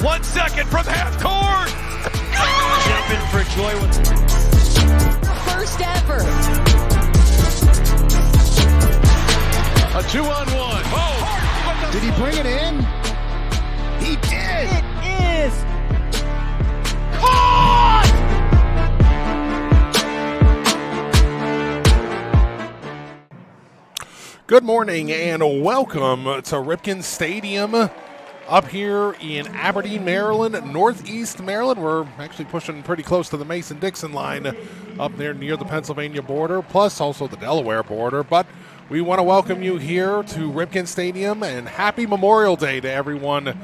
1 second from half court. Jumping for joy. First ever. A 2-on-1. Oh, did he bring it in? He did. It is caught! Good morning and welcome to Ripken Stadium up here in Aberdeen, Maryland, Northeast Maryland. We're actually pushing pretty close to the Mason-Dixon line up there near the Pennsylvania border, plus also the Delaware border. But we want to welcome you here to Ripken Stadium, and happy Memorial Day to everyone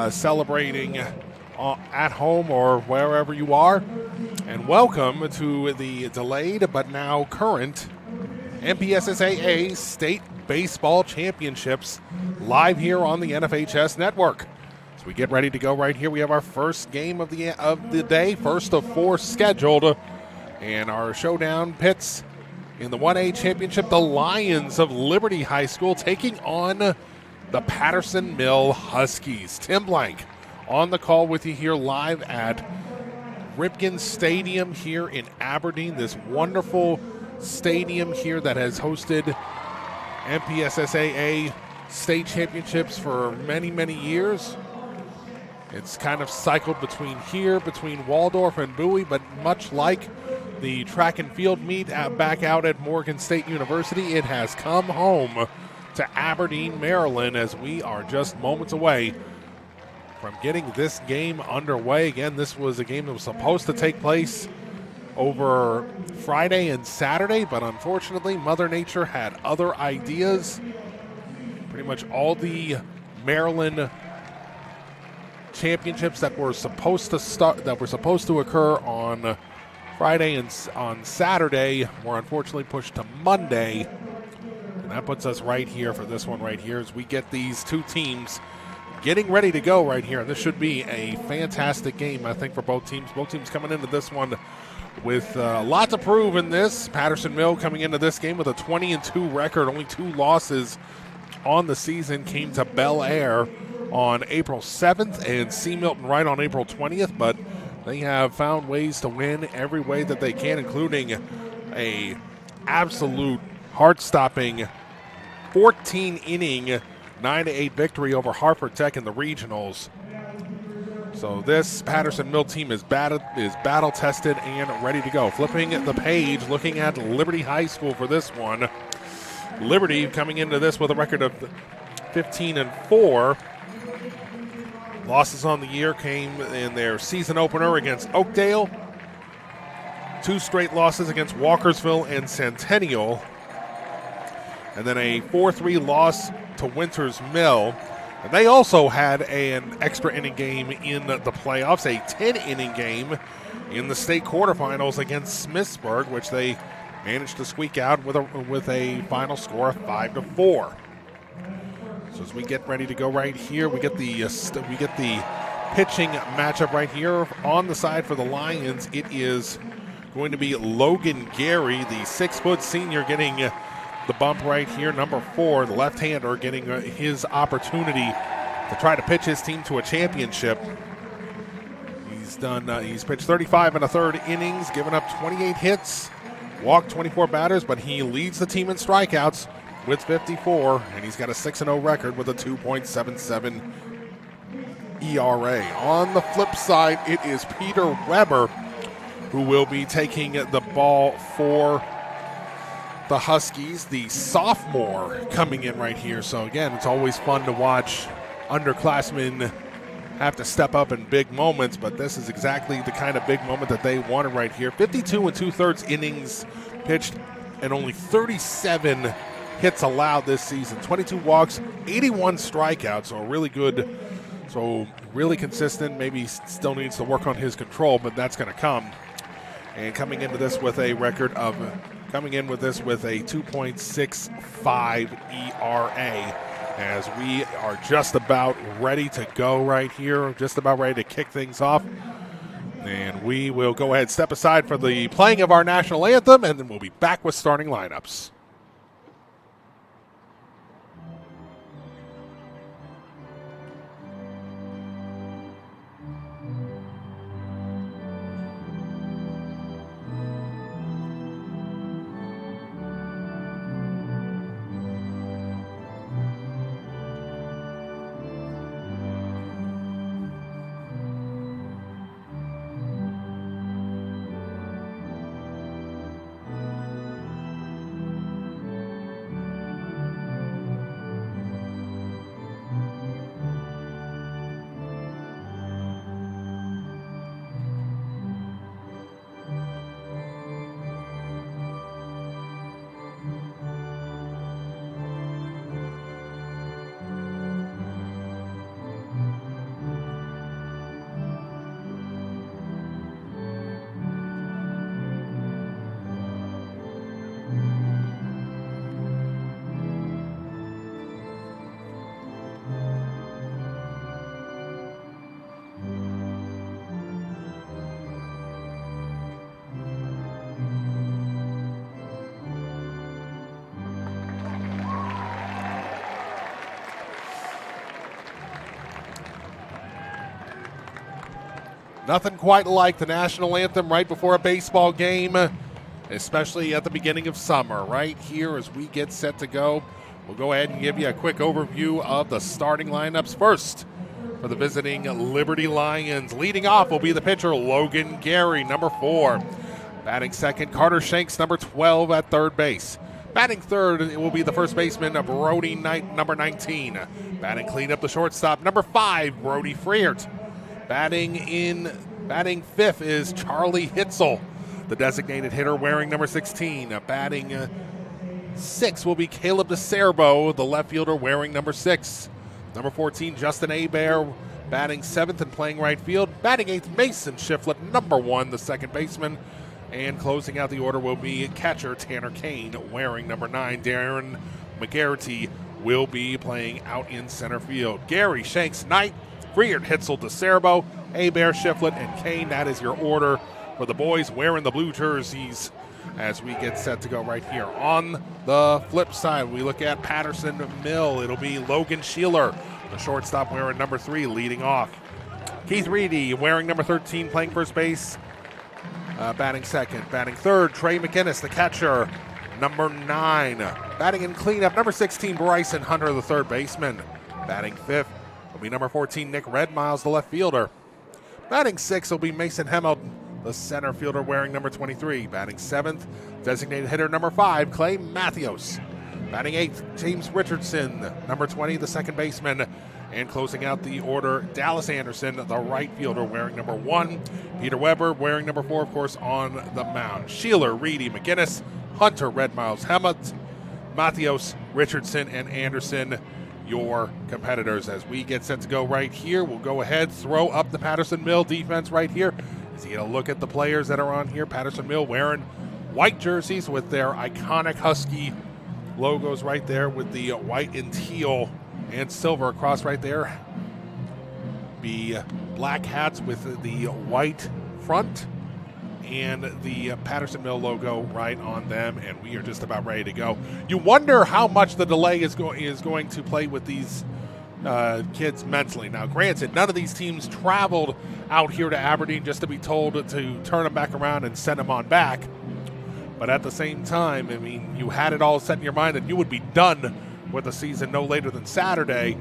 celebrating at home or wherever you are. And welcome to the delayed but now current MPSSAA State Baseball Championships live here on the NFHS Network. As we get ready to go right here, we have our first game of the day, first of 4 scheduled, and our showdown pits in the 1A Championship, the Lions of Liberty High School taking on the Patterson Mill Huskies. Tim Blank on the call with you here live at Ripken Stadium here in Aberdeen, this wonderful stadium here that has hosted MPSSAA state championships for many, many years. It's kind of cycled between Waldorf and Bowie, but much like the track and field meet back out at Morgan State University, it has come home to Aberdeen, Maryland, as we are just moments away from getting this game underway. Again, this was a game that was supposed to take place over Friday and Saturday, but unfortunately Mother Nature had other ideas. Pretty much all the Maryland championships that were supposed to occur on Friday and on Saturday were unfortunately pushed to Monday. And that puts us right here for this one right here as we get these two teams getting ready to go right here. And this should be a fantastic game, I think, for both teams. Both teams coming into this one with a lot to prove in this. Patterson Mill coming into this game with a 20-2 record. Only 2 losses on the season came to Bel Air on April 7th and C. Milton right on April 20th, but they have found ways to win every way that they can, including a absolute heart-stopping 14-inning 9-8 victory over Hartford Tech in the regionals. So this Patterson Mill team is battle-tested and ready to go. Flipping the page, looking at Liberty High School for this one. Liberty coming into this with a record of 15-4. Losses on the year came in their season opener against Oakdale. 2 straight losses against Walkersville and Centennial. And then a 4-3 loss to Winters Mill. And they also had an extra inning game in the playoffs, a 10-inning game in the state quarterfinals against Smithsburg, which they managed to squeak out with a final score of 5-4. So as we get ready to go right here, we get the pitching matchup right here on the side for the Lions. It is going to be Logan Gary, the 6-foot senior, getting the bump right here. Number 4, the left-hander, getting his opportunity to try to pitch his team to a championship. He's pitched 35 1/3 innings, given up 28 hits, walked 24 batters, but he leads the team in strikeouts with 54, and he's got a 6-0 record with a 2.77 ERA. On the flip side, it is Peter Weber who will be taking the ball for the Huskies, the sophomore coming in right here. So again, it's always fun to watch underclassmen have to step up in big moments, but this is exactly the kind of big moment that they wanted right here. 52 2/3 innings pitched and only 37 hits allowed this season. 22 walks, 81 strikeouts, so really good, so really consistent. Maybe still needs to work on his control, but that's going to come. And coming into this with a 2.65 ERA, as we are just about ready to go right here, just about ready to kick things off. And we will go ahead and step aside for the playing of our national anthem, and then we'll be back with starting lineups. Nothing quite like the national anthem right before a baseball game, especially at the beginning of summer. Right here as we get set to go, we'll go ahead and give you a quick overview of the starting lineups. First, for the visiting Liberty Lions, leading off will be the pitcher Logan Gary, number 4. Batting second, Carter Shanks, number 12 at third base. Batting third, it will be the first baseman, Brody Knight, number 19. Batting cleanup, the shortstop, number 5, Brody Freert. Batting fifth is Charlie Hitzel, the designated hitter, wearing number 16. Batting sixth will be Caleb DeCerbo, the left fielder, wearing number 6. Number 14, Justin Hebert, batting 7th and playing right field. Batting 8th, Mason Shiflett, number 1, the second baseman. And closing out the order will be catcher Tanner Kane, wearing number 9. Darren McGarity will be playing out in center field. Gary, Shanks, Knight, Freert, Hitzel, DeCerbo, Hebert, Shiflett, and Kane. That is your order for the boys wearing the blue jerseys as we get set to go right here. On the flip side, we look at Patterson Mill. It'll be Logan Sheeler, the shortstop, wearing number 3, leading off. Keith Reedy, wearing number 13, playing first base, batting second. Batting third, Trey McInnes, the catcher, number 9. Batting in cleanup, number 16, Bryson Hunter, the third baseman. Batting fifth will be number 14, Nick Redmiles, the left fielder. Batting sixth will be Mason Hemmel, the center fielder, wearing number 23. Batting 7th, designated hitter number 5, Clay Matthews. Batting 8th, James Richardson, number 20, the second baseman. And closing out the order, Dallas Anderson, the right fielder, wearing number 1. Peter Weber, wearing number 4, of course, on the mound. Sheeler, Reedy, McInnes, Hunter, Redmiles, Hemmett, Matthews, Richardson, and Anderson, your competitors. As we get set to go right here, we'll go ahead, throw up the Patterson Mill defense right here. As you get a look at the players that are on here, Patterson Mill wearing white jerseys with their iconic Husky logos right there with the white and teal and silver across right there. Be black hats with the white front and the Patterson Mill logo right on them, and we are just about ready to go. You wonder how much the delay is going to play with these kids mentally. Now, granted, none of these teams traveled out here to Aberdeen just to be told to turn them back around and send them on back. But at the same time, I mean, you had it all set in your mind that you would be done with the season no later than Saturday.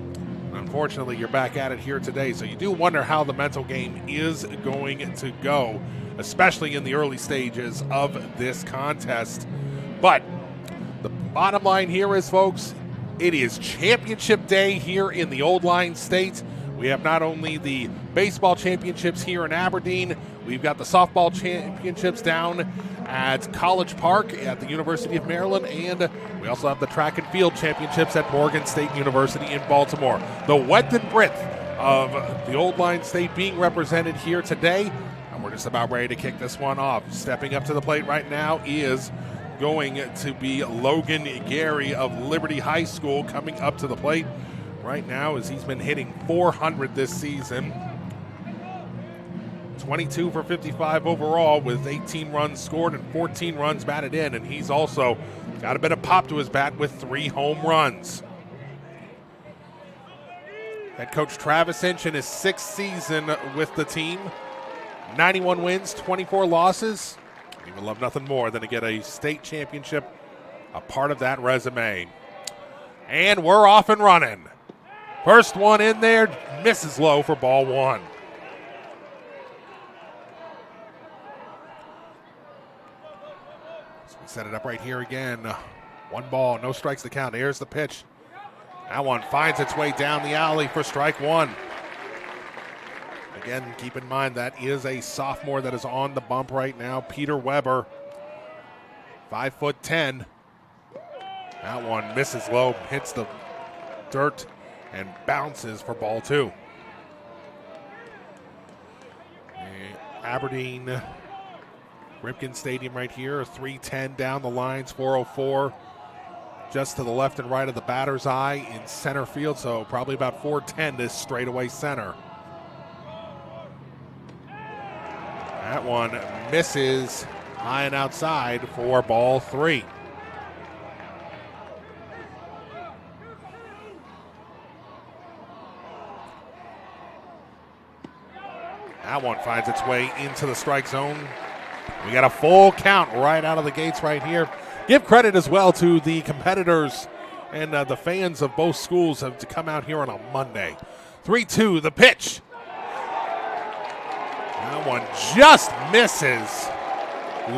Unfortunately, you're back at it here today, so you do wonder how the mental game is going to go, especially in the early stages of this contest. But the bottom line here is, folks, it is championship day here in the Old Line State. We have not only the baseball championships here in Aberdeen, we've got the softball championships down at College Park at the University of Maryland, and we also have the track and field championships at Morgan State University in Baltimore. The width and breadth of the Old Line State being represented here today, and we're just about ready to kick this one off. Stepping up to the plate right now is going to be Logan Gary of Liberty High School coming up to the plate right now, as he's been hitting .400 this season. 22 for 55 overall with 18 runs scored and 14 runs batted in, and he's also got a bit of pop to his bat with 3 home runs. Head coach Travis Inch in his 6th season with the team. 91 wins, 24 losses. He would love nothing more than to get a state championship, a part of that resume. And we're off and running. First one in there, misses low for ball 1. So we set it up right here again. 1 ball, no strikes to count. Here's the pitch. That one finds its way down the alley for strike 1. Again, keep in mind that is a sophomore that is on the bump right now, Peter Weber, 5'10". That one misses low, hits the dirt, and bounces for ball 2. Aberdeen Ripken Stadium right here, 310 down the lines, 404 just to the left and right of the batter's eye in center field, so probably about 410 to straightaway center. That one misses high and outside for ball 3. That one finds its way into the strike zone. We got a full count right out of the gates right here. Give credit as well to the competitors and the fans of both schools have to come out here on a Monday. 3-2, the pitch. That one just misses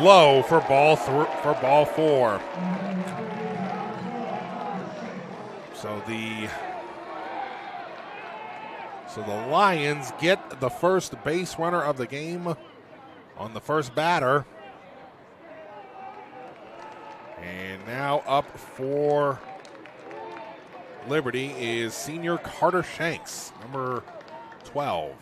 low for ball 4. So the Lions get the first base runner of the game on the first batter. And now up for Liberty is senior Carter Shanks, number 12.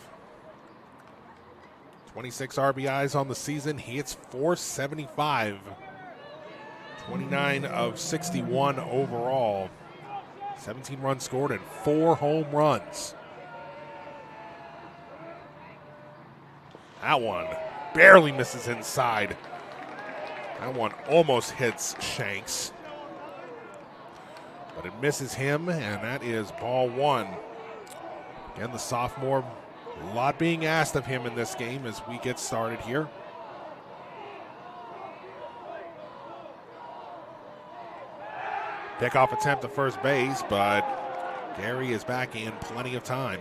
26 RBIs on the season. He hits .475. 29 of 61 overall. 17 runs scored and 4 home runs. That one barely misses inside. That one almost hits Shanks. But it misses him, and that is ball 1. Again, the sophomore, a lot being asked of him in this game as we get started here. Pickoff attempt at first base, but Gary is back in plenty of time.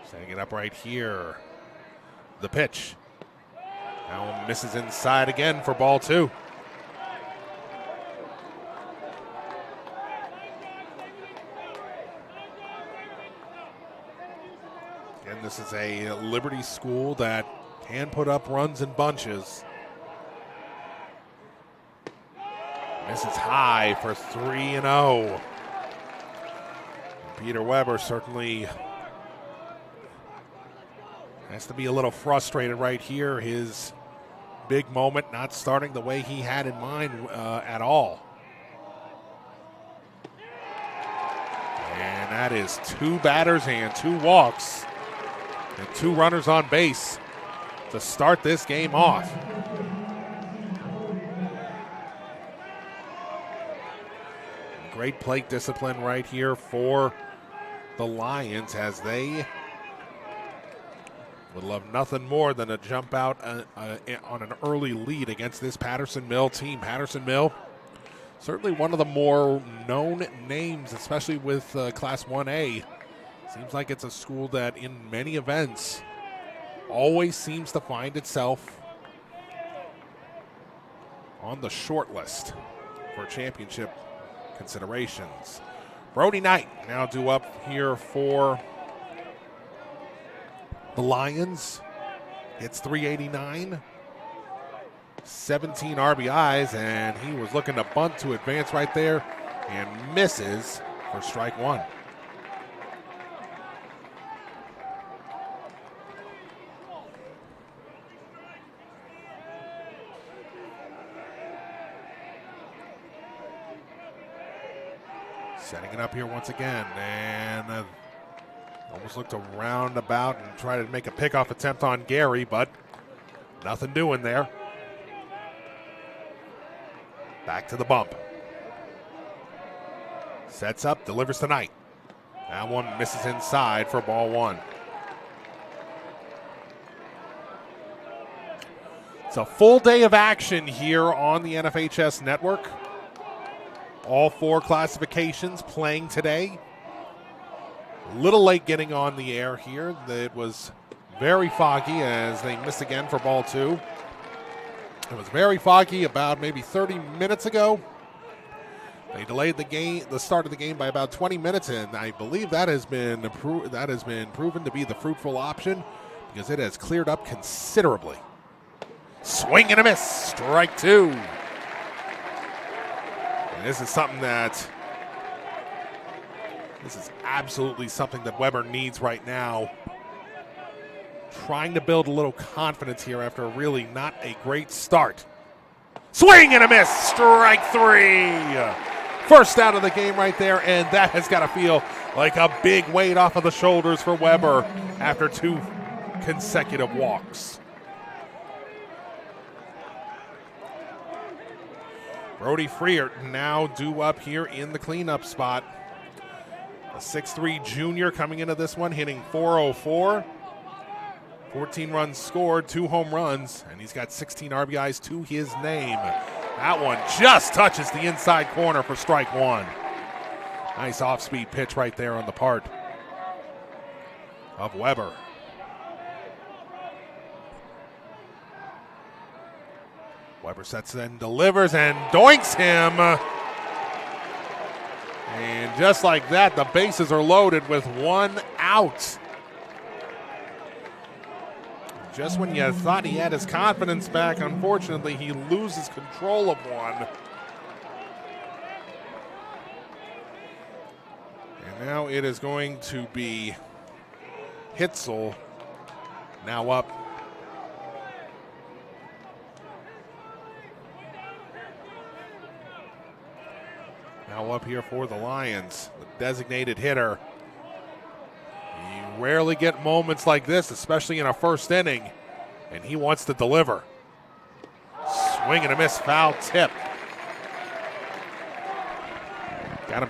Setting it up right here. The pitch. Now misses inside again for ball 2. And this is a Liberty school that can put up runs in bunches. Misses high for 3-0. Peter Weber certainly has to be a little frustrated right here. His big moment not starting the way he had in mind at all. And that is 2 batters and 2 walks and 2 runners on base to start this game off. Great plate discipline right here for the Lions as they would love nothing more than to jump out on an early lead against this Patterson Mill team. Patterson Mill, certainly one of the more known names, especially with Class 1A. Seems like it's a school that in many events always seems to find itself on the short list for championship considerations. Brody Knight now due up here for the Lions. Hits .389, 17 RBIs, and he was looking to bunt to advance right there and misses for strike 1. Setting it up here once again, and almost looked to round about and try to make a pickoff attempt on Gary, but nothing doing there. Back to the bump. Sets up, delivers to Knight. That one misses inside for ball 1. It's a full day of action here on the NFHS network. All 4 classifications playing today. A little late getting on the air here. It was very foggy as they missed again for ball 2. It was very foggy about maybe 30 minutes ago. They delayed the start of the game by about 20 minutes, and I believe that has been proven to be the fruitful option because it has cleared up considerably. Swing and a miss, strike 2. And this is absolutely something that Weber needs right now. Trying to build a little confidence here after really not a great start. Swing and a miss, strike 3. First out of the game right there, and that has got to feel like a big weight off of the shoulders for Weber after 2 consecutive walks. Brody Freert now due up here in the cleanup spot. A 6'3 junior coming into this one, hitting .404. 14 runs scored, 2 home runs, and he's got 16 RBIs to his name. That one just touches the inside corner for strike one. Nice off-speed pitch right there on the part of Weber. Weber sets and delivers and doinks him. And just like that, the bases are loaded with 1 out. Just when you thought he had his confidence back, unfortunately, he loses control of one. And now it is going to be Hitzel now up. Now up here for the Lions, the designated hitter. You rarely get moments like this, especially in a first inning, and he wants to deliver. Swing and a miss, foul tip. Got him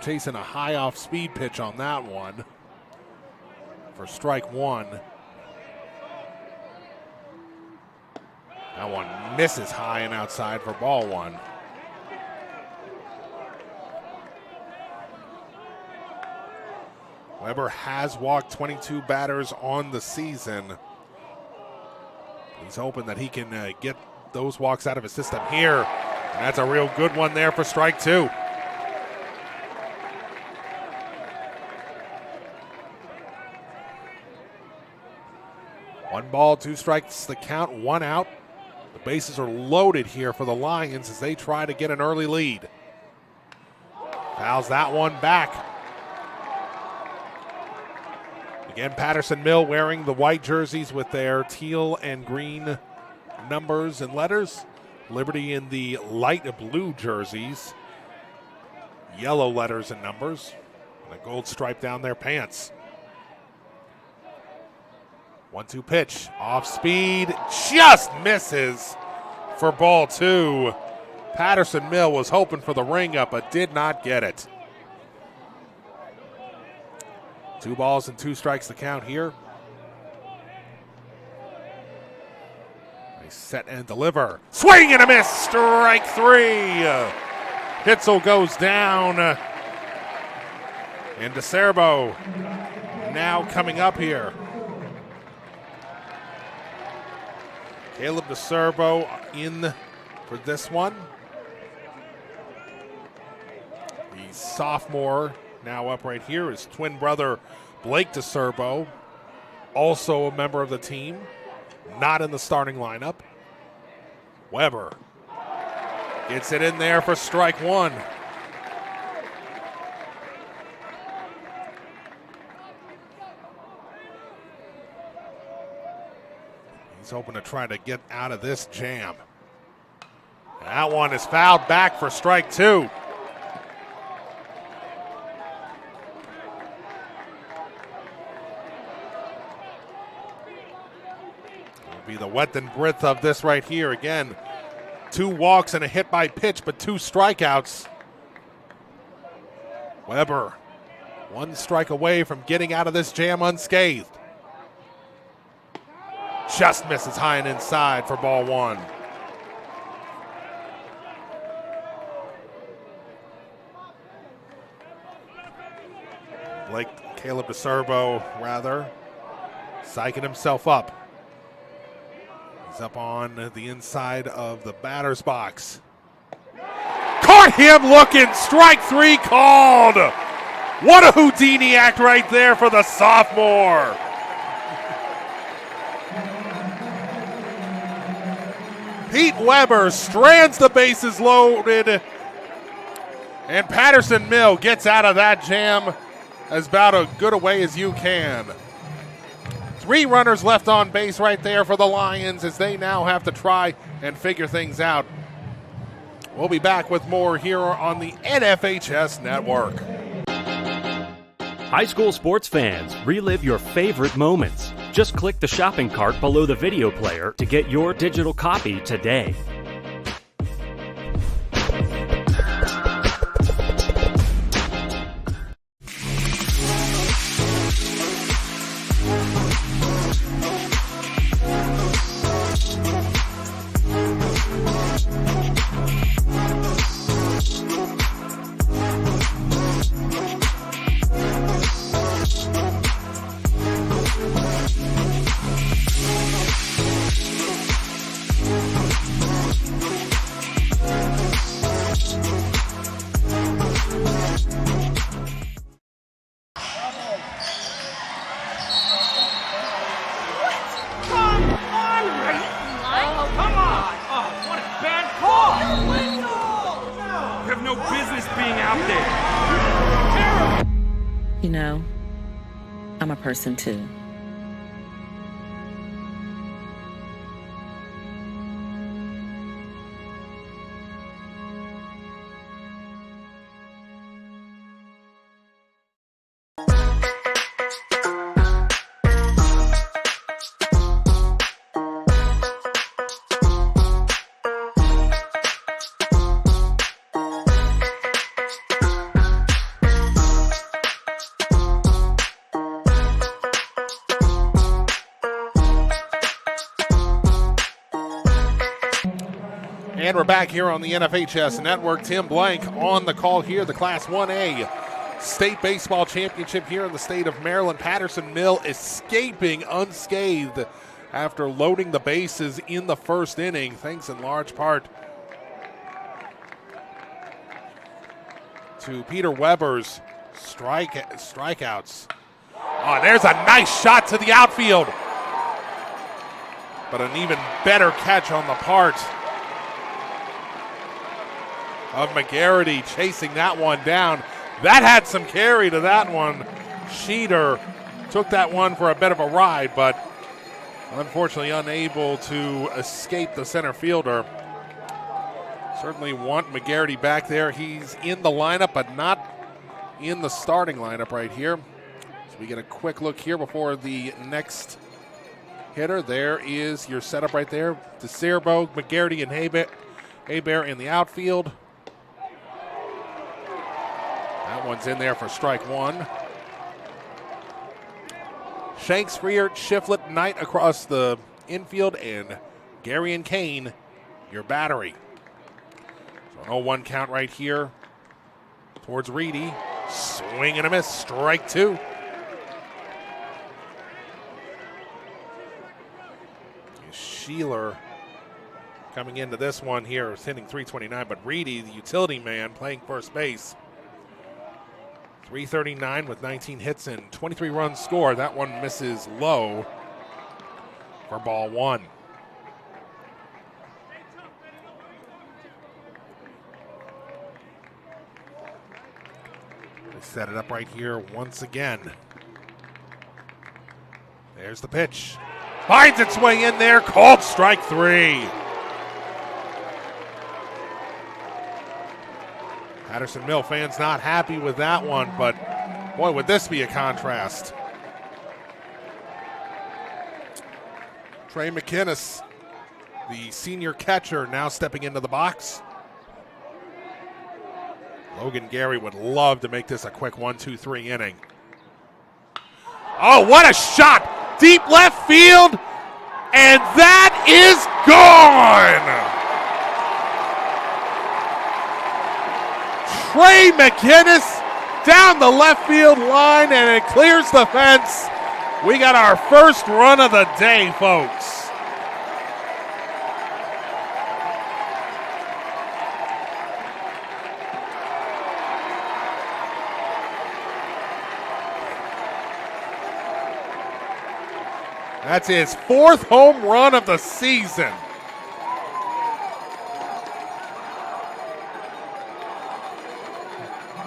chasing a high off-speed pitch on that one for strike one. That one misses high and outside for ball one. Weber has walked 22 batters on the season. He's hoping that he can get those walks out of his system here. And that's a real good one there for strike two. One ball, 2 strikes, the count, 1 out. The bases are loaded here for the Lions as they try to get an early lead. Fouls that one back. Again, Patterson-Mill wearing the white jerseys with their teal and green numbers and letters. Liberty in the light blue jerseys, yellow letters and numbers, and a gold stripe down their pants. 1-2 pitch, off speed, just misses for ball 2. Patterson-Mill was hoping for the ring up, but did not get it. 2 balls and 2 strikes the count here. Nice set and deliver. Swing and a miss, strike 3. Hitzel goes down. And DeCerbo now coming up here. Caleb DeCerbo in for this one. The sophomore now up right here. His twin brother Blake DeCerbo, also a member of the team, not in the starting lineup. Weber gets it in there for strike 1. He's hoping to try to get out of this jam. That one is fouled back for strike 2. Be the width and breadth of this right here. Again, 2 walks and a hit by pitch, but 2 strikeouts. Weber, 1 strike away from getting out of this jam unscathed. Just misses high and inside for ball 1. Caleb DeCerbo, rather, psyching himself up. He's up on the inside of the batter's box. Caught him looking. Strike 3 called. What a Houdini act right there for the sophomore. Pete Weber strands the bases loaded. And Patterson-Mill gets out of that jam as about as good a way as you can. 3 runners left on base right there for the Lions as they now have to try and figure things out. We'll be back with more here on the NFHS Network. High school sports fans, relive your favorite moments. Just click the shopping cart below the video player to get your digital copy today. business being out there. You know, I'm a person too. And we're back here on the NFHS Network. Tim Blank on the call here. The Class 1A State Baseball Championship here in the state of Maryland. Patterson Mill escaping unscathed after loading the bases in the first inning, thanks in large part to Peter Weber's strikeouts. Oh, there's a nice shot to the outfield. But an even better catch on the part of McGarity, chasing that one down. That had some carry to that one. Sheeter took that one for a bit of a ride, but unfortunately unable to escape the center fielder. Certainly want McGarity back there. He's in the lineup, but not in the starting lineup right here. So we get a quick look here before the next hitter. There is your setup right there. DeCerbo, McGarity, and Hebert in the outfield. That one's in there for strike one. Shanks, Freert, Shiflett, Knight across the infield, and Gary and Kane, your battery. So an 0-1 count right here towards Reedy. Swing and a miss, strike two. Sheeler coming into this one here, hitting .329, but Reedy, the utility man, playing first base. .339 with 19 hits and 23 runs scored. That one misses low for ball one. They set it up right here once again. There's the pitch. Finds its way in there, called strike three. Patterson Mill fans not happy with that one, but boy, would this be a contrast. Trey McInnes, the senior catcher, now stepping into the box. Logan Gary would love to make this a quick 1-2-3 inning. Oh, what a shot! Deep left field, and that is gone! Trey McInnes down the left field line, and it clears the fence. We got our first run of the day, folks. That's his fourth home run of the season.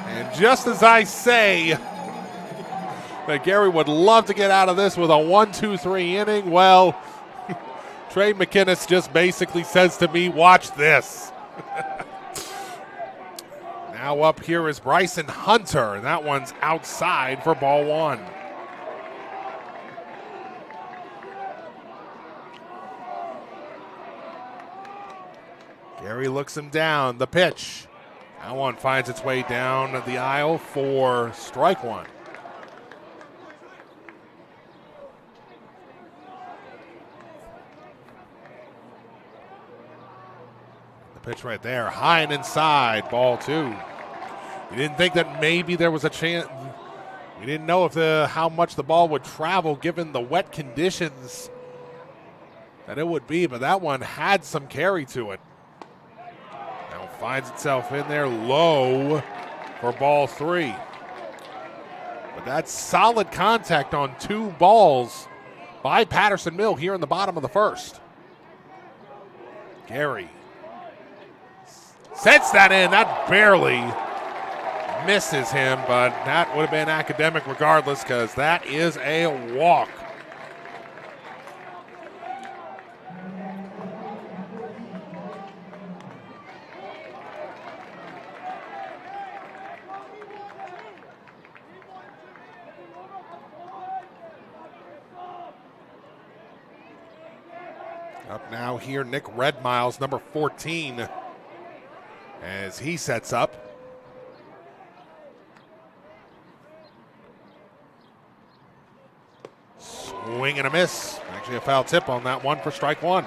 And just as I say that Gary would love to get out of this with a 1-2-3 inning, well, Trey McInnes just basically says to me, watch this. Now up here is Bryson Hunter. That one's outside for ball one. Gary looks him down. The pitch. That one finds its way down the aisle for strike one. The pitch right there, high and inside, ball two. We didn't think that maybe there was a chance. We didn't know if how much the ball would travel given the wet conditions that it would be, but that one had some carry to it. Now finds itself in there low for ball three. But that's solid contact on two balls by Patterson Mill here in the bottom of the first. Gary Sets that in. That barely misses him, but that would have been academic regardless because that is a walk. Up now here, Nick Redmiles, number 14, as he sets up. Swing and a miss. Actually a foul tip on that one for strike one.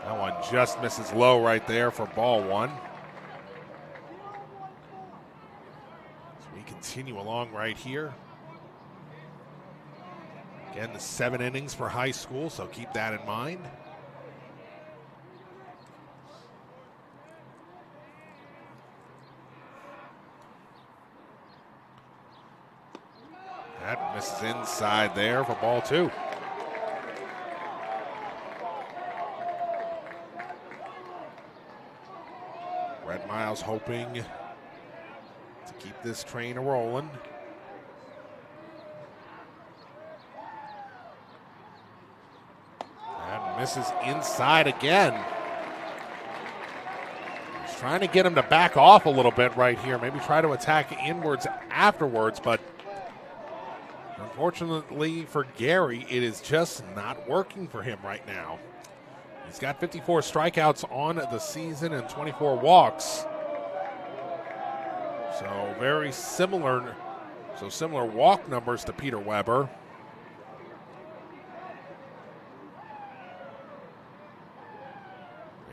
That one just misses low right there for ball one. So we continue along right here. Again, the 7 innings for high school, so keep that in mind. That misses inside there for ball two. Redmiles hoping to keep this train a-rolling. And misses inside again. He's trying to get him to back off a little bit right here. Maybe try to attack inwards afterwards, but unfortunately for Gary, it is just not working for him right now. He's got 54 strikeouts on the season and 24 walks. So very similar, similar walk numbers to Peter Weber.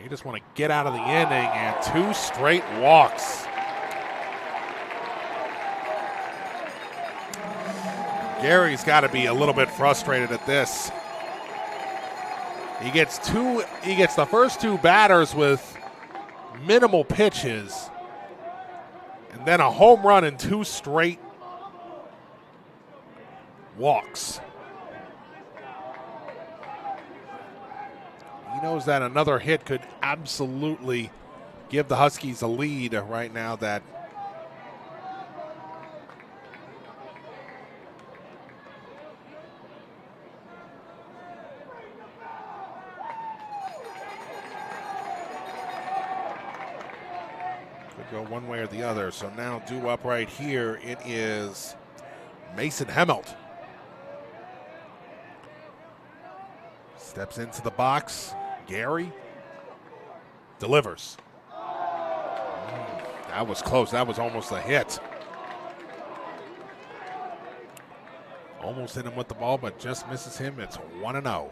You just want to get out of the inning, and 2 straight walks. Gary's got to be a little bit frustrated at this. He gets the first 2 batters with minimal pitches, and then a home run and 2 straight walks. He knows that another hit could absolutely give the Huskies a lead right now. That could go one way or the other. So now due up right here, it is Mason Hemelt. Steps into the box. Gary delivers. That was close. That was almost a hit. Almost hit him with the ball, but just misses him. It's 1-0.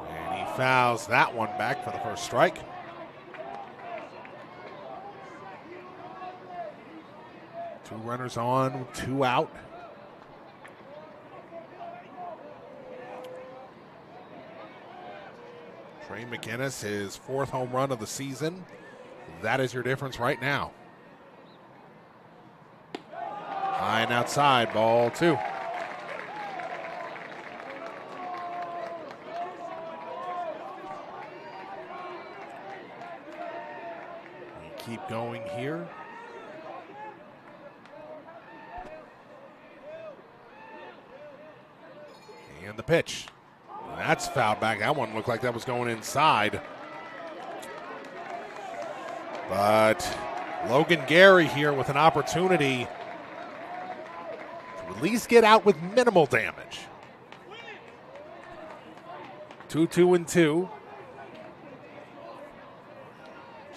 And he fouls that one back for the first strike. Two runners on, 2 out. Trey McGinnis, his 4th home run of the season. That is your difference right now. High and outside, ball 2. We keep going here. And the pitch. That's fouled back. That one looked like that was going inside. But Logan Gary here with an opportunity to at least get out with minimal damage. 2-2-2. So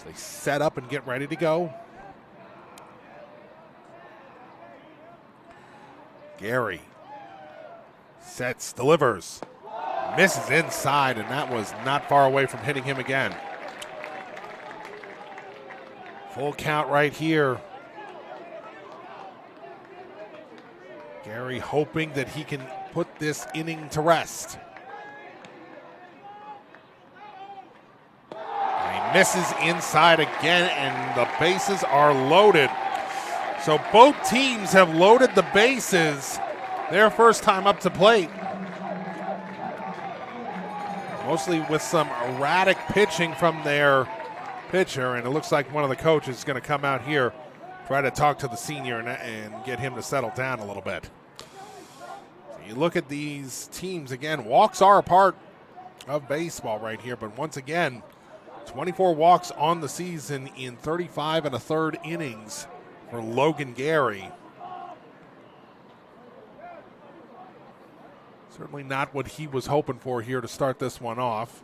they set up and get ready to go. Gary sets, delivers, misses inside, and that was not far away from hitting him again. Full count right here. Gary hoping that he can put this inning to rest. And he misses inside again, and the bases are loaded. So both teams have loaded the bases their first time up to plate. Mostly with some erratic pitching from their pitcher, and it looks like one of the coaches is going to come out here, try to talk to the senior and get him to settle down a little bit. So you look at these teams again, walks are a part of baseball right here, but once again, 24 walks on the season in 35 1/3 innings for Logan Gary. Certainly not what he was hoping for here to start this one off.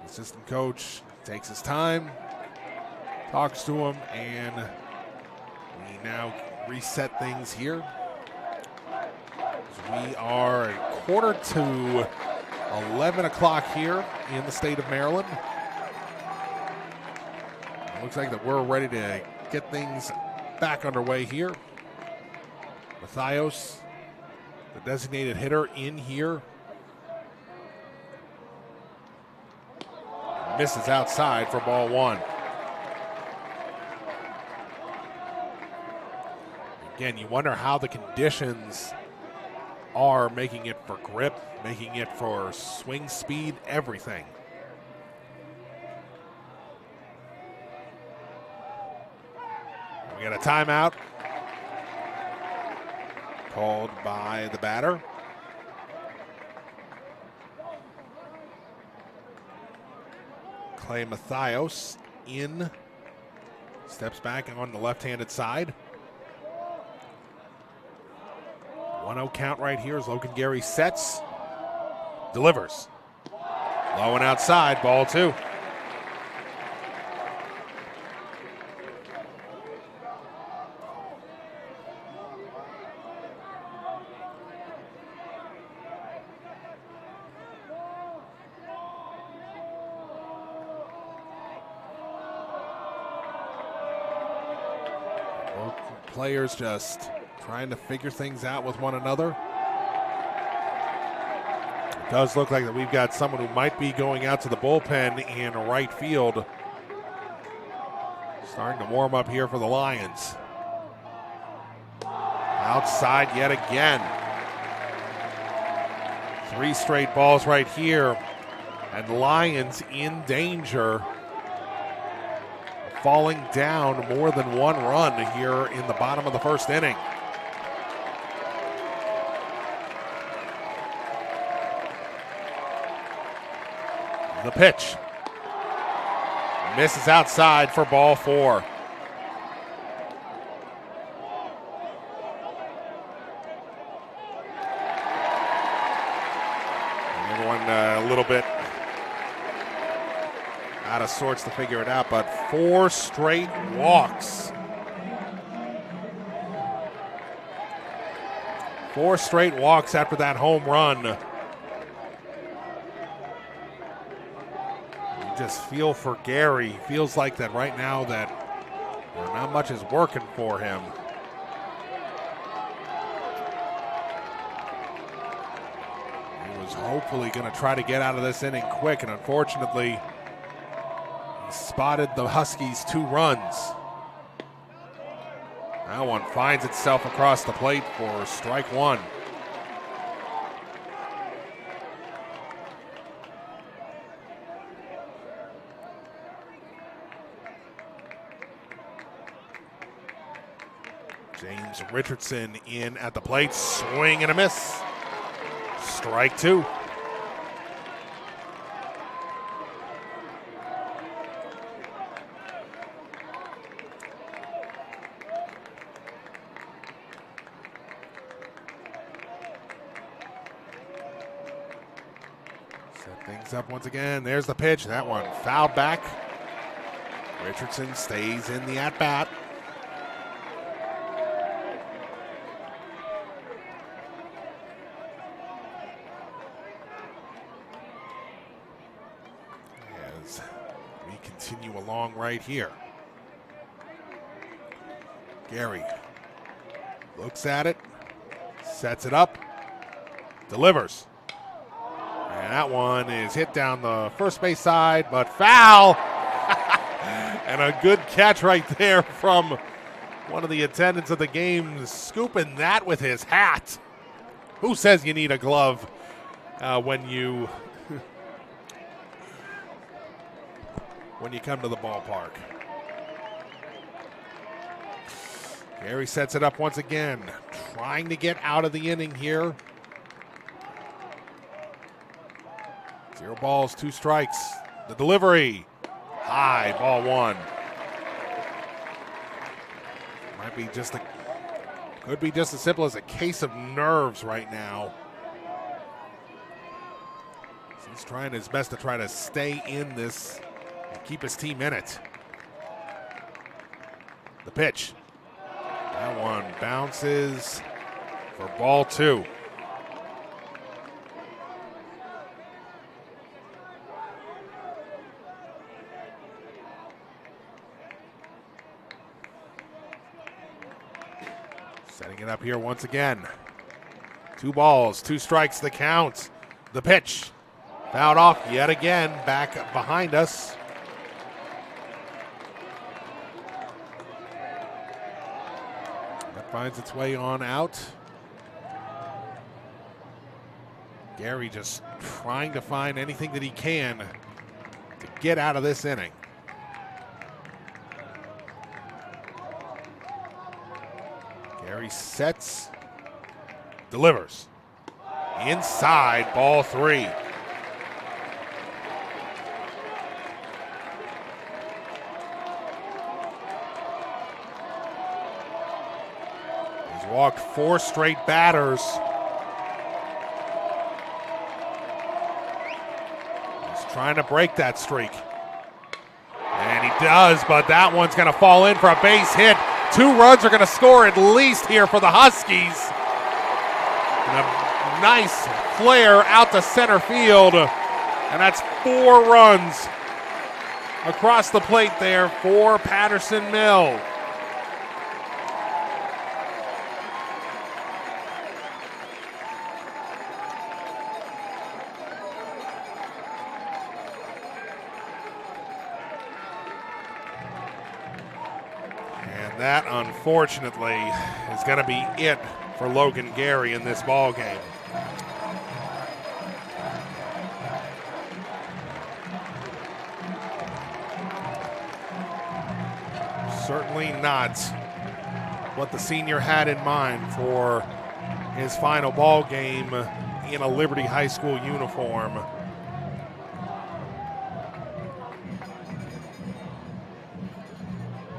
Assistant coach takes his time, talks to him, and we now reset things here. We are a quarter to 11 o'clock here in the state of Maryland. It looks like that we're ready to get things back underway here. Mathios, the designated hitter, in here. Misses outside for ball one. Again, you wonder how the conditions are making it for grip, making it for swing speed, everything. We got a timeout called by the batter. Clay Mathios in, steps back on the left-handed side. 1-0 count right here as Logan Gary sets, delivers. Low and outside, ball two. Players just trying to figure things out with one another. It does look like that we've got someone who might be going out to the bullpen in right field. Starting to warm up here for the Lions. Outside yet again. 3 straight balls right here. And Lions in danger. Falling down more than 1 run here in the bottom of the first inning. The pitch. Misses outside for ball 4. Everyone a little bit out of sorts to figure it out, but 4 straight walks. 4 straight walks after that home run. You just feel for Gary. Feels like that right now that not much is working for him. He was hopefully going to try to get out of this inning quick, and unfortunately, spotted the Huskies 2 runs. That one finds itself across the plate for strike 1. James Richardson in at the plate, swing and a miss. Strike 2. Things up once again. There's the pitch. That one fouled back. Richardson stays in the at-bat. As we continue along right here. Gary looks at it, Sets it up. Delivers. And that one is hit down the first base side, but foul. And a good catch right there from one of the attendants of the game, scooping that with his hat. Who says you need a glove when you come to the ballpark? Gary sets it up once again, trying to get out of the inning here. 0 balls, 2 strikes. The delivery, high, ball 1. Could be just as simple as a case of nerves right now. He's trying his best to try to stay in this and keep his team in it. The pitch. That one bounces for ball 2. Setting it up here once again. 2 balls, 2 strikes the count. The pitch. Fouled off yet again, back behind us. That finds its way on out. Gary just trying to find anything that he can to get out of this inning. Gary sets, delivers. Inside, ball 3. He's walked 4 straight batters. He's trying to break that streak. And he does, but that one's going to fall in for a base hit. 2 runs are going to score at least here for the Huskies. And a nice flare out to center field. And that's 4 runs across the plate there for Patterson Mill. That, unfortunately, is going to be it for Logan Gary in this ball game. Certainly not what the senior had in mind for his final ball game in a Liberty High School uniform.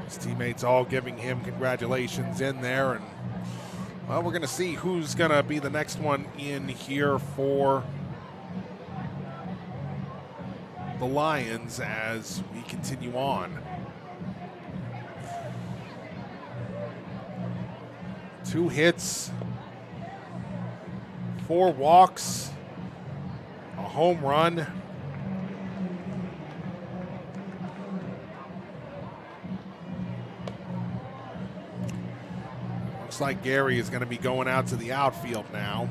His teammates all giving him congratulations in there, and well, we're going to see who's going to be the next one in here for the Lions as we continue on. 2 hits, 4 walks, a home run. Looks like Gary is going to be going out to the outfield now.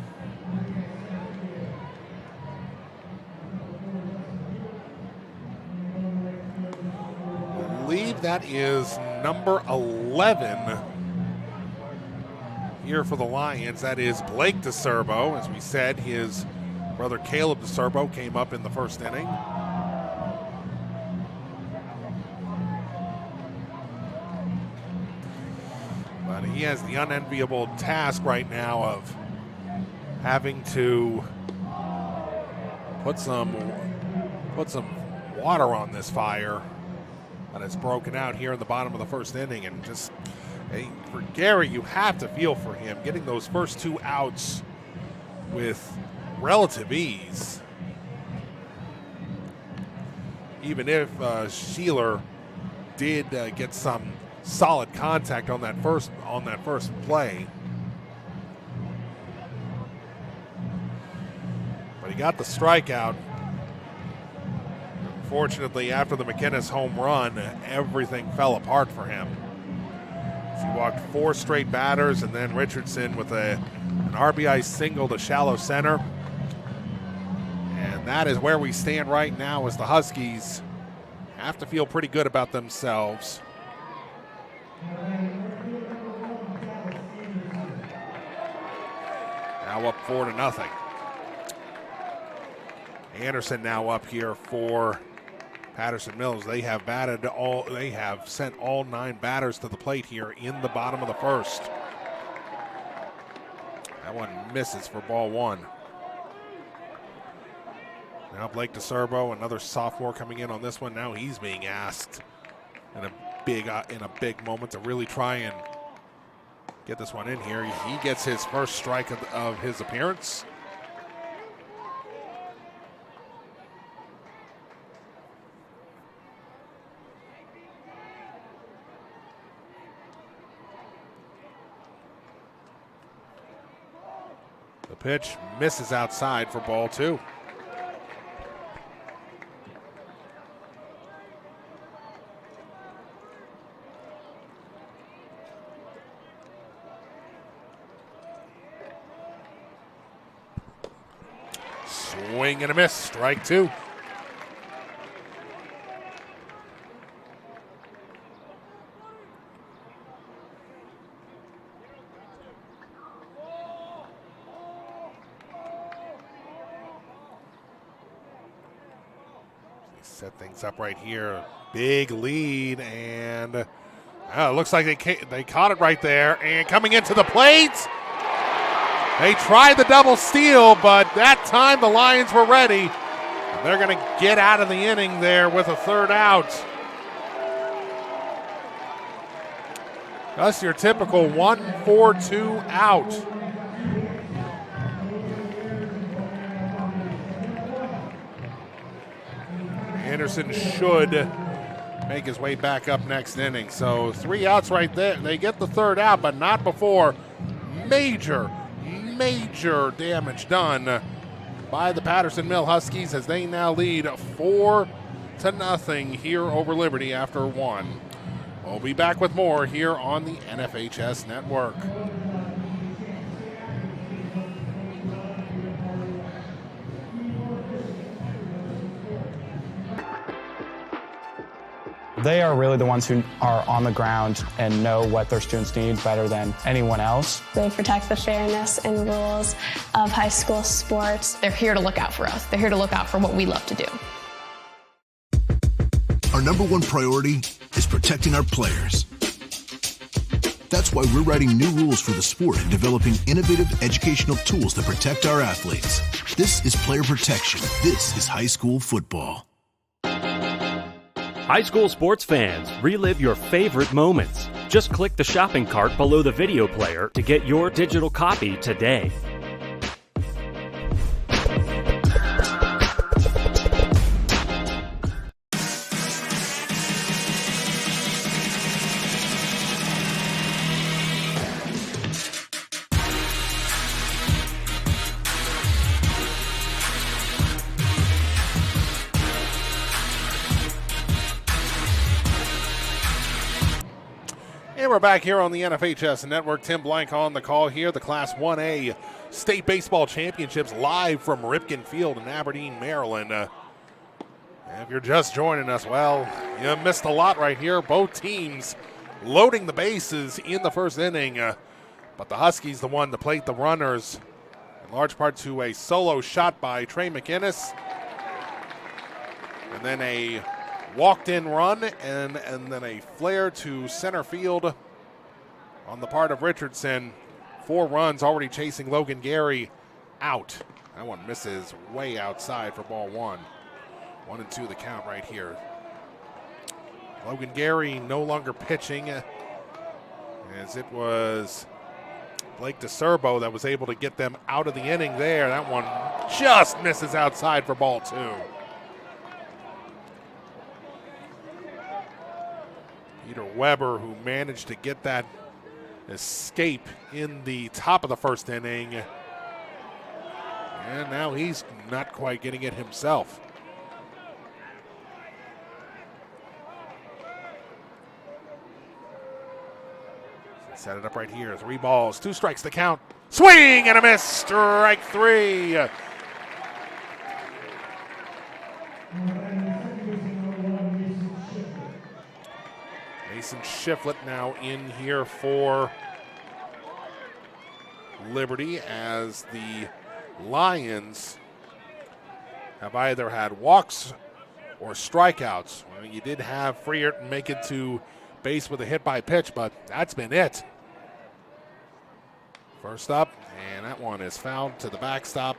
I believe that is number 11 here for the Lions. That is Blake DeSerbo. As we said, his brother Caleb DeSerbo came up in the first inning. But he has the unenviable task right now of having to put some water on this fire that is broken out here in the bottom of the first inning. And just, hey, for Gary, you have to feel for him getting those first 2 outs with relative ease. Even if Sheeler did get some solid contact on that first play, but he got the strikeout. Unfortunately, after the McInnes home run, everything fell apart for him. He walked 4 straight batters, and then Richardson with a An RBI single to shallow center. And that is where we stand right now as the Huskies have to feel pretty good about themselves. Now up 4-0. Anderson now up here for Patterson Mills. They have sent all 9 batters to the plate here in the bottom of the first. That one misses for ball 1. Now Blake DeSerbo, another sophomore coming in on this one. Now he's being asked in a big moment to really try and get this one in here. He gets his first strike of his appearance. The pitch misses outside for ball 2. Swing and a miss, strike 2. Set things up right here. Big lead, and it looks like they caught it right there. And coming into the plate, they tried the double steal, but that time the Lions were ready. And they're going to get out of the inning there with a 3rd out. That's your typical 1-4-2 out. Anderson should make his way back up next inning. So 3 outs right there. They get the 3rd out, but not before major damage done by the Patterson Mill Huskies as they now lead 4-0 here over Liberty after 1. We'll be back with more here on the NFHS Network. They are really the ones who are on the ground and know what their students need better than anyone else. They protect the fairness and rules of high school sports. They're here to look out for us. They're here to look out for what we love to do. Our number 1 priority is protecting our players. That's why we're writing new rules for the sport and developing innovative educational tools that protect our athletes. This is player protection. This is high school football. High school sports fans, relive your favorite moments. Just click the shopping cart below the video player to get your digital copy today. And we're back here on the NFHS Network. Tim Blank on the call here. The Class 1A State Baseball Championships live from Ripken Field in Aberdeen, Maryland. If you're just joining us, well, you missed a lot right here. Both teams loading the bases in the first inning. But the Huskies the one to plate the runners, in large part to a solo shot by Trey McInnes. And then a walked-in run, and then a flare to center field on the part of Richardson. 4 runs already chasing Logan Gary out. That one misses way outside for ball 1. 1-2 the count right here. Logan Gary no longer pitching, as it was Blake DeSerbo that was able to get them out of the inning there. That one just misses outside for ball 2. Peter Weber, who managed to get that escape in the top of the first inning. And now he's not quite getting it himself. Set it up right here. 3 balls, 2 strikes to count. Swing and a miss. Strike 3. Mason Shiflett now in here for Liberty, as the Lions have either had walks or strikeouts. Well, you did have Freert make it to base with a hit by pitch, but that's been it. First up, and that one is fouled to the backstop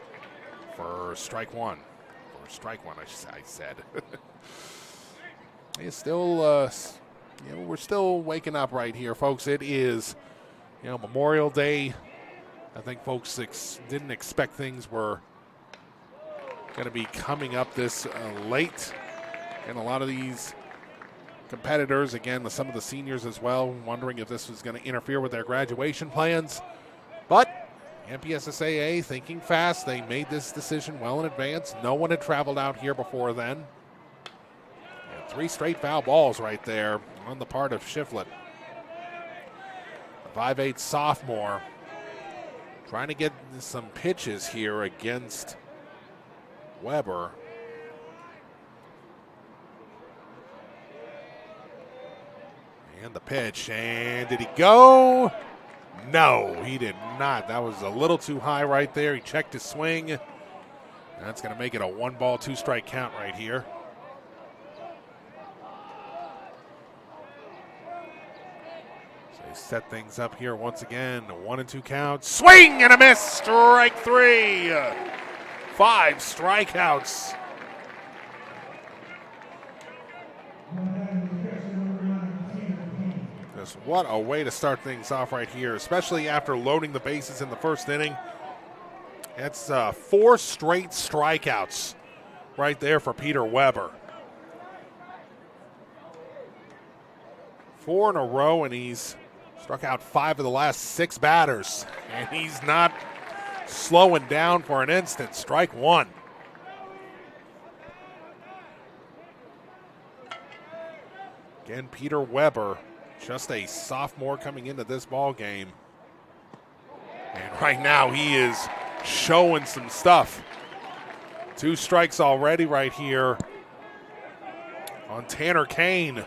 for strike 1. For strike 1, I said. It's still, we're still waking up right here, folks. It is, Memorial Day. I think folks didn't expect things were going to be coming up this late. And a lot of these competitors, again, some of the seniors as well, wondering if this was going to interfere with their graduation plans. But MPSSAA thinking fast. They made this decision well in advance. No one had traveled out here before then. And 3 straight foul balls right there on the part of Shiflett. The 5'8" sophomore trying to get some pitches here against Weber. And the pitch, and did he go? No, he did not. That was a little too high right there. He checked his swing. That's going to make it a 1-ball, 2-strike count right here. So they set things up here once again. A 1 and 2 count. Swing and a miss. Strike 3. 5 strikeouts. Just what a way to start things off right here, especially after loading the bases in the first inning. That's 4 straight strikeouts right there for Peter Weber. 4 in a row, and he's struck out 5 of the last 6 batters. And he's not slowing down for an instant. Strike 1. Again, Peter Weber, just a sophomore coming into this ball game. And right now he is showing some stuff. 2 strikes already right here on Tanner Kane. So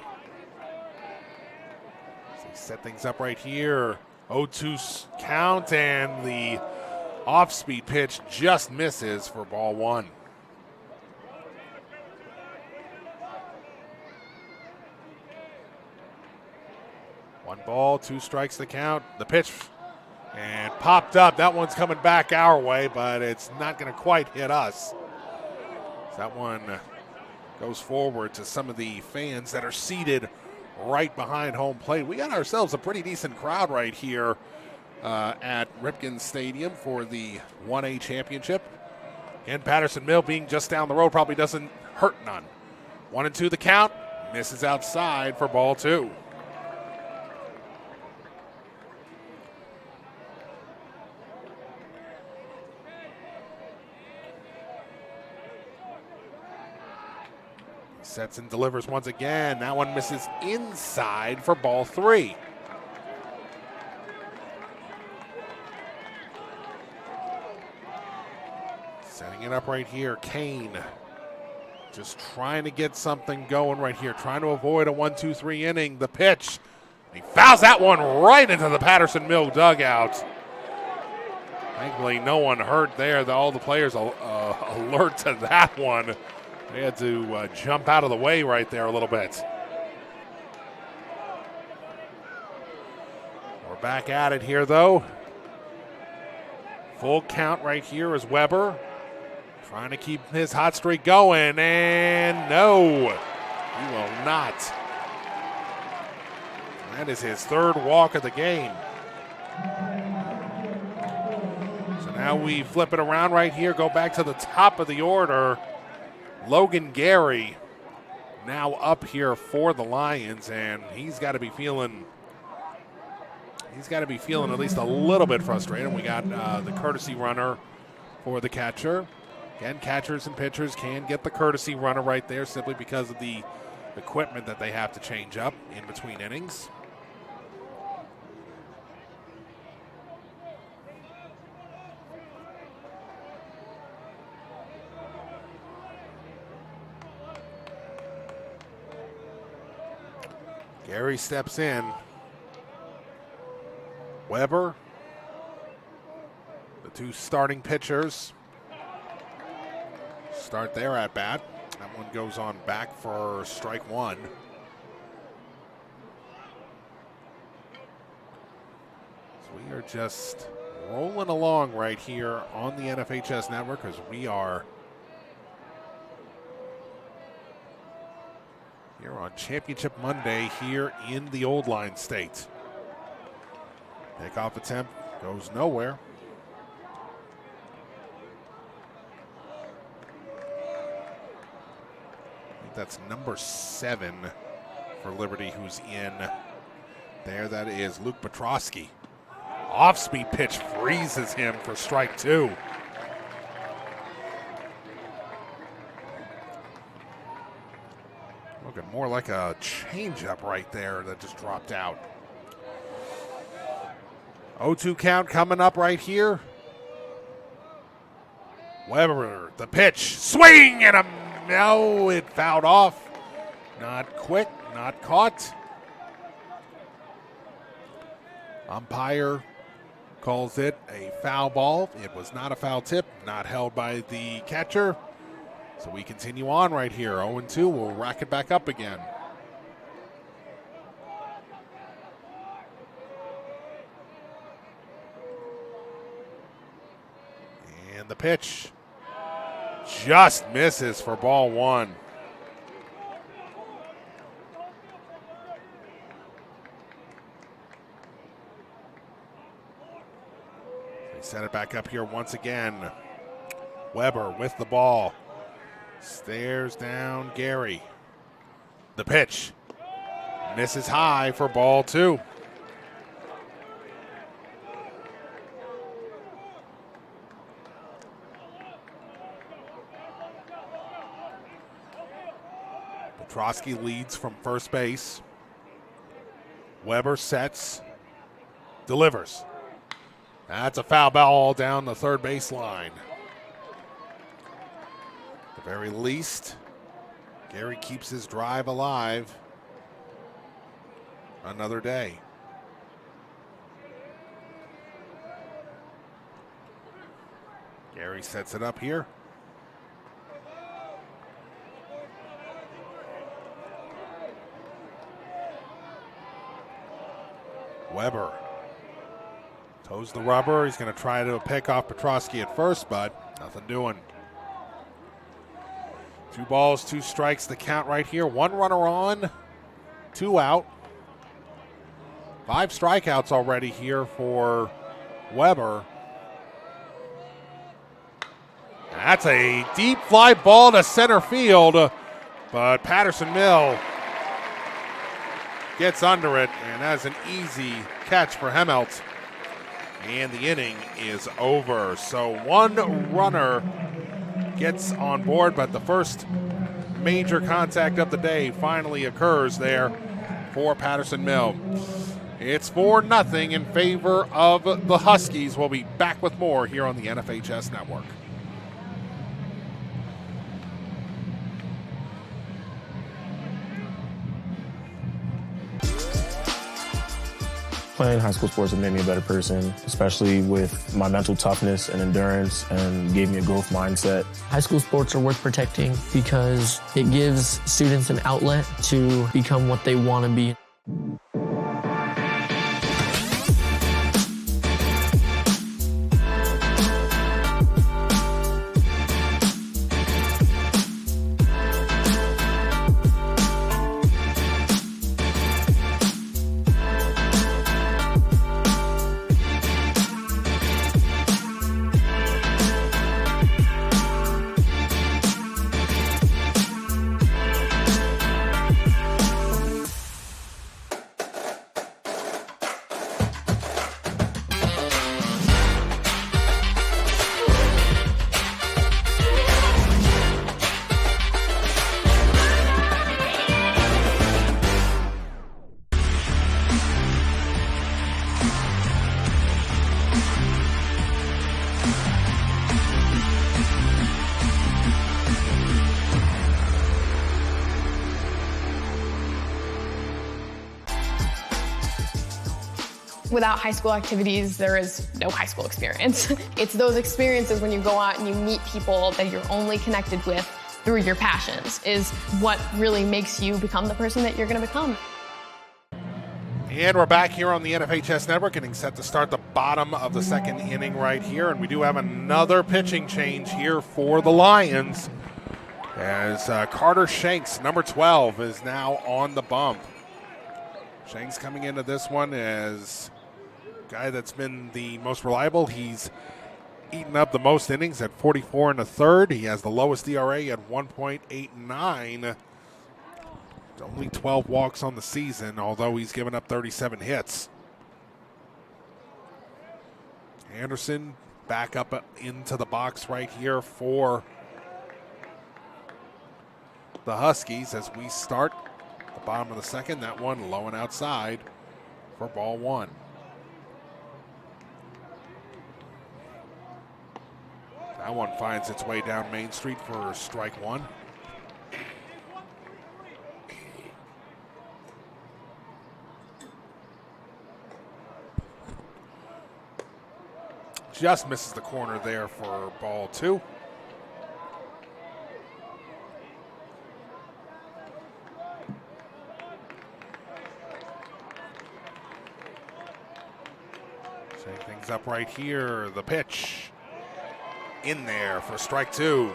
he set things up right here. 0-2 count, and the off-speed pitch just misses for ball 1. One ball, 2 strikes to count. The pitch and popped up. That one's coming back our way, but it's not going to quite hit us. So that one goes forward to some of the fans that are seated right behind home plate. We got ourselves a pretty decent crowd right here at Ripken Stadium for the 1A championship. And Patterson Mill being just down the road probably doesn't hurt none. 1 and 2 the count. Misses outside for ball 2. Sets and delivers once again. That one misses inside for ball 3. Setting it up right here. Kane just trying to get something going right here. Trying to avoid a 1-2-3 inning. The pitch. He fouls that one right into the Patterson Mill dugout. Thankfully, no one hurt there. All the players alert to that one. They had to jump out of the way right there a little bit. We're back at it here, though. Full count right here is Weber. Trying to keep his hot streak going, and no, he will not. That is his 3rd walk of the game. So now we flip it around right here, go back to the top of the order. Logan Gary now up here for the Lions, and he's got to be feeling at least a little bit frustrated. We got the courtesy runner for the catcher. Again, catchers and pitchers can get the courtesy runner right there simply because of the equipment that they have to change up in between innings. Gary steps in. Weber, the two starting pitchers, start their at bat. That one goes on back for strike one. So we are just rolling along right here on the NFHS network as we are here on Championship Monday here in the Old Line State. Takeoff attempt goes nowhere. I think that's number 7 for Liberty who's in there. That is Luke Petrosky. Off-speed pitch freezes him for strike 2. Looking more like a changeup right there that just dropped out. 0-2 count coming up right here. Weber, the pitch, swing and no, it fouled off. Not quick, not caught. Umpire calls it a foul ball. It was not a foul tip, not held by the catcher. So we continue on right here. 0-2, we'll rack it back up again. And the pitch just misses for ball 1. They set it back up here once again. Weber with the ball. Stares down Gary. The pitch misses high for ball 2. Petrosky leads from first base. Weber sets, delivers. That's a foul ball down the third baseline. At the very least, Gary keeps his drive alive another day. Gary sets it up here. Weber toes the rubber. He's going to try to pick off Petrosky at first, but nothing doing. 2 balls, 2 strikes, the count right here. 1 runner on, 2 out. 5 strikeouts already here for Weber. That's a deep fly ball to center field, but Patterson-Mill gets under it, and that's an easy catch for Hemelt. And the inning is over. So 1 runner gets on board, but the first major contact of the day finally occurs there for Patterson-Mill. It's 4-0 in favor of the Huskies. We'll be back with more here on the NFHS Network. Playing high school sports has made me a better person, especially with my mental toughness and endurance, and gave me a growth mindset. High school sports are worth protecting because it gives students an outlet to become what they want to be. Without high school activities, there is no high school experience. It's those experiences when you go out and you meet people that you're only connected with through your passions is what really makes you become the person that you're going to become. And we're back here on the NFHS Network, getting set to start the bottom of the second inning right here. And we do have another pitching change here for the Lions, as Carter Shanks, number 12, is now on the bump. Shanks coming into this one as a guy that's been the most reliable. He's eaten up the most innings at 44 1/3. He has the lowest ERA at 1.89. Only 12 walks on the season, although he's given up 37 hits. Anderson back up into the box right here for the Huskies as we start the bottom of the second. That one low and outside for ball one. That one finds its way down Main Street for strike one. Just misses the corner there for ball two. Setting things up right here. The pitch in there for strike two.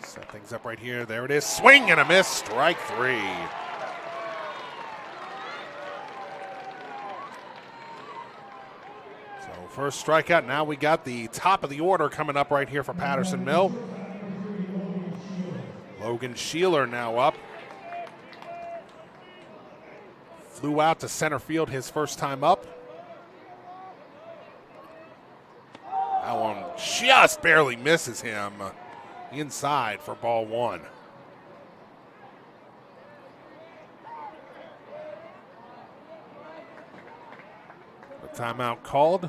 Set things up right here. There it is. Swing and a miss. Strike three. So first strikeout. Now we got the top of the order coming up right here for Patterson Mill. Logan Sheeler now up. Flew out to center field his first time up. That one just barely misses him. Inside for ball one. A timeout called.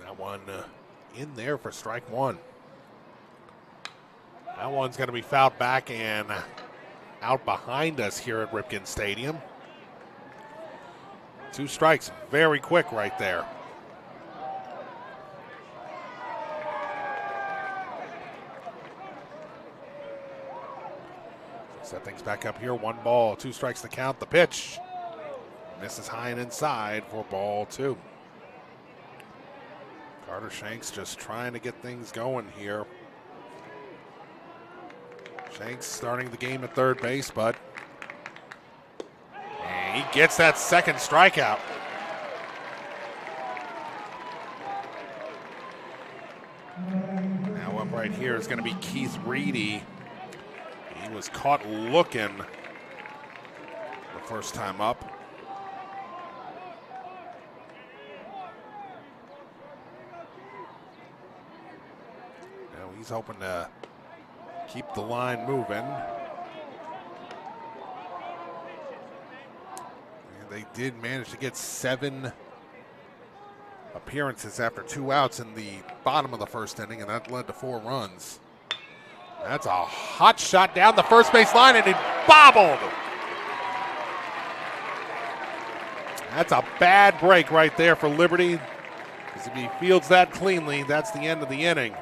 That one in there for strike one. That one's going to be fouled back and out behind us here at Ripken Stadium. Two strikes very quick right there. Set things back up here. One ball, two strikes to count. The pitch misses high and inside for ball two. Carter Shanks just trying to get things going here. Shanks starting the game at third base, but he gets that second strikeout. Now up right here is going to be Keith Reedy. He was caught looking the first time up. He's hoping to keep the line moving. And they did manage to get 7 appearances after 2 outs in the bottom of the first inning, and that led to 4 runs. That's a hot shot down the first base line, and it bobbled. That's a bad break right there for Liberty, because if he fields that cleanly, that's the end of the inning.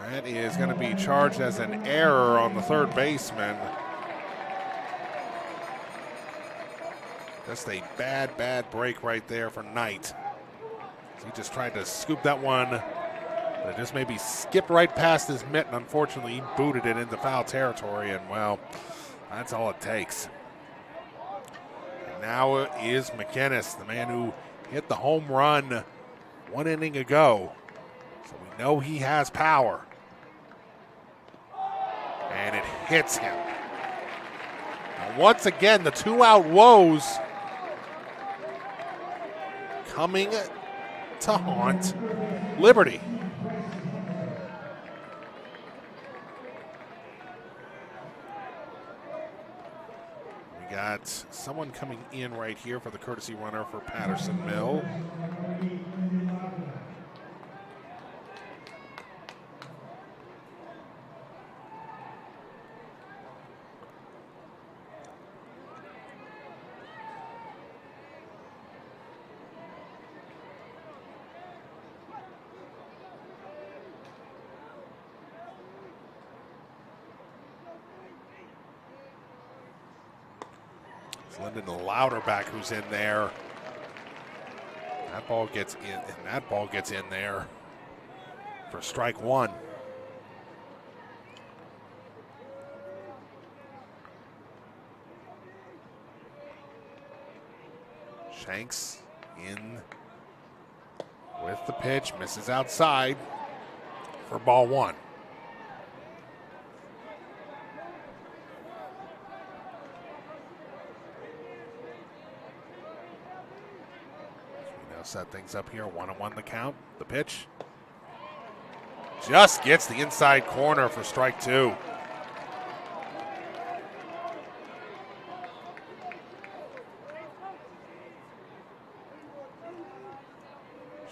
That is going to be charged as an error on the third baseman. Just a bad break right there for Knight. He just tried to scoop that one, but it just maybe skipped right past his mitt, and unfortunately he booted it into foul territory, and well, that's all it takes. And now it is McInnes, the man who hit the home run 1 inning ago. So we know he has power. And it hits him. And once again, the 2-out woes coming to haunt Liberty. got someone coming in right here for the courtesy runner for Patterson Mill. Lyndon Louderback who's in there. That ball gets in, and that ball gets in there for strike one. Shanks in with the pitch, misses outside for ball one. Set things up here, 1-1 the count. The pitch just gets the inside corner for strike two.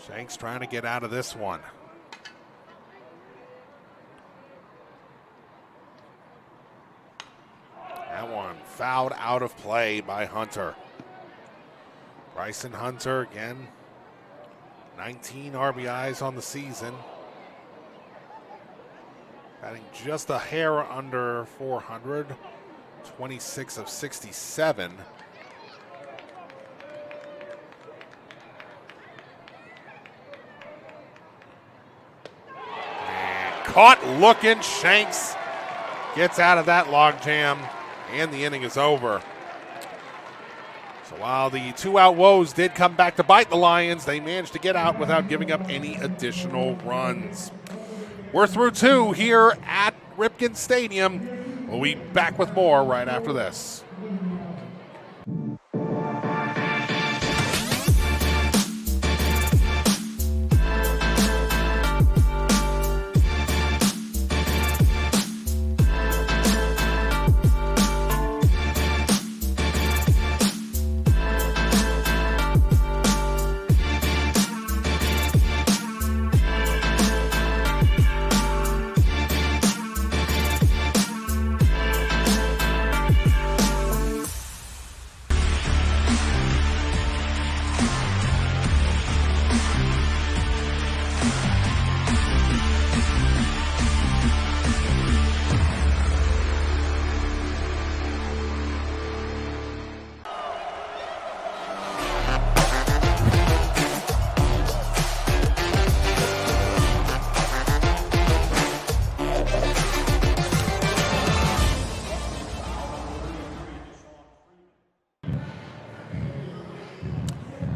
Shanks trying to get out of this one. That one fouled out of play by Hunter. Bryson Hunter again. 19 RBIs on the season. Batting just a hair under 400. 26 of 67. And caught looking. Shanks gets out of that logjam, and the inning is over. So while the two-out woes did come back to bite the Lions, they managed to get out without giving up any additional runs. We're through two here at Ripken Stadium. We'll be back with more right after this.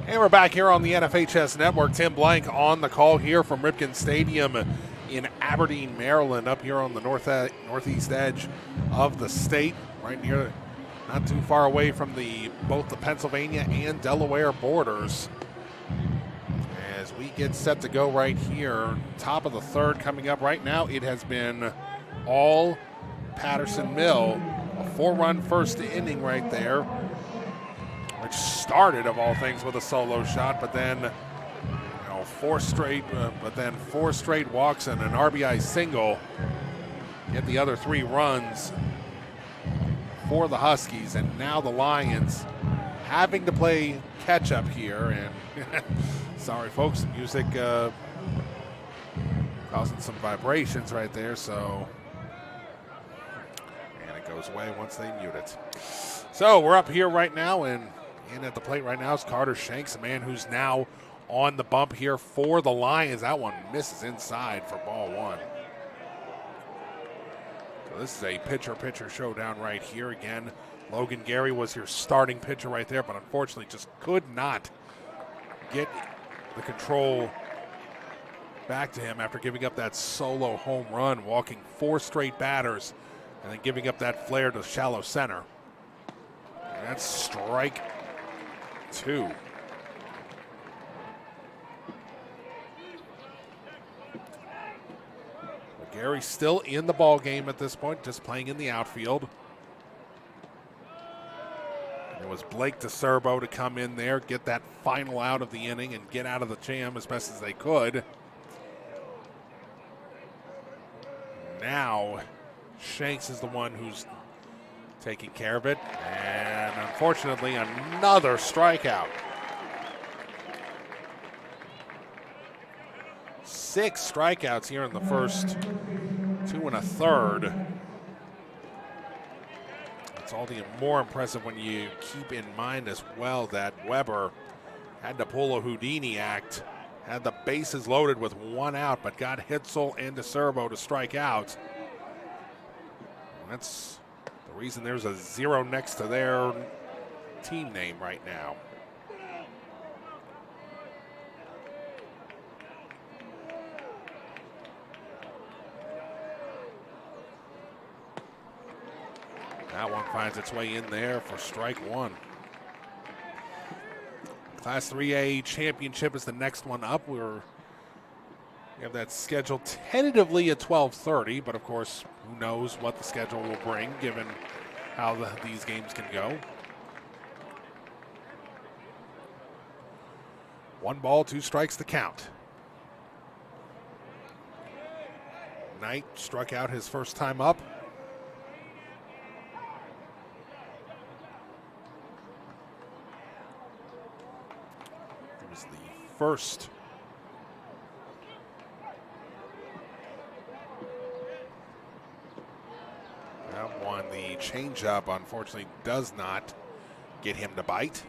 And we're back here on the NFHS Network. Tim Blank on the call here from Ripken Stadium in Aberdeen, Maryland, up here on the northeast edge of the state, right near, not too far away from both the Pennsylvania and Delaware borders. As we get set to go right here, top of the third coming up right now, it has been all Patterson Mill. A 4-run first inning right there, which started, of all things, with a solo shot, but then four straight walks and an RBI single get the other 3 runs for the Huskies. And now the Lions having to play catch up here. And sorry, folks, the music causing some vibrations right there. So, and it goes away once they mute it. So we're up here right now, and in at the plate right now is Carter Shanks, a man who's now on the bump here for the Lions. That one misses inside for ball one. So this is a pitcher-pitcher showdown right here. Again, Logan Gary was your starting pitcher right there, but unfortunately just could not get the control back to him after giving up that solo home run, walking 4 straight batters, and then giving up that flare to shallow center. And that's strike 2. Gary's still in the ball game at this point, just playing in the outfield. was Blake DeCerbo to come in there, get that final out of the inning, and get out of the jam as best as they could. Now, Shanks is the one who's taking care of it, and unfortunately, another strikeout. 6 strikeouts here in the first 2 1/3. It's all the more impressive when you keep in mind as well that Weber had to pull a Houdini act, had the bases loaded with 1 out, but got Hitzel and DeCerbo to strike out. That's the reason there's a 0 next to their team name right now. That one finds its way in there for strike 1. Class 3A championship is the next one up. We have that scheduled tentatively at 12:30, but of course, who knows what the schedule will bring given how these games can go. 1 ball, 2 strikes to count. Knight struck out his first time up. First. That one, the changeup, unfortunately does not get him to bite.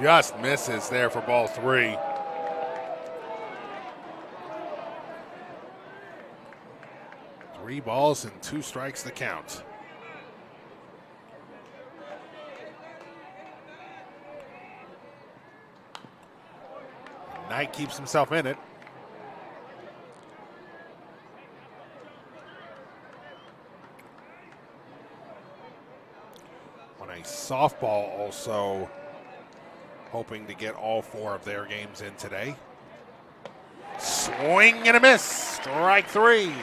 Just misses there for ball 3. Three balls and 2 strikes to count. Knight keeps himself in it. On a softball also hoping to get all 4 of their games in today. Swing and a miss. Strike 3.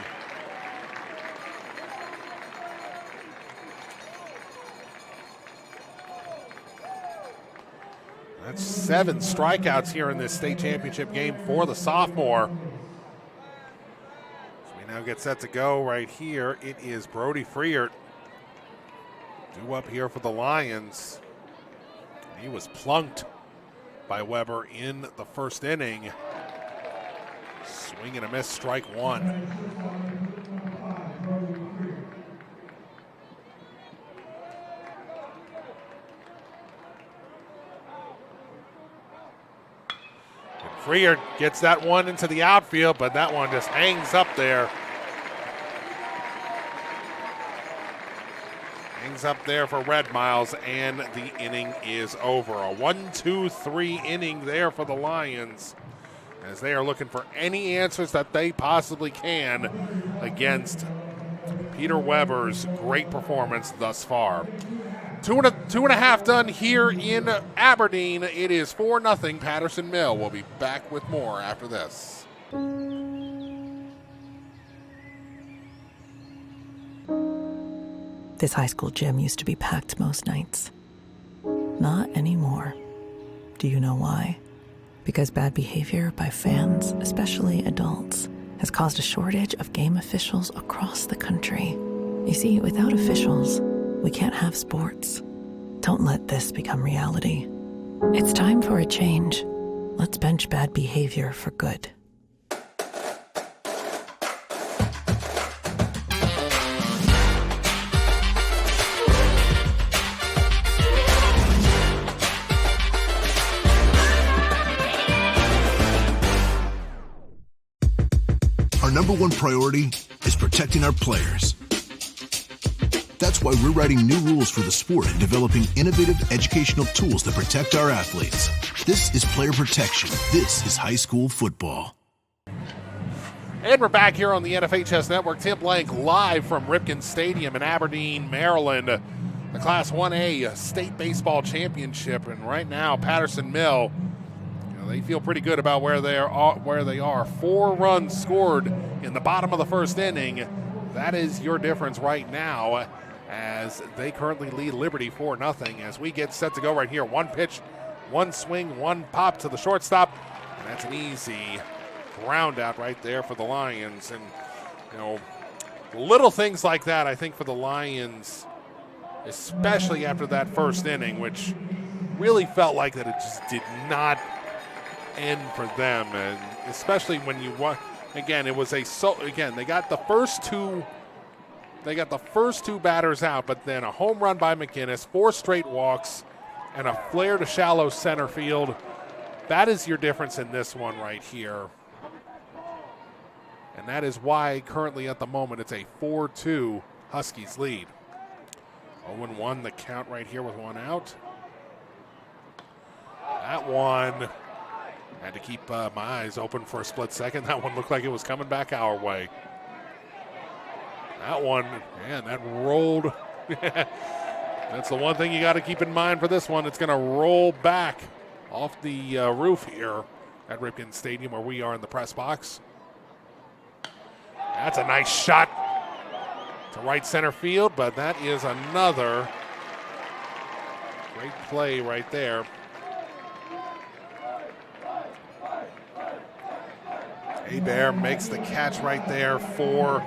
That's 7 strikeouts here in this state championship game for the sophomore. So we now get set to go right here. It is Brody Freert due up here for the Lions. He was plunked by Weber in the first inning. Swing and a miss, strike 1. Freer gets that one into the outfield, but that one just hangs up there. Hangs up there for Red Miles, and the inning is over. A 1-2-3 inning there for the Lions, as they are looking for any answers that they possibly can against Peter Weber's great performance thus far. Two and a half done here in Aberdeen. It is 4-0 Patterson Mill. We'll be back with more after this. This high school gym used to be packed most nights. Not anymore. Do you know why? Because bad behavior by fans, especially adults, has caused a shortage of game officials across the country. You see, without officials, we can't have sports. Don't let this become reality. It's time for a change. Let's bench bad behavior for good. Our number one priority is protecting our players. That's why we're writing new rules for the sport and developing innovative educational tools that protect our athletes. This is player protection. This is high school football. And we're back here on the NFHS Network. Tim Blank live from Ripken Stadium in Aberdeen, Maryland. The Class 1A State Baseball Championship. And right now, Patterson Mill They feel pretty good about where they are. 4 runs scored in the bottom of the first inning. That is your difference right now, as they currently lead Liberty 4-0. As we get set to go right here, 1 pitch, 1 swing, 1 pop to the shortstop, and that's an easy ground out right there for the Lions. And little things like that, I think, for the Lions, especially after that first inning, which really felt like that it just did not end for them, and especially when you want. Again, it was they got the first two batters out, but then a home run by McInnes, 4 straight walks, and a flare to shallow center field. That is your difference in this one right here. And that is why currently at the moment it's a 4-2 Huskies lead. 0-1 the count right here with 1 out. That one, had to keep my eyes open for a split second. That one looked like it was coming back our way. That one, man, that rolled. That's the one thing you got to keep in mind for this one. It's going to roll back off the roof here at Ripken Stadium where we are in the press box. That's a nice shot to right center field, but that is another great play right there. Hebert makes the catch right there for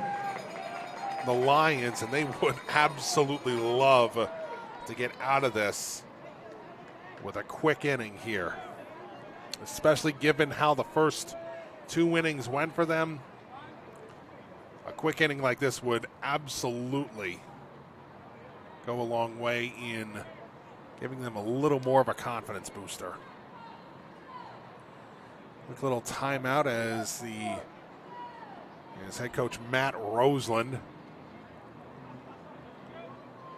the Lions, and they would absolutely love to get out of this with a quick inning here, especially given how the first 2 innings went for them. A quick inning like this would absolutely go a long way in giving them a little more of a confidence booster. Quick little timeout as head coach Matt Roseland,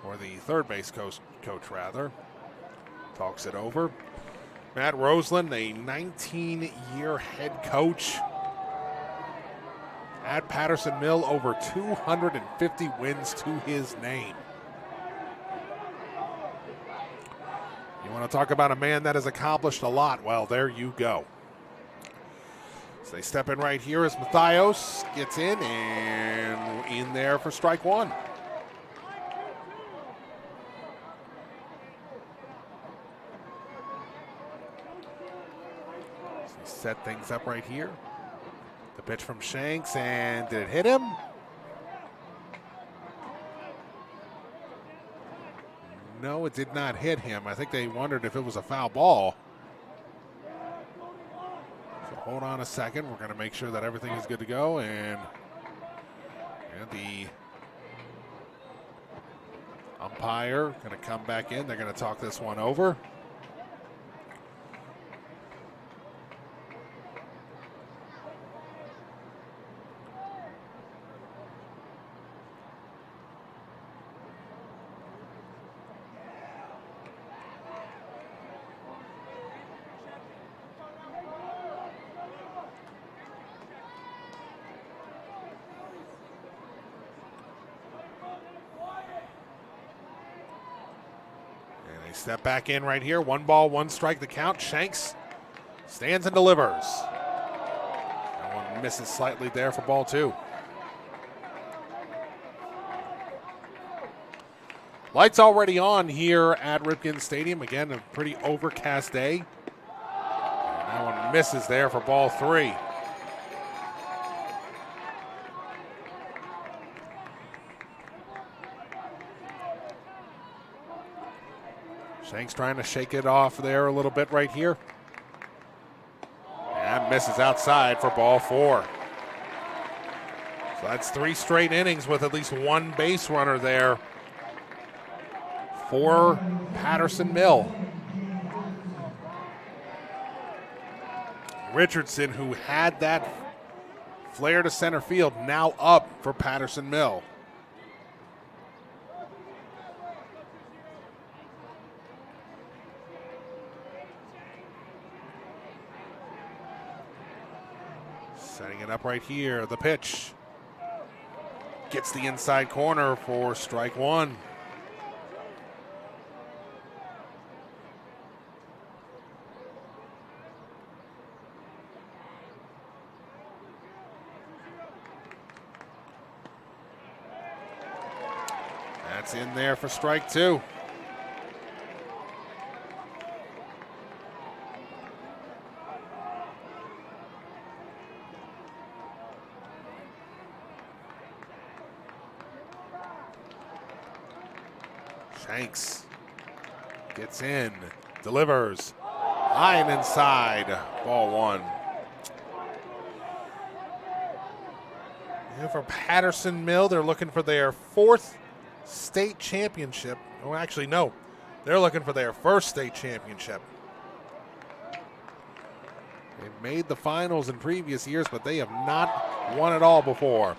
or the third base coach rather, talks it over. Matt Roseland, a 19-year head coach at Patterson Mill, over 250 wins to his name. You want to talk about a man that has accomplished a lot? Well, there you go. So they step in right here as Mathios gets in, and in there for strike 1. So set things up right here. The pitch from Shanks, and did it hit him? No, it did not hit him. I think they wondered if it was a foul ball. Hold on a second. We're going to make sure that everything is good to go. And the umpire going to come back in. They're going to talk this one over. Step back in right here. 1 ball, 1 strike, the count. Shanks stands and delivers. That one misses slightly there for ball 2. Lights already on here at Ripken Stadium. Again, a pretty overcast day. And that one misses there for ball 3. Shanks trying to shake it off there a little bit right here. And misses outside for ball 4. So that's 3 straight innings with at least 1 base runner there for Patterson Mill. Richardson, who had that flare to center field, now up for Patterson Mill. Setting it up right here. The pitch gets the inside corner for strike 1. It's in there for strike two. Shanks gets in, delivers, high and inside, ball one. And for Patterson Mill, they're looking for their fourth state championship. Oh, actually, no. They're looking for their first state championship. They've made the finals in previous years, but they have not won it all before.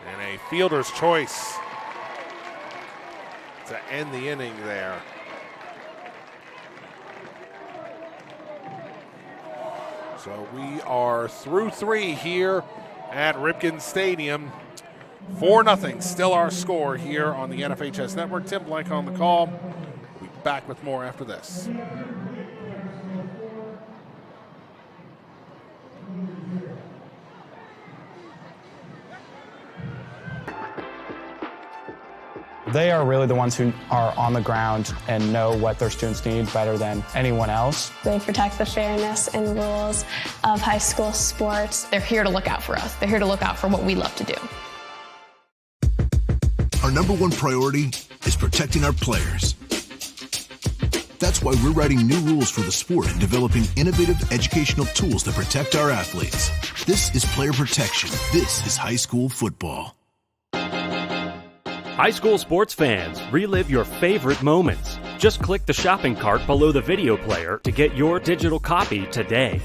And a fielder's choice to end the inning there. So we are through three here at Ripken Stadium. 4-0, still our score here on the NFHS Network. Tim Blank on the call. We'll be back with more after this. They are really the ones who are on the ground and know what their students need better than anyone else. They protect the fairness and rules of high school sports. They're here to look out for us. They're here to look out for what we love to do. Our number one priority is protecting our players. That's why we're writing new rules for the sport and developing innovative educational tools that protect our athletes. This is player protection. This is high school football. High school sports fans, relive your favorite moments. Just click the shopping cart below the video player to get your digital copy today.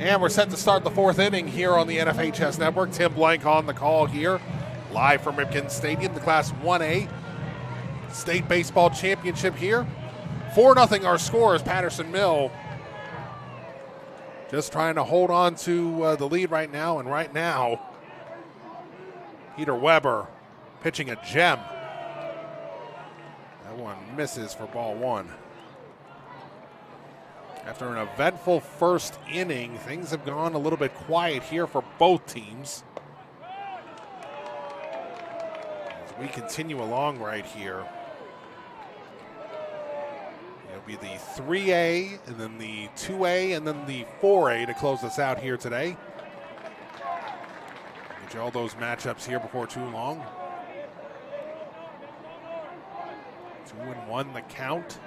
And we're set to start the fourth inning here on the NFHS Network. Tim Blank on the call here, live from Ripken Stadium, the Class 1A State Baseball Championship here. 4-0 our score is Patterson Mill just trying to hold on to the lead right now. And right now, Peter Weber pitching a gem. That one misses for ball one. After an eventful first inning, things have gone a little bit quiet here for both teams. As we continue along right here, it'll be the 3A and then the 2A and then the 4A to close us out here today. Get you all those matchups here before too long. 2-1 the count.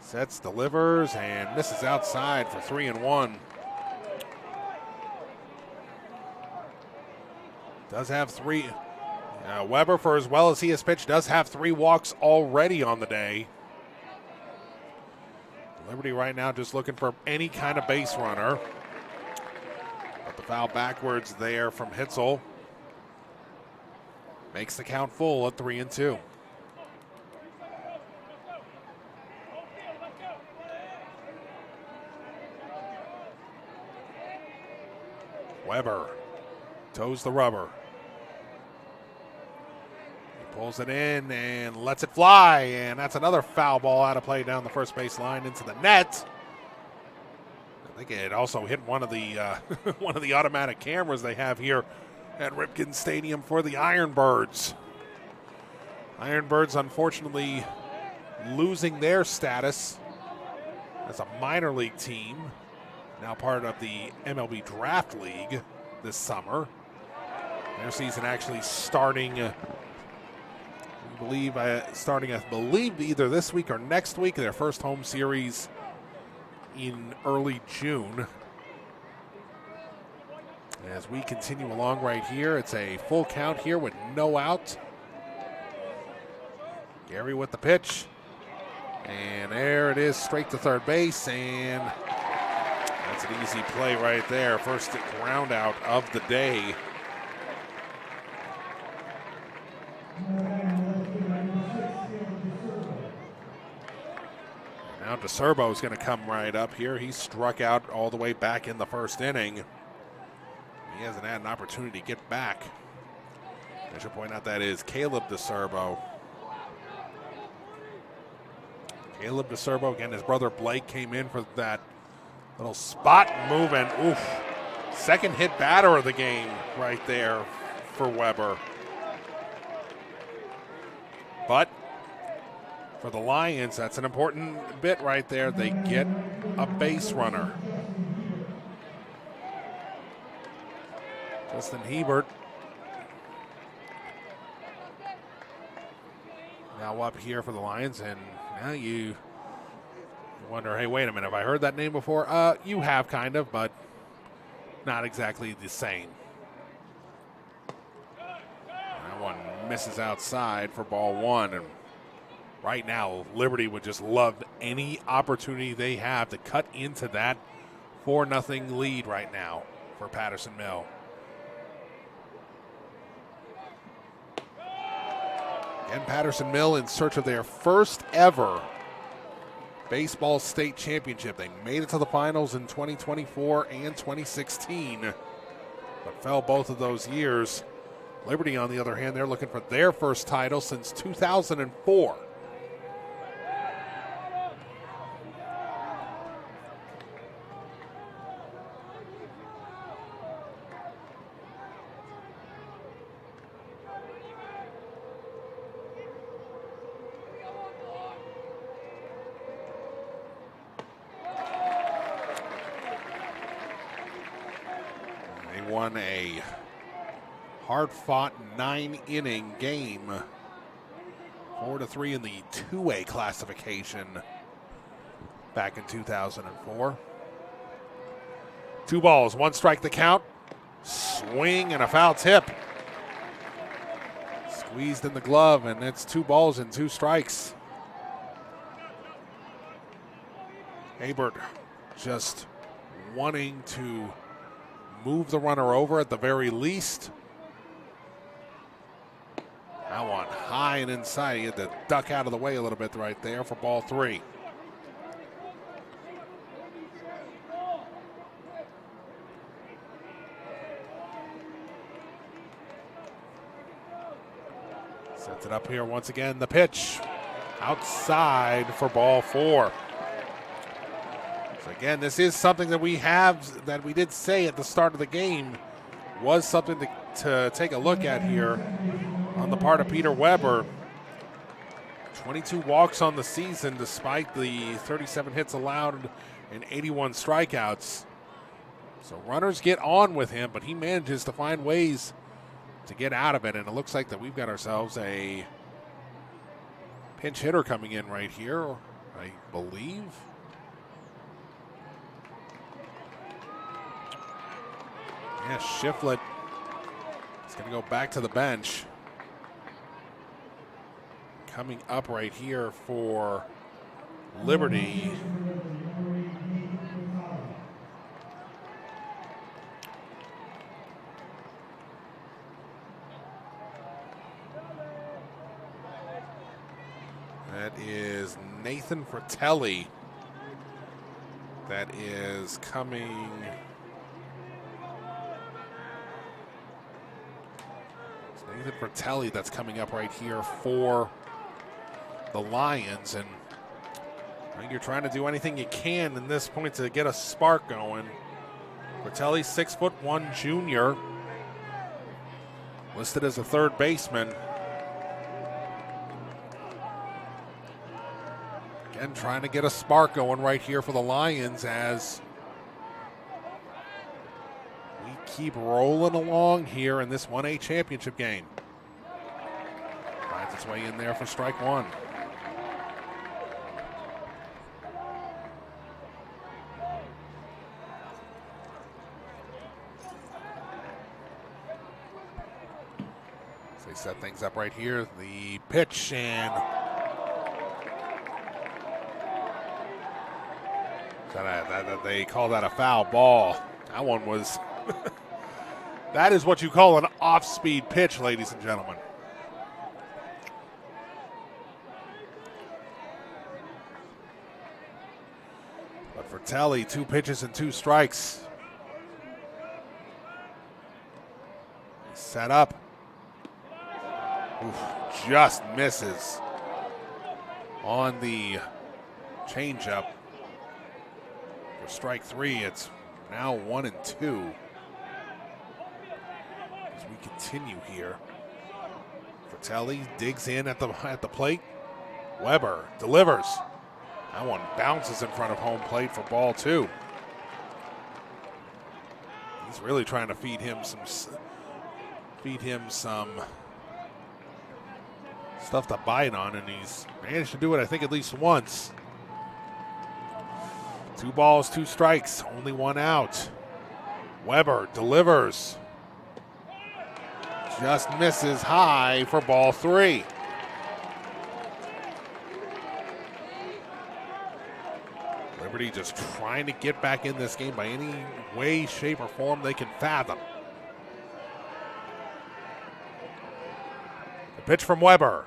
Sets, delivers, and misses outside for 3-1. Does have three. Weber, for as well as he has pitched, does have 3 walks already on the day. Liberty right now just looking for any kind of base runner. But the foul backwards there from Hitzel makes the count full at 3-2. Weber toes the rubber. He pulls it in and lets it fly, and that's another foul ball out of play down the first base line into the net. I think it also hit one of the one of the automatic cameras they have here at Ripken Stadium for the Ironbirds. Ironbirds, unfortunately, losing their status as a minor league team. Now part of the MLB Draft League this summer. Their season actually starting, I believe either this week or next week. Their first home series in early June. As we continue along right here, it's a full count here with no out. Gary with the pitch. And there it is, straight to third base, and that's an easy play right there. First ground out of the day. Now DeSerbo is going to come right up here. He struck out all the way back in the first inning. He hasn't had an opportunity to get back. I should point out that is Caleb DeSerbo. Caleb DeSerbo, again, his brother Blake came in for that little spot move, and oof, second hit batter of the game right there for Weber. But for the Lions, that's an important bit right there. They get a base runner. Justin Hebert now up here for the Lions, and now you wonder, hey, wait a minute, have I heard that name before? You have, kind of, but not exactly the same. That one misses outside for ball one, and right now Liberty would just love any opportunity they have to cut into that 4-0 lead right now for Patterson Mill. And Patterson Mill in search of their first ever baseball state championship. They made it to the finals in 2024 and 2016, but fell both of those years. Liberty, on the other hand, they're looking for their first title since 2004. Won a hard-fought 9-inning game, 4-3 in the 2A classification back in 2004. 2 balls, 1 strike the count. Swing and a foul tip. Squeezed in the glove, and it's 2 balls and 2 strikes. Hebert just wanting to move the runner over at the very least. That one high and inside. He had to duck out of the way a little bit right there for ball 3. Sets it up here once again. The pitch outside for ball 4. Again, this is something that we did say at the start of the game was something to take a look at here on the part of Peter Weber. 22 walks on the season despite the 37 hits allowed and 81 strikeouts. So runners get on with him, but he manages to find ways to get out of it, and it looks like that we've got ourselves a pinch hitter coming in right here, I believe. Yeah, Shiflett is going to go back to the bench. Coming up right here for Liberty. That is Nathan Fratelli. That is coming. Nathan Fratelli that's coming up right here for the Lions, and I think you're trying to do anything you can in this point to get a spark going. Fratelli, 6'1" junior, listed as a third baseman. Again, trying to get a spark going right here for the Lions as we keep rolling along here in this 1A championship game. Finds its way in there for strike 1. So they set things up right here. The pitch, and So they call that a foul ball. That one was, that is what you call an off-speed pitch, ladies and gentlemen. But for Telly, 2 pitches and 2 strikes. Set up. Oof, just misses on the changeup. For strike 3, it's now 1-2. As we continue here. Fratelli digs in at the plate. Weber delivers. That one bounces in front of home plate for ball 2. He's really trying to feed him some stuff to bite on, and he's managed to do it, I think, at least once. 2 balls, 2 strikes, only 1 out. Weber delivers. Just misses high for ball 3. Liberty just trying to get back in this game by any way, shape, or form they can fathom. The pitch from Weber.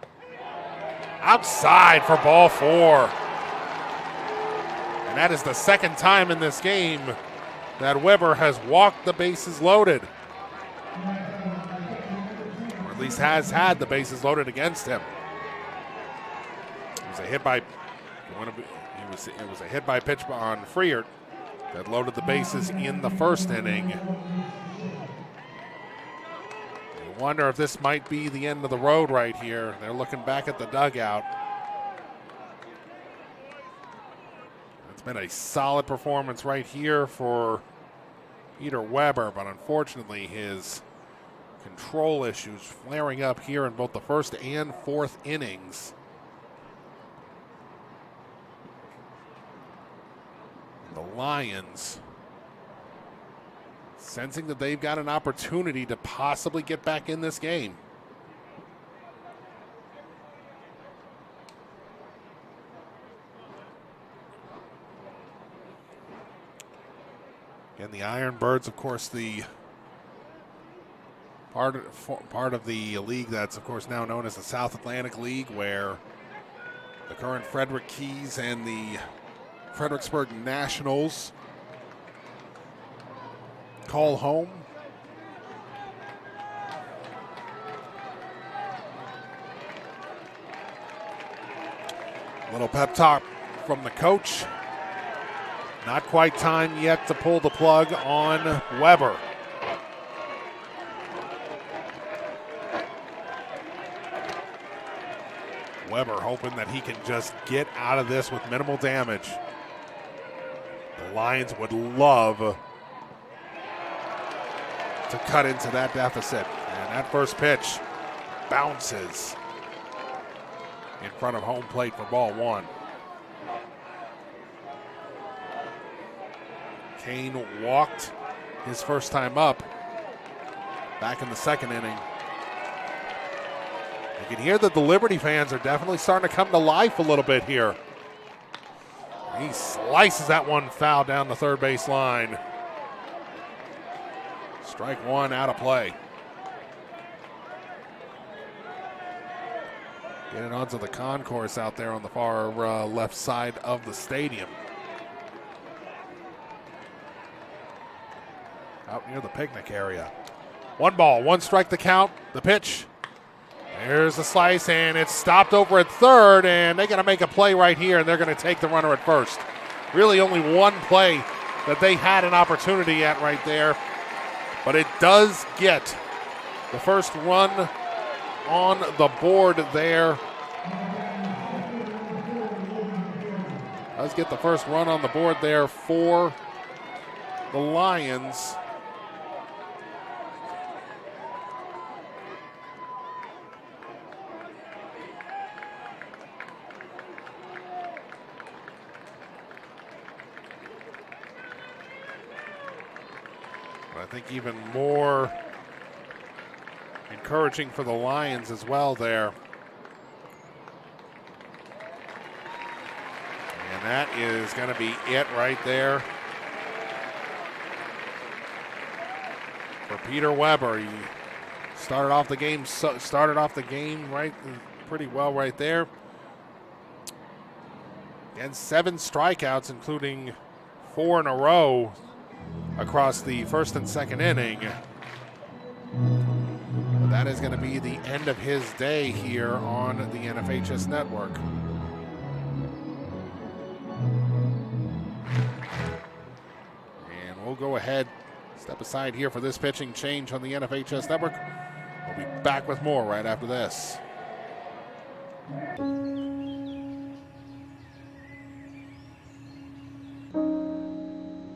Outside for ball 4. And that is the second time in this game that Weber has walked the bases loaded. Or at least has had the bases loaded against him. It was a hit by pitch on Freert that loaded the bases in the first inning. You wonder if this might be the end of the road right here. They're looking back at the dugout. It's been a solid performance right here for Peter Weber, but unfortunately his control issues flaring up here in both the first and fourth innings. The Lions sensing that they've got an opportunity to possibly get back in this game. And the Ironbirds, of course, the part of the league that's, of course, now known as the South Atlantic League, where the current Frederick Keys and the Fredericksburg Nationals call home. Little pep talk from the coach. Not quite time yet to pull the plug on Weber. Weber hoping that he can just get out of this with minimal damage. The Lions would love to cut into that deficit. And that first pitch bounces in front of home plate for ball 1. Kane walked his first time up back in the second inning. You can hear that the Liberty fans are definitely starting to come to life a little bit here. He slices that one foul down the third base line. Strike 1 out of play. Get it onto the concourse out there on the far left side of the stadium. Out near the picnic area. 1 ball, 1 strike the count. The pitch. There's the slice, and it's stopped over at third, and they got to make a play right here, and they're going to take the runner at first. Really only 1 play that they had an opportunity at right there, but it does get the first run on the board there. Does get the first run on the board there for the Lions. I think even more encouraging for the Lions as well there. And that is going to be it right there for Peter Weber. He started off the game right pretty well right there. And 7 strikeouts, including 4 in a row across the first and second inning. But that is going to be the end of his day here on the NFHS Network. And we'll go ahead, step aside here for this pitching change on the NFHS Network. We'll be back with more right after this.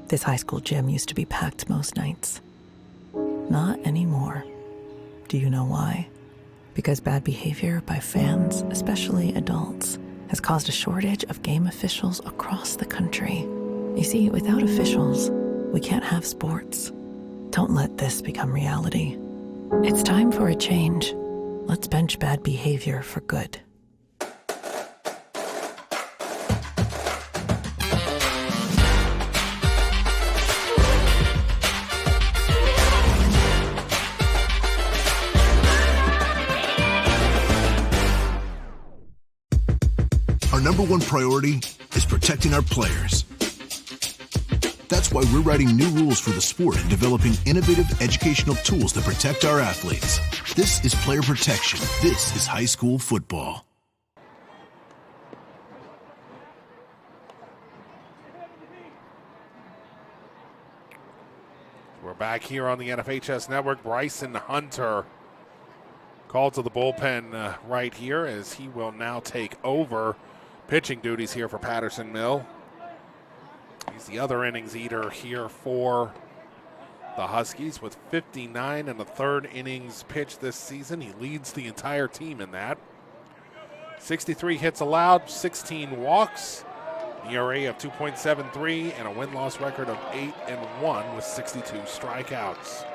This high school gym used to be packed most nights. Not anymore. Do you know why? Because bad behavior by fans, especially adults, has caused a shortage of game officials across the country. You see, without officials, we can't have sports. Don't let this become reality. It's time for a change. Let's bench bad behavior for good. Our number one priority is protecting our players. That's why we're writing new rules for the sport and developing innovative educational tools that protect our athletes. This is player protection. This is high school football. We're back here on the NFHS Network. Bryson Hunter called to the bullpen right here as he will now take over pitching duties here for Patterson Mill. He's the other innings eater here for the Huskies with 59 and a third innings pitched this season. He leads the entire team in that. 63 hits allowed, 16 walks, ERA of 2.73, and a win-loss record of 8-1 with 62 strikeouts.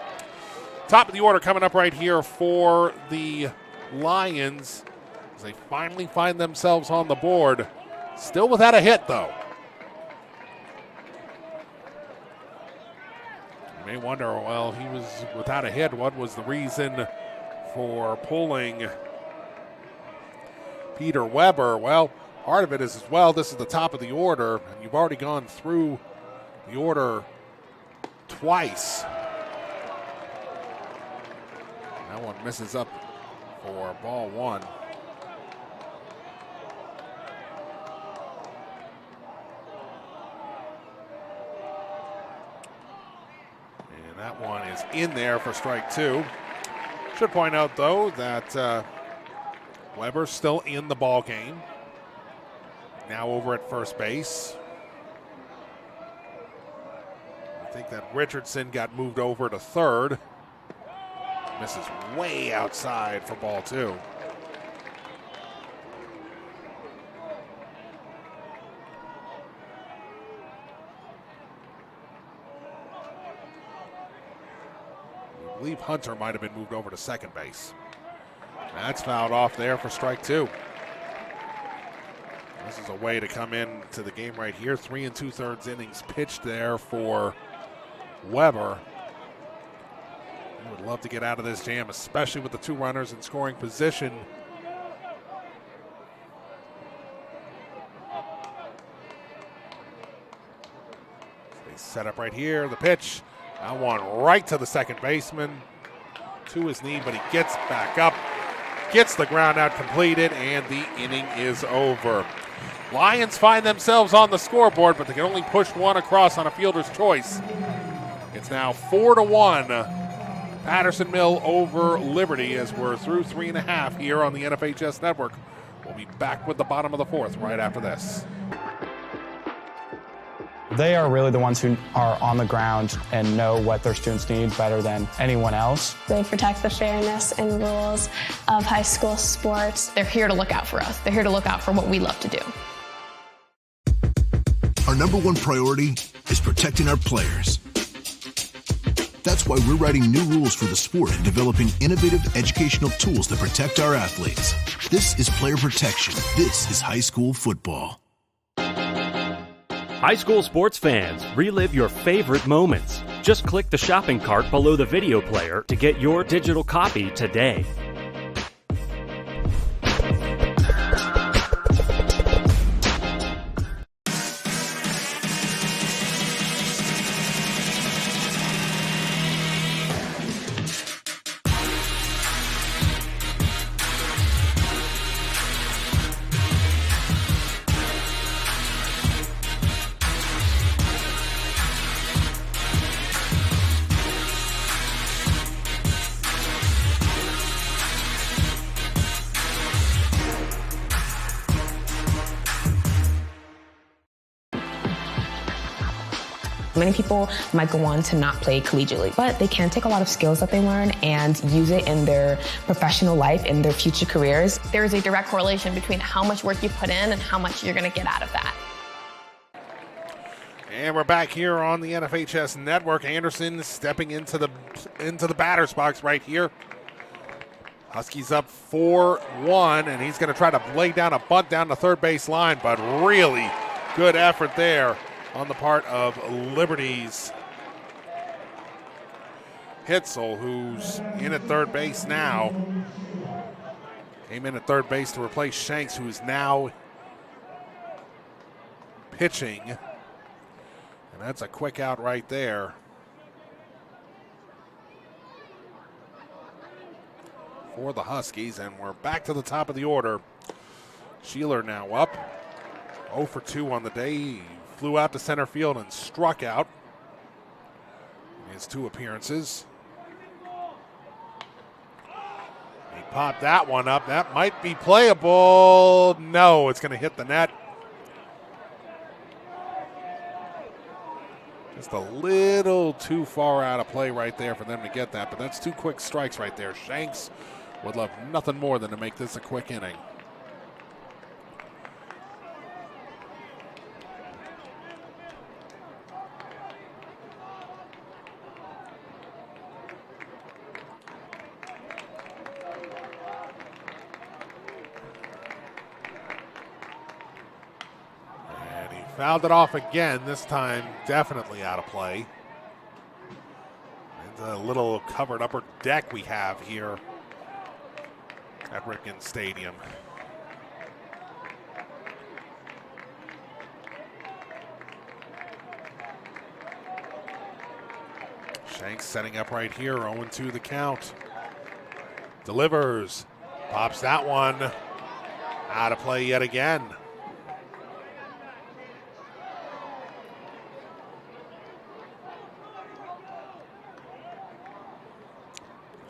Top of the order coming up right here for the Lions as they finally find themselves on the board. Still without a hit, though. You may wonder, well, he was without a hit. What was the reason for pulling Peter Weber? Well, part of it is as well, this is the top of the order, and you've already gone through the order twice. That one misses up for ball one. And that one is in there for strike two. Should point out, though, that Weber's still in the ball game. Now over at first base. I think that Richardson got moved over to third. Misses way outside for ball two. I believe Hunter might have been moved over to second base. That's fouled off there for strike two. This is a way to come into the game right here. 3 2/3 innings pitched there for Weber. I would love to get out of this jam, especially with the two runners in scoring position. They set up right here, the pitch. That one right to the second baseman, to his knee, but he gets back up, gets the ground out completed, and the inning is over. Lions find themselves on the scoreboard, but they can only push one across on a fielder's choice. It's now 4-1. Patterson Mill over Liberty as we're through 3.5 here on the NFHS Network. We'll be back with the bottom of the fourth right after this. They are really the ones who are on the ground and know what their students need better than anyone else. They protect the fairness and rules of high school sports. They're here to look out for us. They're here to look out for what we love to do. Our number one priority is protecting our players. That's why we're writing new rules for the sport and developing innovative educational tools that protect our athletes. This is player protection. This is high school football. High school sports fans, relive your favorite moments. Just click the shopping cart below the video player to get your digital copy today. Many people might go on to not play collegiately, but they can take a lot of skills that they learn and use it in their professional life, in their future careers. There is a direct correlation between how much work you put in and how much you're going to get out of that. And we're back here on the NFHS Network. Anderson stepping into the batter's box right here. Huskies up 4-1, and he's going to try to lay down a bunt down the third base line, but really good effort there on the part of Liberty's Hitzel, who's in at third base now. Came in at third base to replace Shanks, who is now pitching. And that's a quick out right there. For the Huskies, and we're back to the top of the order. Sheeler now up. 0 for 2 on the day. He flew out to center field and struck out in his 2 appearances. He popped that one up. That might be playable. No, it's going to hit the net. Just a little too far out of play right there for them to get that, but that's 2 quick strikes right there. Shanks would love nothing more than to make this a quick inning. Fouled it off again, this time definitely out of play. It's a little covered upper deck we have here at Ripken Stadium. Shanks setting up right here, 0-2 the count. Delivers, pops that one, out of play yet again.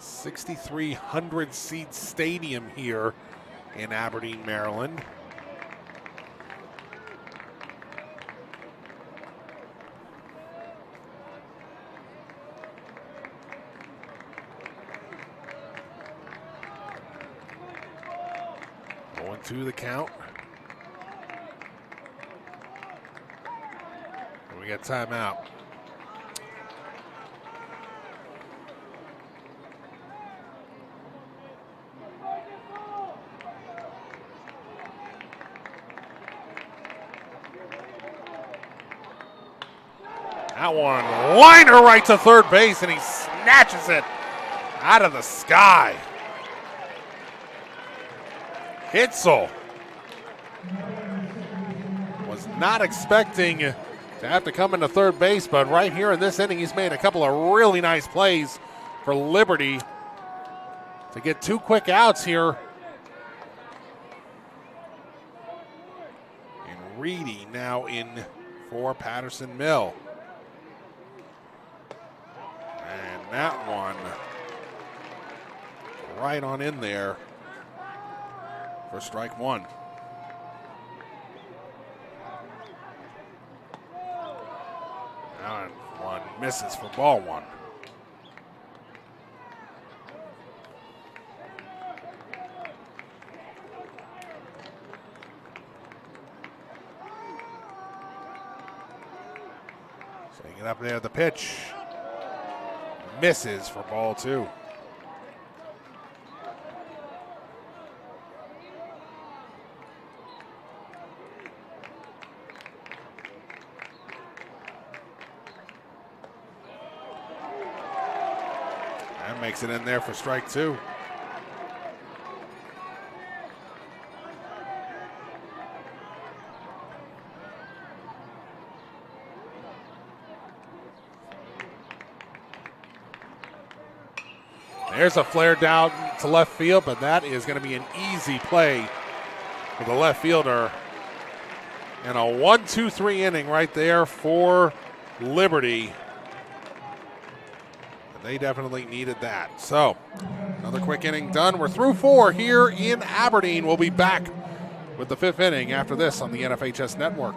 6,300 seat stadium here in Aberdeen, Maryland. Going to the count. We got timeout. That one, liner right to third base, and he snatches it out of the sky. Hitzel was not expecting to have to come into third base, but right here in this inning, he's made a couple of really nice plays for Liberty to get 2 quick outs here. And Reedy now in for Patterson Mill. And that one right on in there for strike 1. And one misses for ball 1. Taking up there, the pitch misses for ball 2. That makes it in there for strike two. There's a flare down to left field, but that is going to be an easy play for the left fielder. And a 1-2-3 inning right there for Liberty. They definitely needed that. So, another quick inning done. We're through 4 here in Aberdeen. We'll be back with the 5th inning after this on the NFHS Network.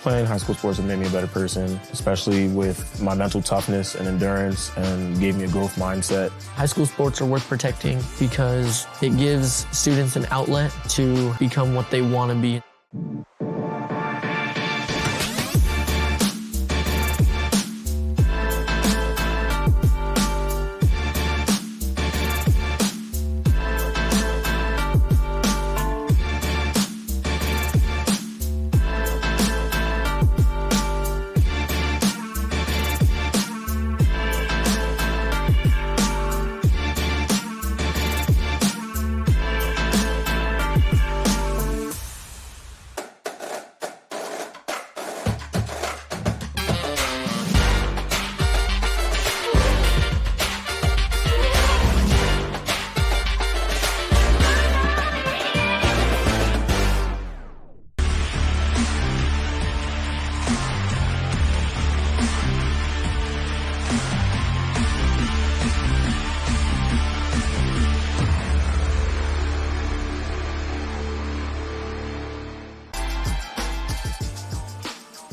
Playing high school sports has made me a better person, especially with my mental toughness and endurance, and gave me a growth mindset. High school sports are worth protecting because it gives students an outlet to become what they want to be.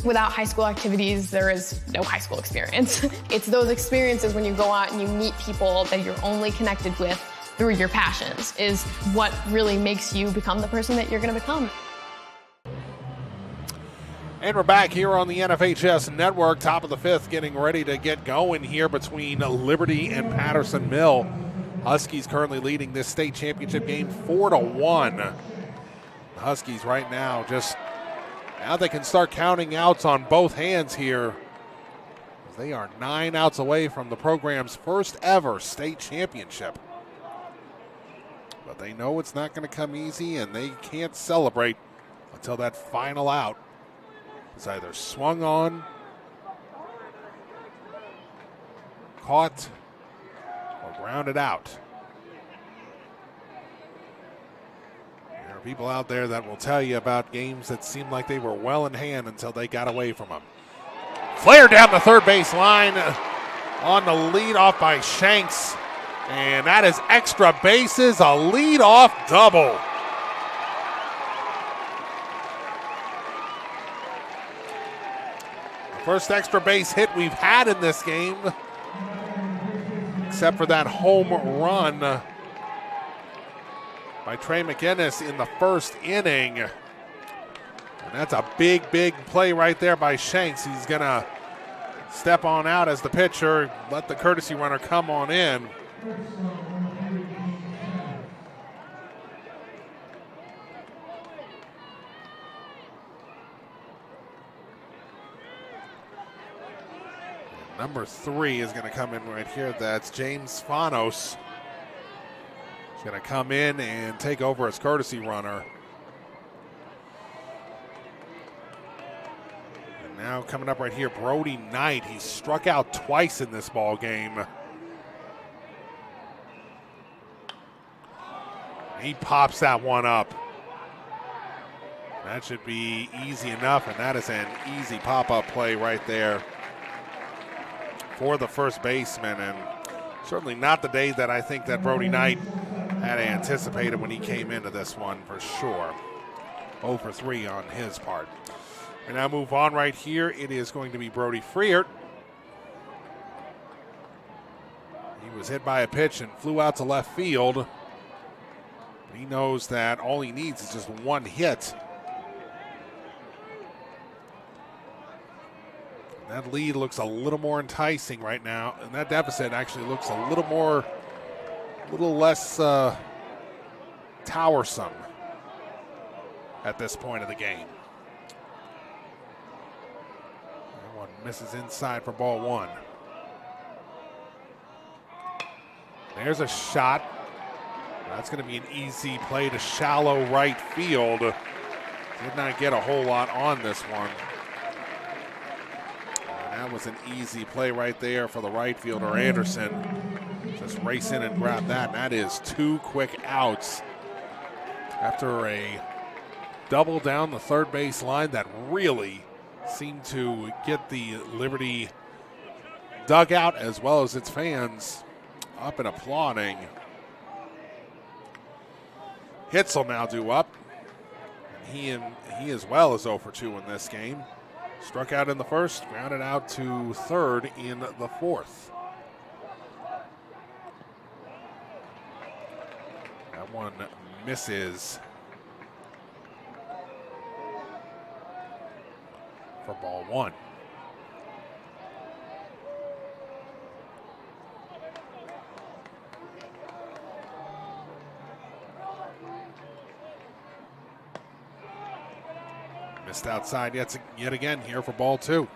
Without high school activities, there is no high school experience. It's those experiences when you go out and you meet people that you're only connected with through your passions is what really makes you become the person that you're going to become. And we're back here on the NFHS Network, top of the 5th, getting ready to get going here between Liberty and Patterson Mill. Huskies currently leading this state championship game 4-1. Huskies right now now they can start counting outs on both hands here. They are 9 outs away from the program's first ever state championship. But they know it's not going to come easy, and they can't celebrate until that final out is either swung on, caught, or grounded out. There are people out there that will tell you about games that seemed like they were well in hand until they got away from them. Flare down the third base line on the lead off by Shanks. And that is extra bases, a leadoff double. The first extra base hit we've had in this game, except for that home run by Trey McInnes in the first inning. And that's a big, big play right there by Shanks. He's going to step on out as the pitcher, let the courtesy runner come on in. Number 3 is going to come in right here. That's James Fanos. He's going to come in and take over as courtesy runner. And now coming up right here, Brody Knight. He struck out twice in this ball game. He pops that one up. That should be easy enough, and that is an easy pop-up play right there for the first baseman, and certainly not the day that I think that Brody Knight had anticipated when he came into this one for sure. 0 for 3 on his part. We now move on right here. It is going to be Brody Freert. He was hit by a pitch and flew out to left field. He knows that all he needs is just one hit. That lead looks a little more enticing right now, and that deficit actually looks a little less towersome at this point of the game. That one misses inside for ball 1. There's a shot. That's going to be an easy play to shallow right field. Did not get a whole lot on this one. And that was an easy play right there for the right fielder, Anderson. Just race in and grab that. And that is 2 quick outs after a double down the third base line that really seemed to get the Liberty dugout as well as its fans up and applauding. Hitzel now due up. He as well is 0 for 2 in this game. Struck out in the first, grounded out to third in the fourth. That one misses for ball 1. Missed outside yet again here for ball 2.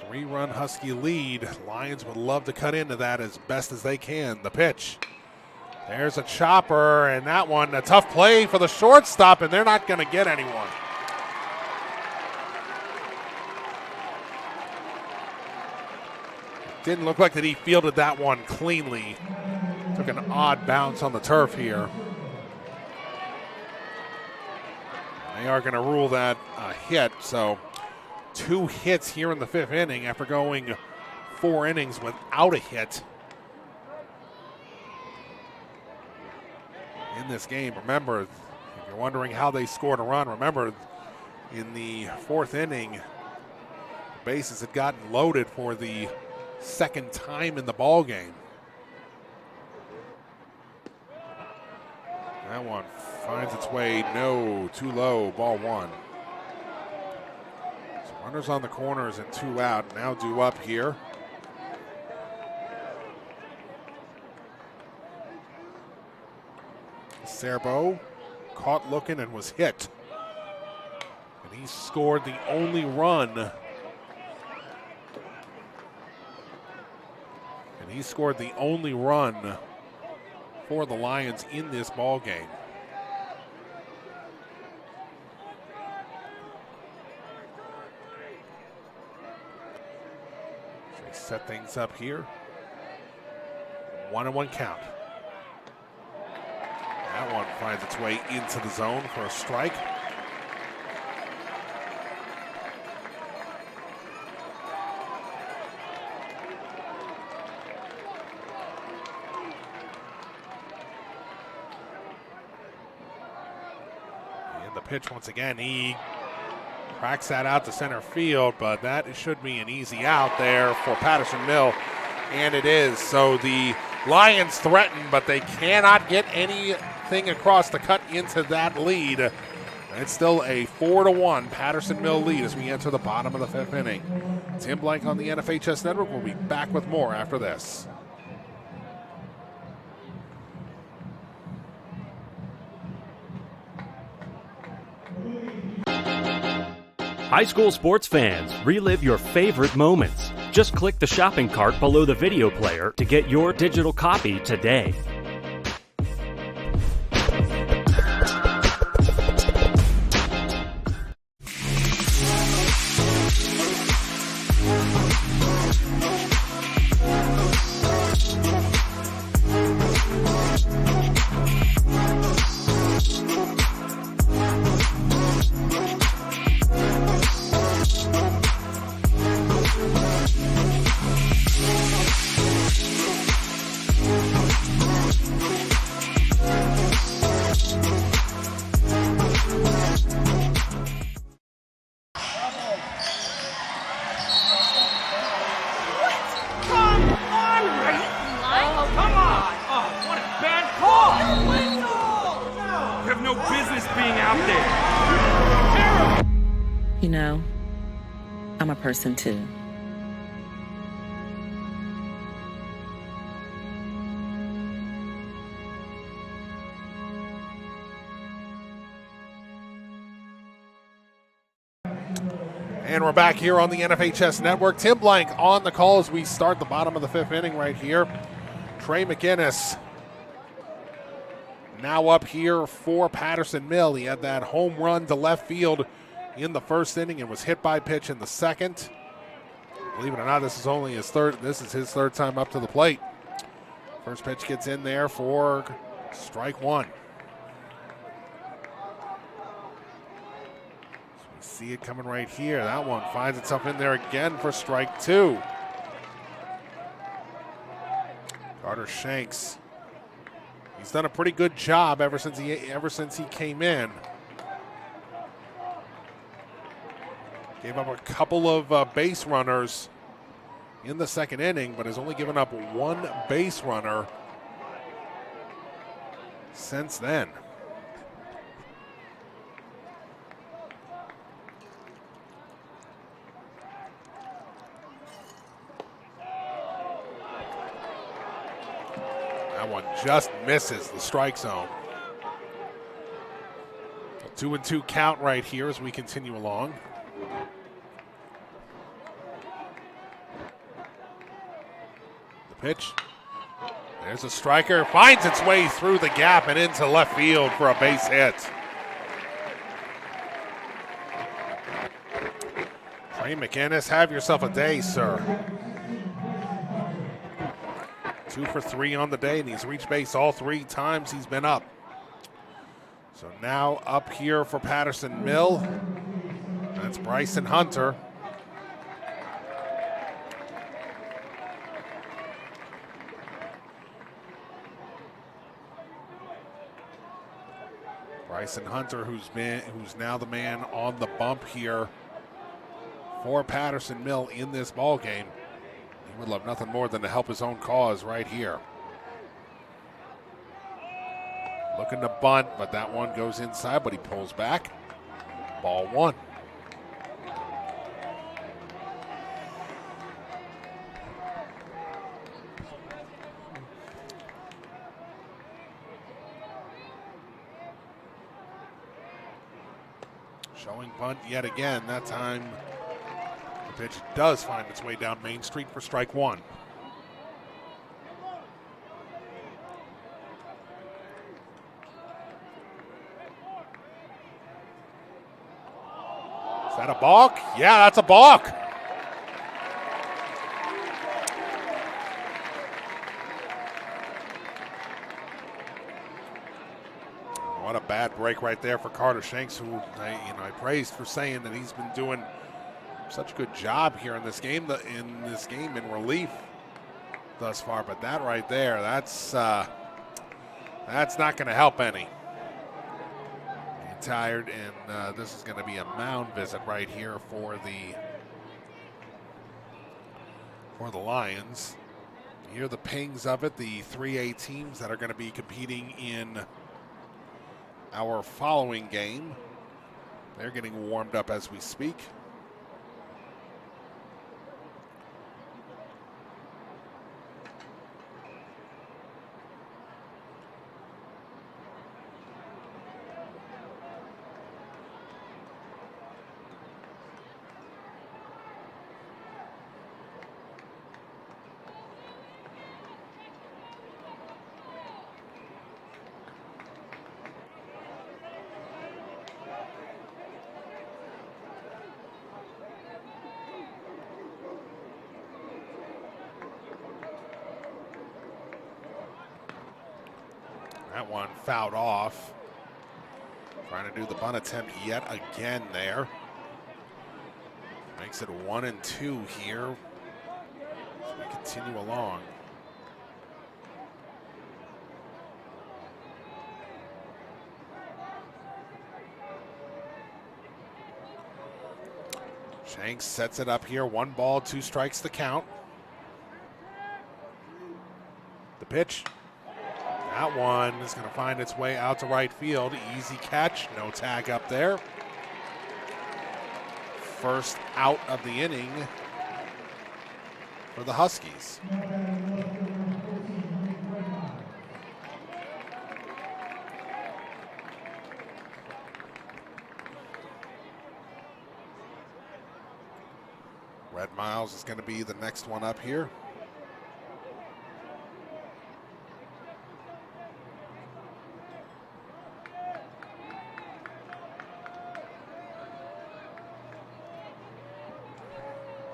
Three-run Husky lead. Lions would love to cut into that as best as they can. The pitch. There's a chopper, and that one, a tough play for the shortstop, and they're not going to get anyone. Didn't look like that he fielded that one cleanly. Took an odd bounce on the turf here. They are going to rule that a hit, so 2 hits here in the 5th inning after going 4 innings without a hit in this game. Remember, if you're wondering how they scored a run, remember in the 4th inning, the bases had gotten loaded for the 2nd time in the ball game. That one finds its way, no, too low, ball 1. So runners on the corners and 2 out, now due up here. Serbo caught looking and was hit. And he scored the only run. For the Lions in this ball game. So they set things up here. 1-1 count. That one finds its way into the zone for a strike. Pitch once again. He cracks that out to center field, but that should be an easy out there for Patterson Mill, and it is. So the Lions threaten, but they cannot get anything across to cut into that lead. And it's still a 4-1 Patterson Mill lead as we enter the bottom of the 5th inning. Tim Blank on the NFHS Network will be back with more after this. High school sports fans, relive your favorite moments. Just click the shopping cart below the video player to get your digital copy today. You know, I'm a person too. And we're back here on the NFHS Network. Tim Blank on the call as we start the bottom of the 5th inning right here. Trey McInnes now up here for Patterson Mill. He had that home run to left field in the 1st inning and was hit by pitch in the 2nd. Believe it or not, this is only his 3rd. This is his 3rd time up to the plate. First pitch gets in there for strike 1. See it coming right here. That one finds itself in there again for strike 2. Carter Shanks. He's done a pretty good job ever since he came in. Gave up a couple of base runners in the 2nd inning, but has only given up 1 base runner since then. That one just misses the strike zone. A 2-2 count right here as we continue along. The pitch. There's a striker. Finds its way through the gap and into left field for a base hit. Trey McInnes, have yourself a day, sir. 2 for 3 on the day, and he's reached base all 3 times he's been up. So now up here for Patterson Mill, that's Bryson Hunter. Bryson Hunter, who's now the man on the bump here for Patterson Mill in this ball game. He would love nothing more than to help his own cause right here. Looking to bunt, but that one goes inside, but he pulls back. Ball 1. Showing bunt yet again. That time the pitch does find its way down Main Street for strike 1. Is that a balk? Yeah, that's a balk. What a bad break right there for Carter Shanks, who I praised for saying that he's been doing such a good job here in this game, in relief thus far. But that right there, that's not going to help any. Getting tired, and this is going to be a mound visit right here for the Lions. You hear the pings of it, the 3A teams that are going to be competing in our following game. They're getting warmed up as we speak. That one fouled off. Trying to do the bunt attempt yet again there. Makes it 1-2 here as we continue along. Shanks sets it up here. 1 ball, 2 strikes the count. The pitch. That one is going to find its way out to right field. Easy catch, no tag up there. First out of the inning for the Huskies. Red Miles is going to be the next one up here.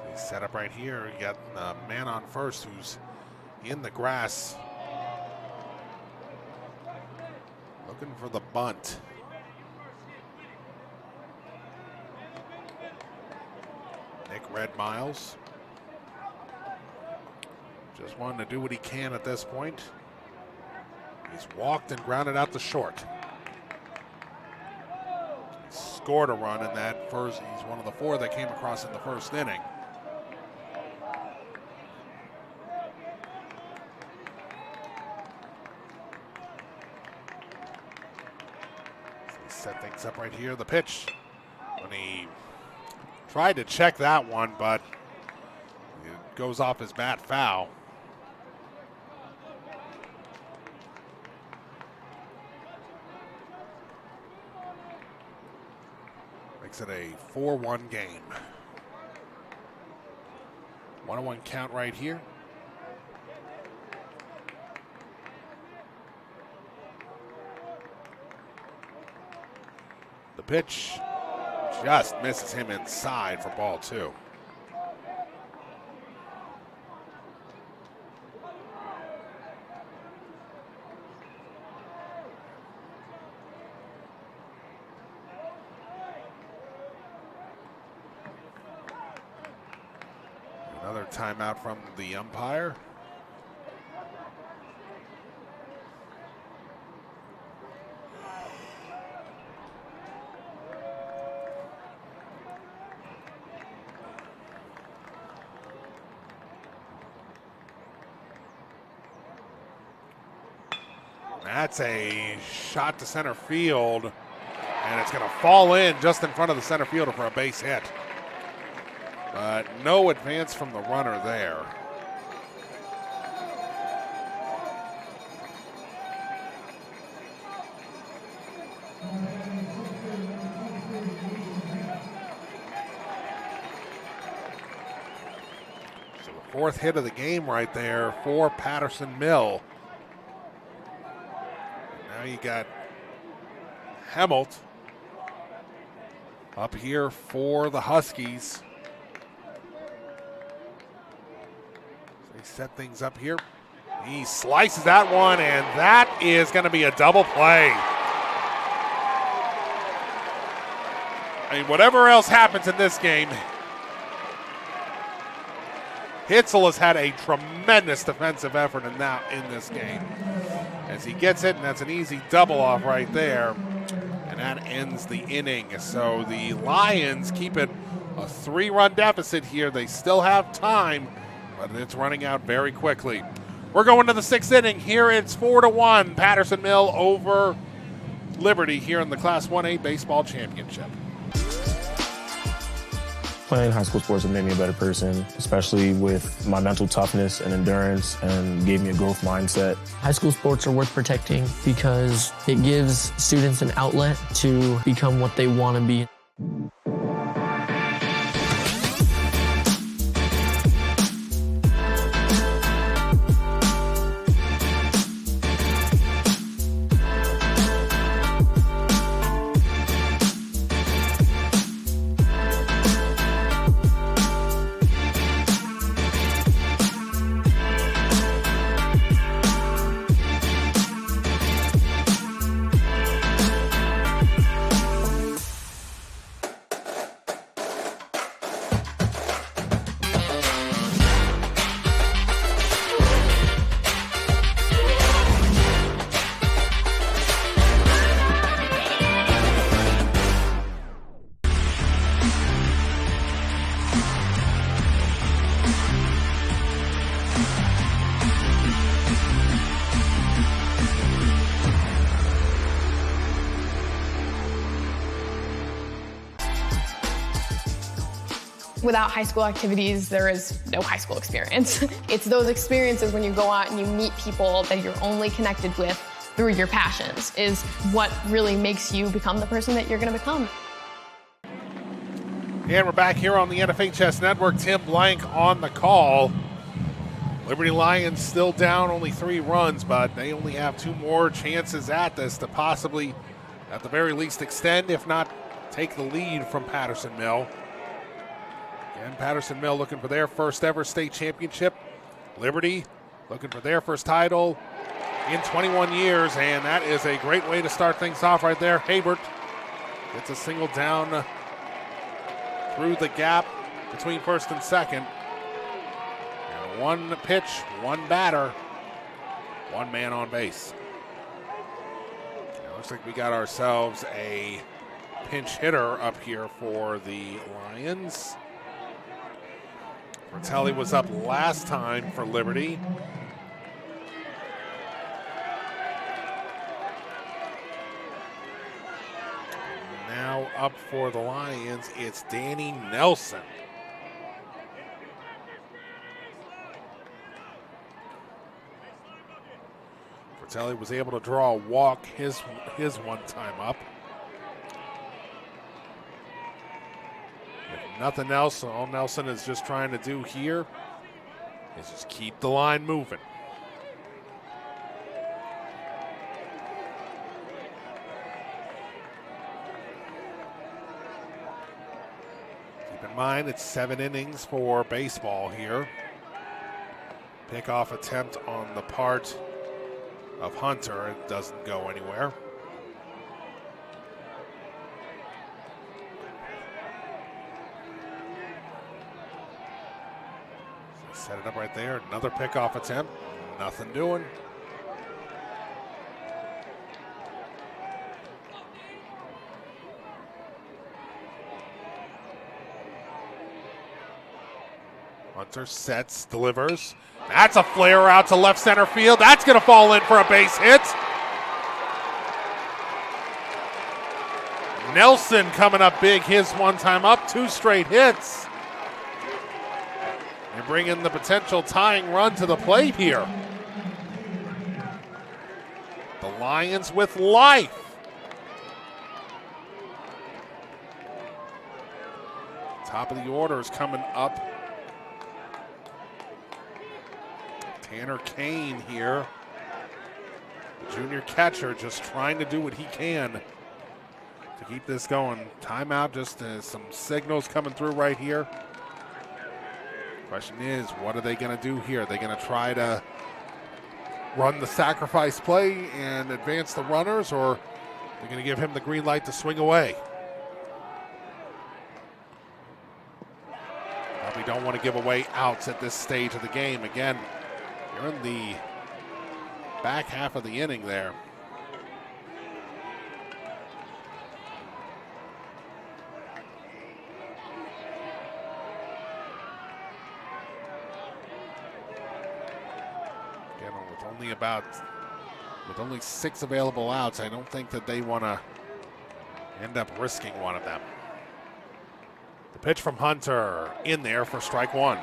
They set up right here. You got the man on first who's in the grass, looking for the bunt. Nick Red Miles just wanting to do what he can at this point. He's walked and grounded out to short. He scored a run in that first. He's one of the 4 that came across in the first inning. So he set things up right here. The pitch when he tried to check that one, but it goes off his bat foul. Makes it a 4-1 game. 1-1 count right here. The pitch just misses him inside for ball 2. Another timeout from the umpire. That's a shot to center field, and it's going to fall in just in front of the center fielder for a base hit. But no advance from the runner there. So the 4th hit of the game right there for Patterson Mill. Now you got Hemelt up here for the Huskies. So he set things up here. He slices that one, and that is going to be a double play. I mean, whatever else happens in this game, Hitzel has had a tremendous defensive effort in this game. As he gets it, and that's an easy double off right there. And that ends the inning. So the Lions keep it a 3-run deficit here. They still have time, but it's running out very quickly. We're going to the 6th inning. Here it's 4-1. Patterson Mill over Liberty here in the Class 1A Baseball Championship. Playing high school sports has made me a better person, especially with my mental toughness and endurance, and gave me a growth mindset. High school sports are worth protecting because it gives students an outlet to become what they want to be. Without high school activities, there is no high school experience. It's those experiences when you go out and you meet people that you're only connected with through your passions is what really makes you become the person that you're going to become. And we're back here on the NFHS Network. Tim Blank on the call. Liberty Lions still down only 3 runs, but they only have 2 more chances at this to possibly, at the very least, extend, if not take the lead from Patterson Mill. Again, Patterson Mill looking for their first ever state championship. Liberty looking for their first title in 21 years, and that is a great way to start things off right there. Habert gets a single down through the gap between first and second. And 1 pitch, 1 batter, 1 man on base. It looks like we got ourselves a pinch hitter up here for the Lions. Fratelli was up last time for Liberty. Now up for the Lions, it's Danny Nelson. Fratelli was able to draw a walk his one time up. If nothing else, all Nelson is just trying to do here is just keep the line moving. Keep in mind, it's 7 innings for baseball here. Pickoff attempt on the part of Hunter. It doesn't go anywhere. So set it up right there. Another pickoff attempt. Nothing doing. Hunter sets, delivers. That's a flare out to left center field. That's going to fall in for a base hit. Nelson coming up big, his one time up, 2 straight hits. And bringing the potential tying run to the plate here. The Lions with life. Top of the order is coming up. Tanner Kane here, the junior catcher, just trying to do what he can to keep this going. Timeout, just some signals coming through right here. Question is, what are they going to do here? Are they going to try to run the sacrifice play and advance the runners, or are they going to give him the green light to swing away? Probably don't want to give away outs at this stage of the game. Again, you're in the back half of the inning there. Again, with only 6 available outs, I don't think that they want to end up risking one of them. The pitch from Hunter in there for strike 1.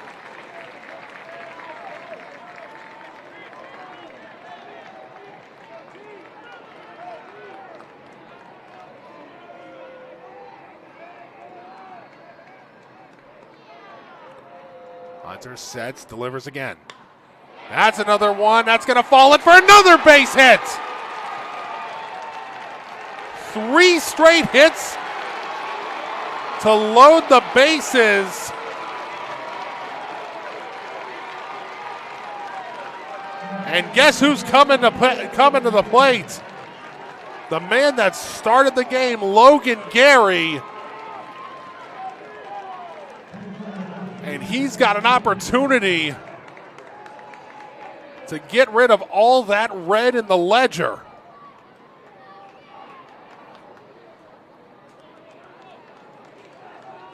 Hunter sets, delivers again. That's another one. That's going to fall in for another base hit. 3 straight hits to load the bases. And guess who's coming to the plate? The man that started the game, Logan Gary. And he's got an opportunity to get rid of all that red in the ledger.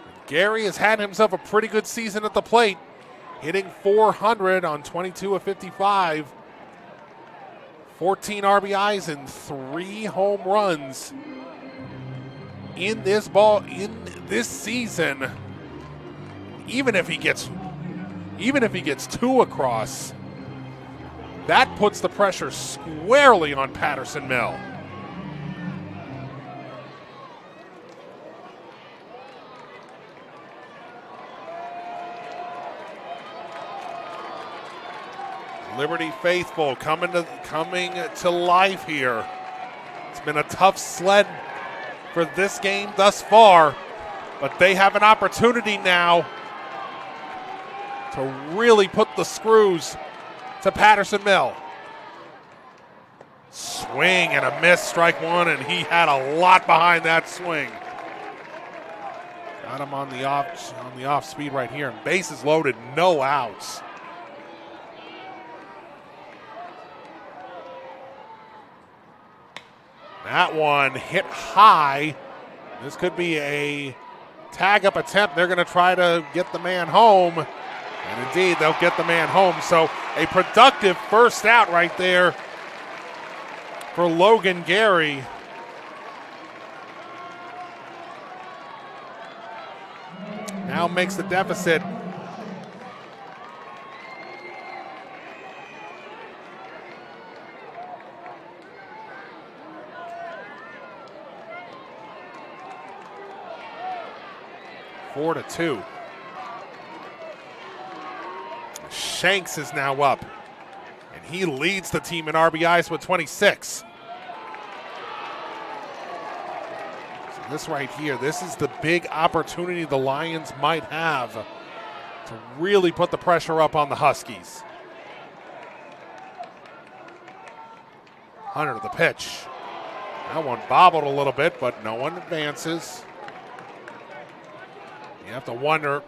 And Gary has had himself a pretty good season at the plate, hitting .400 on 22 of 55. 14 RBIs and 3 home runs in this season. Even if he gets 2 across, that puts the pressure squarely on Patterson Mill. Liberty faithful coming to life here. It's been a tough sled for this game thus far, but they have an opportunity now to really put the screws to Patterson Mill. Swing and a miss, strike one, and he had a lot behind that swing. Got him on the off speed right here, and bases loaded, no outs. That one hit high. This could be a tag-up attempt. They're going to try to get the man home. And indeed, they'll get the man home. So a productive first out right there for Logan Gary. Now makes the deficit 4-2. Shanks is now up, and he leads the team in RBIs with 26. So this right here, this is the big opportunity the Lions might have to really put the pressure up on the Huskies. Hunter to the pitch. That one bobbled a little bit, but no one advances. You have to wonder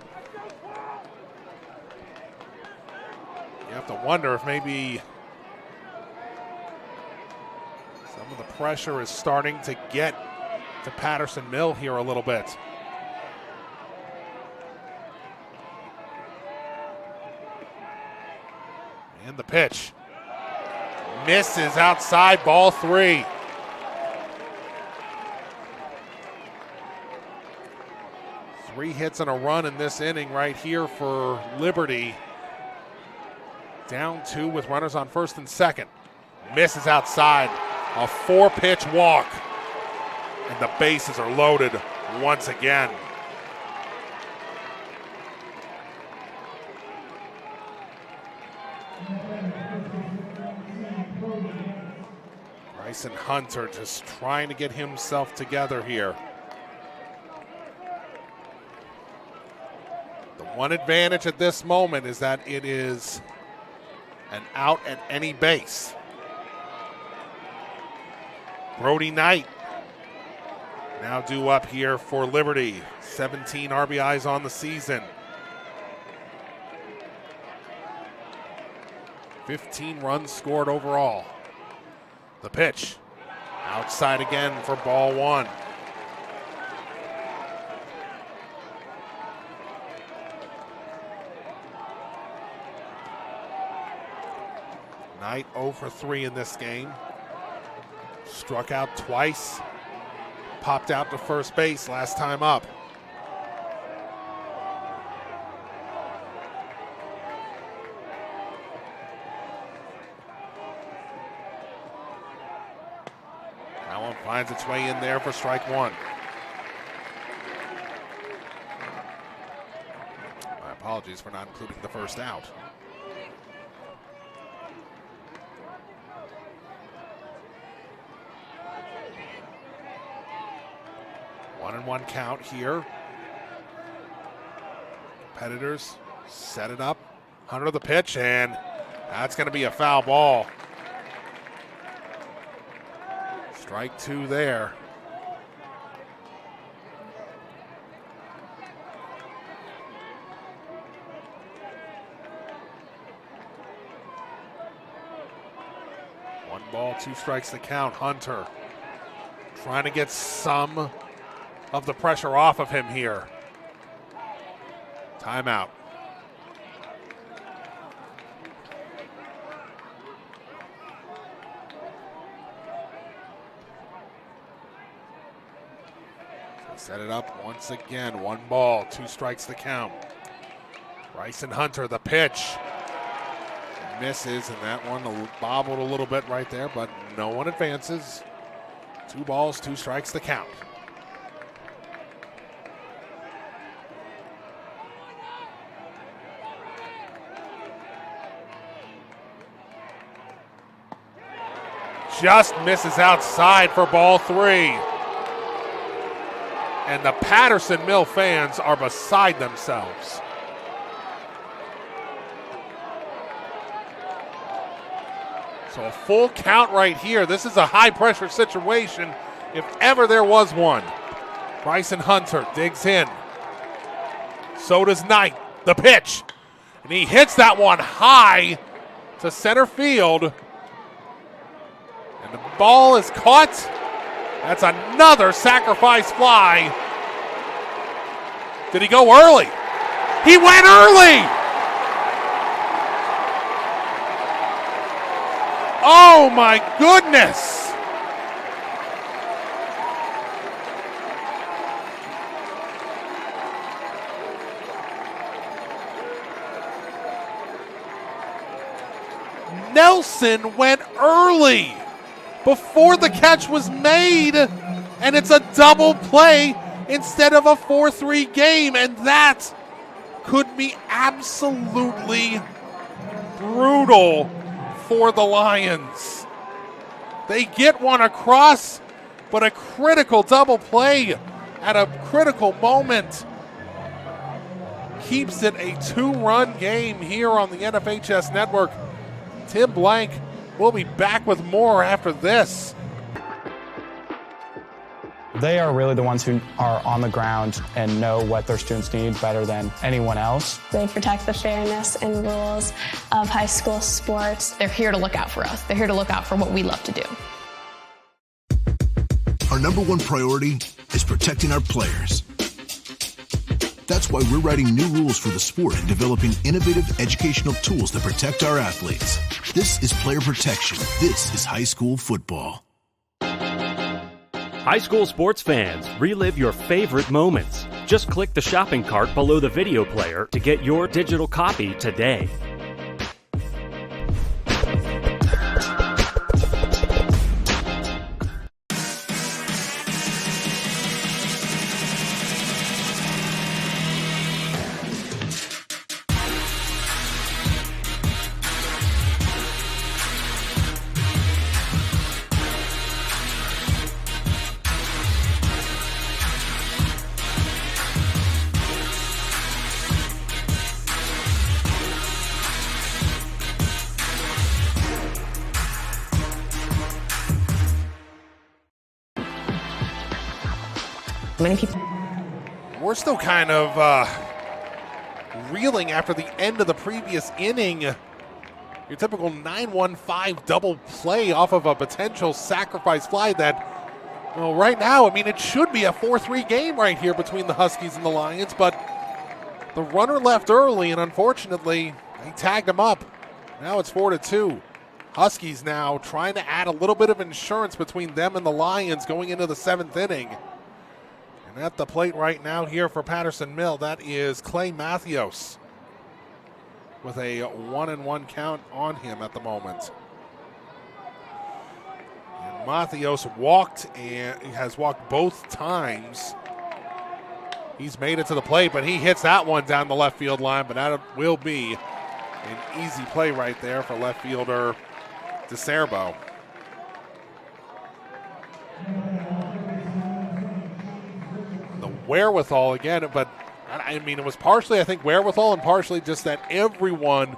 if maybe some of the pressure is starting to get to Patterson Mill here a little bit. And the pitch. Misses outside, ball 3. Three hits and a run in this inning right here for Liberty. Down 2 with runners on first and second. Misses outside. A 4-pitch walk. And the bases are loaded once again. Bryson Hunter just trying to get himself together here. The one advantage at this moment is that it is an out at any base. Brody Knight now due up here for Liberty. 17 RBIs on the season. 15 runs scored overall. The pitch. Outside again for ball 1. Knight 0 for 3 in this game. Struck out twice. Popped out to first base last time up. That one finds its way in there for strike 1. My apologies for not including the first out. 1-1 count here. Competitors set it up. Hunter the pitch, and that's going to be a foul ball. Strike 2 there. One ball, 2 strikes to count. Hunter trying to get some of the pressure off of him here. Timeout. Set it up once again. 1 ball, 2 strikes to count. Bryson Hunter, the pitch. Misses, and that one bobbled a little bit right there, but no one advances. 2 balls, 2 strikes to count. just misses outside for ball 3. And the Patterson Mill fans are beside themselves. So a full count right here. This is a high-pressure situation if ever there was one. Bryson Hunter digs in. So does Knight. The pitch. And he hits that one high to center field. And the ball is caught. That's another sacrifice fly. Did he go early? He went early! Oh my goodness! Nelson went early before the catch was made, and it's a double play instead of a 4-3 game, and that could be absolutely brutal for the Lions. They get one across, but a critical double play at a critical moment keeps it a 2-run game here on the NFHS Network. Tim Blank will be back with more after this. They are really the ones who are on the ground and know what their students need better than anyone else. They protect the fairness and rules of high school sports. They're here to look out for us. They're here to look out for what we love to do. Our number one priority is protecting our players. That's why we're writing new rules for the sport and developing innovative educational tools that protect our athletes. This is player protection. This is high school football. High school sports fans, relive your favorite moments. Just click the shopping cart below the video player to get your digital copy today. Many people. We're still kind of reeling after the end of the previous inning. Your typical 9-1-5 double play off of a potential sacrifice fly that, well, right now, I mean, it should be a 4-3 game right here between the Huskies and the Lions, but the runner left early, and unfortunately, they tagged him up. Now it's 4-2. Huskies now trying to add a little bit of insurance between them and the Lions going into the 7th inning. And at the plate right now here for Patterson Mill, that is Clay Matthews with a 1-1 count on him at the moment. And Matthews walked and has walked both times. He's made it to the plate, but he hits that one down the left field line, but that will be an easy play right there for left fielder DeCerbo. The wherewithal again, but I mean, it was partially, I think, wherewithal and partially just that everyone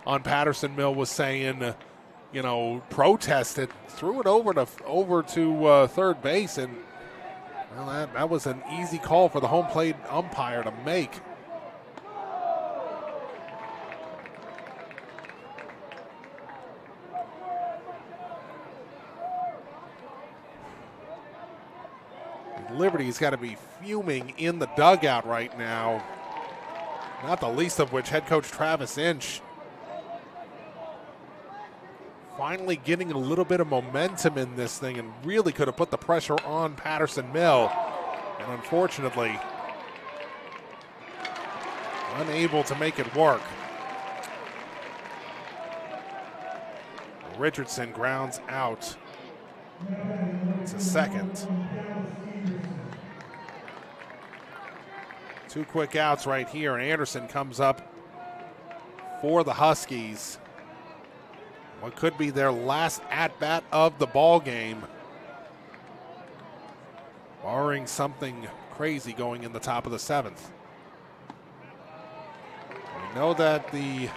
on Patterson Mill was saying, you know, protested, threw it over to third base, and well, that was an easy call for the home plate umpire to make. Liberty's got to be fuming in the dugout right now, not the least of which head coach Travis Inch. Finally getting a little bit of momentum in this thing and really could have put the pressure on Patterson Mill. And unfortunately, unable to make it work. Richardson grounds out to second. 2 quick outs right here, and Anderson comes up for the Huskies. What could be their last at-bat of the ball game, barring something crazy going in the top of the 7th. We know that the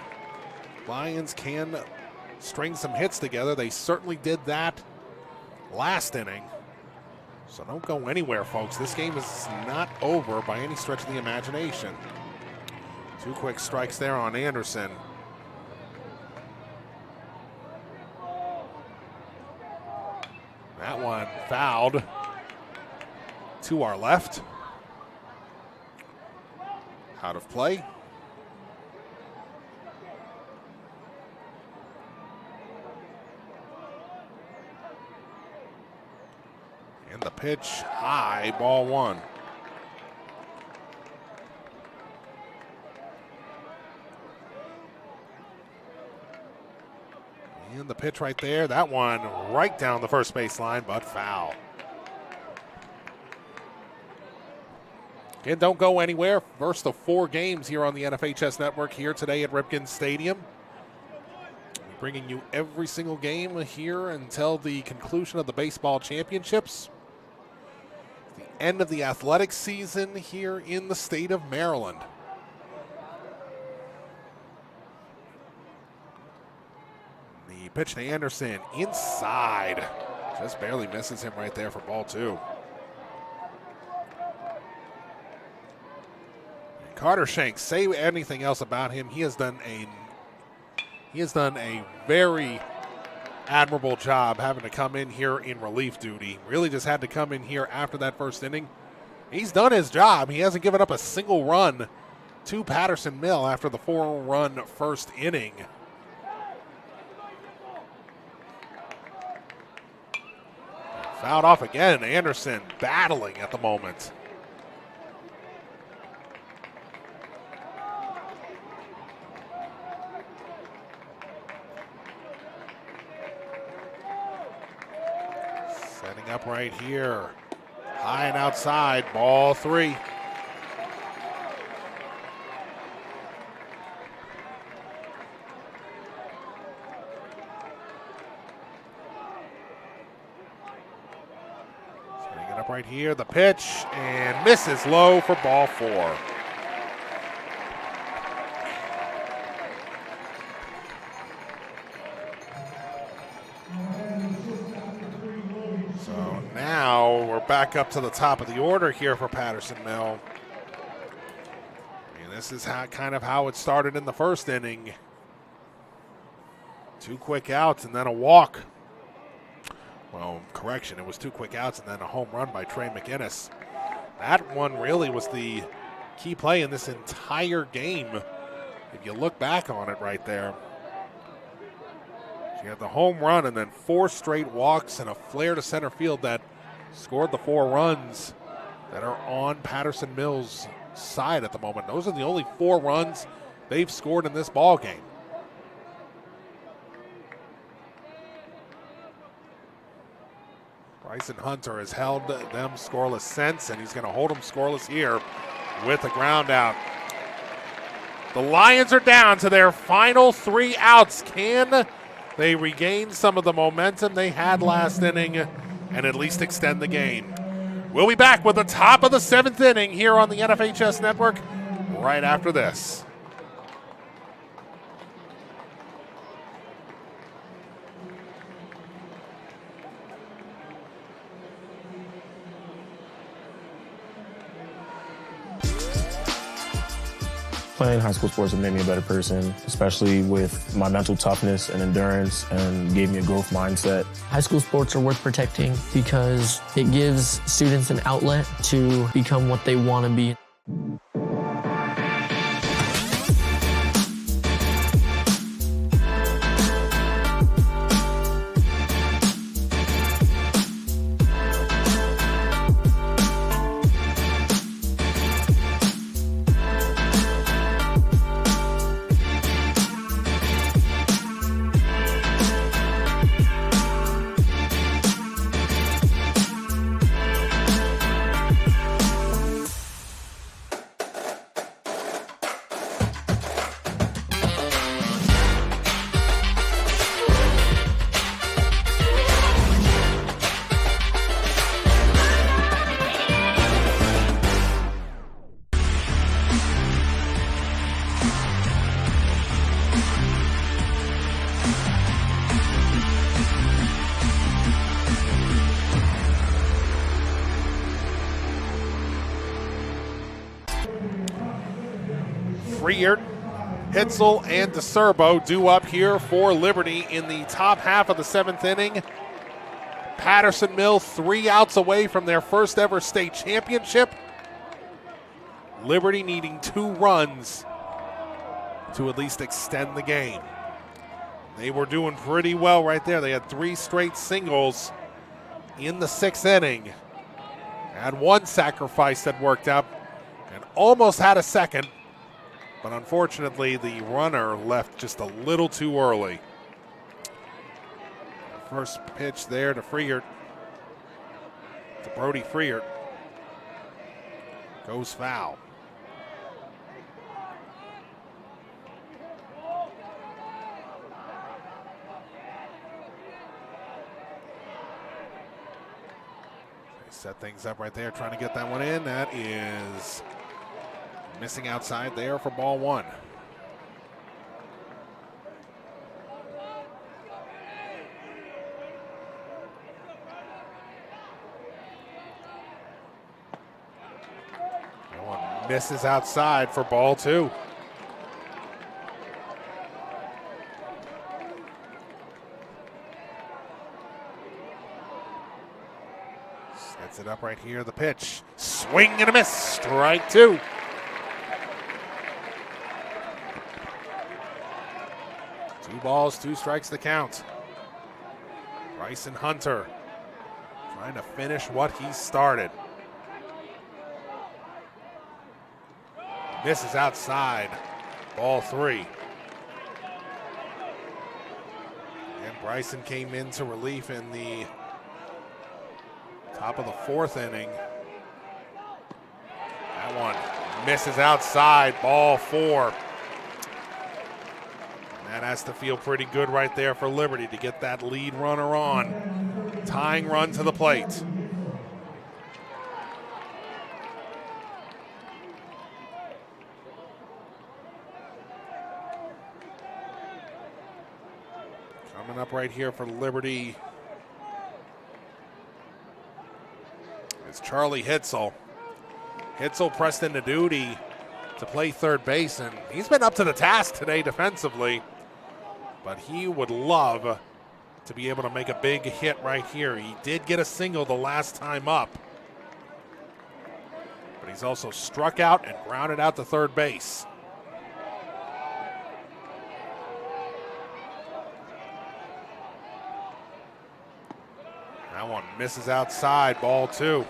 Lions can string some hits together. They certainly did that last inning. So don't go anywhere, folks. This game is not over by any stretch of the imagination. 2 quick strikes there on Anderson. That one fouled to our left. Out of play. And the pitch high, ball 1. And the pitch right there, that one right down the first base line, but foul. And don't go anywhere. First of 4 games here on the NFHS Network here today at Ripken Stadium. Bringing you every single game here until the conclusion of the baseball championships. The end of the athletics season here in the state of Maryland. The pitch to Anderson inside. Just barely misses him right there for ball 2. And Carter Shanks, say anything else about him, he has done a very admirable job having to come in here in relief duty. Really just had to come in here after that first inning. He's done his job. He hasn't given up a single run to Patterson Mill after the 4-run first inning. Fouled off again. Anderson battling at the moment. Setting up right here. High and outside, ball 3. Setting it up right here, the pitch, and misses low for ball 4. Back up to the top of the order here for Patterson Mill. And this is kind of how it started in the first inning. 2 quick outs and then a walk. Well, correction, it was 2 quick outs and then a home run by Trey McInnes. That one really was the key play in this entire game. If you look back on it right there. You had the home run and then 4 straight walks and a flare to center field that scored the 4 runs that are on Patterson Mill's side at the moment. Those are the only 4 runs they've scored in this ball game. Bryson Hunter has held them scoreless since, and he's going to hold them scoreless here with a ground out. The Lions are down to their final 3 outs. Can they regain some of the momentum they had last inning and at least extend the game? We'll be back with the top of the 7th inning here on the NFHS Network right after this. Playing high school sports has made me a better person, especially with my mental toughness and endurance, and gave me a growth mindset. High school sports are worth protecting because it gives students an outlet to become what they want to be. Freert, Hitzel, and DeCerbo due up here for Liberty in the top half of the 7th inning. Patterson Mill 3 outs away from their first ever state championship. Liberty needing 2 runs to at least extend the game. They were doing pretty well right there. They had 3 straight singles in the 6th inning. Had 1 sacrifice that worked out and almost had a second, but unfortunately the runner left just a little too early. First pitch there to Freert, to Brody Freert, goes foul. Set things up right there, trying to get that one in. That is missing outside there for ball 1. That one misses outside for ball 2. Sets it up right here, the pitch. Swing and a miss, strike 2. Two balls, 2 strikes to count. Bryson Hunter trying to finish what he started. Misses outside, ball 3. And Bryson came into relief in the top of the 4th inning. That one misses outside, ball 4. That has to feel pretty good right there for Liberty to get that lead runner on. Tying run to the plate. Coming up right here for Liberty is Charlie Hitzel. Hitzel pressed into duty to play third base, and he's been up to the task today defensively, but he would love to be able to make a big hit right here. He did get a single the last time up, but he's also struck out and grounded out to third base. That one misses outside, ball 2.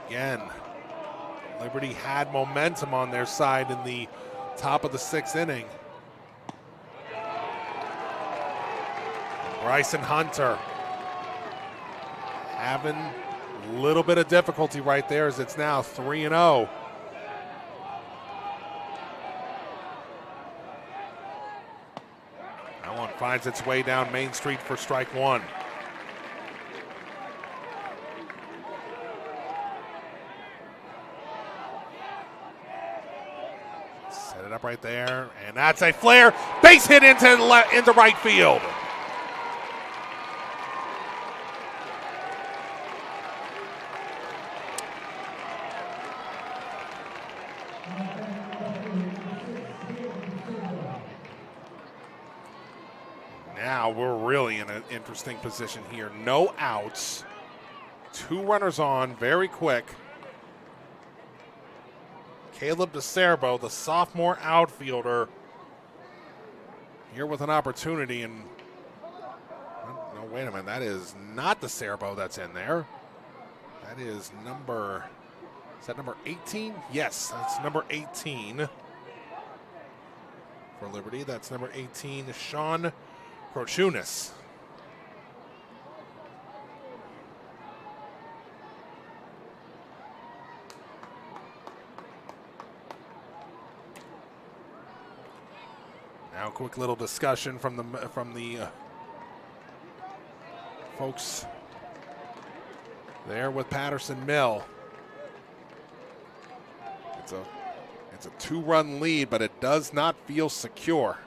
Again, Liberty had momentum on their side in the top of the 6th inning. Bryson Hunter having a little bit of difficulty right there as it's now 3-0. That one finds its way down Main Street for strike 1. Set it up right there, and that's a flare. Base hit into right field. Now we're really in an interesting position here. No outs, 2 runners on, very quick. Caleb DeCerbo, the sophomore outfielder, here with an opportunity. And no, wait a minute, that is not DeCerbo that's in there. That is number 18? Yes, that's number 18 for Liberty. That's number 18, Sean Krochunas. Now, a quick little discussion from the folks there with Patterson Mill. It's a 2-run lead, but it does not feel secure.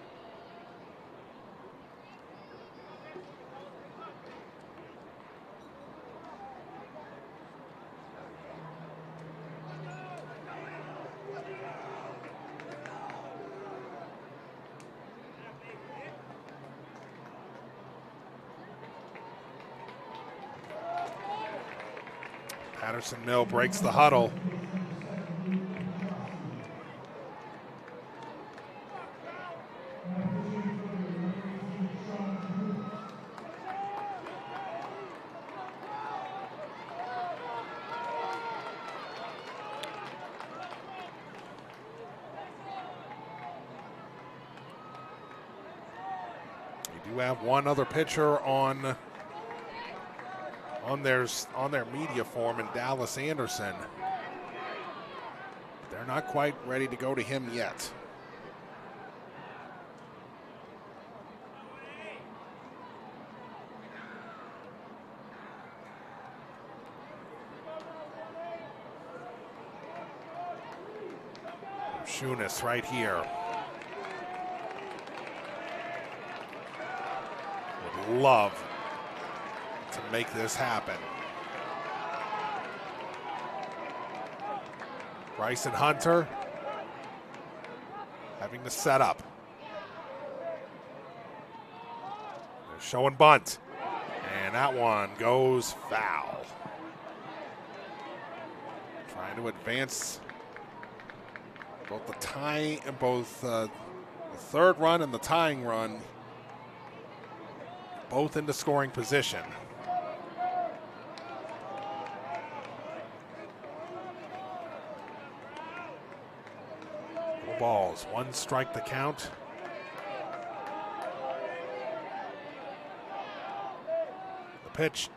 Patterson Mill breaks the huddle. They do have one other pitcher on their media form in Dallas Anderson. They're not quite ready to go to him yet. Shunas right here. Would love to make this happen. Bryson Hunter having to set up. They're showing bunt. And that one goes foul. Trying to advance both the third run and the tying run, both into scoring position. No balls, one strike the count. The pitch,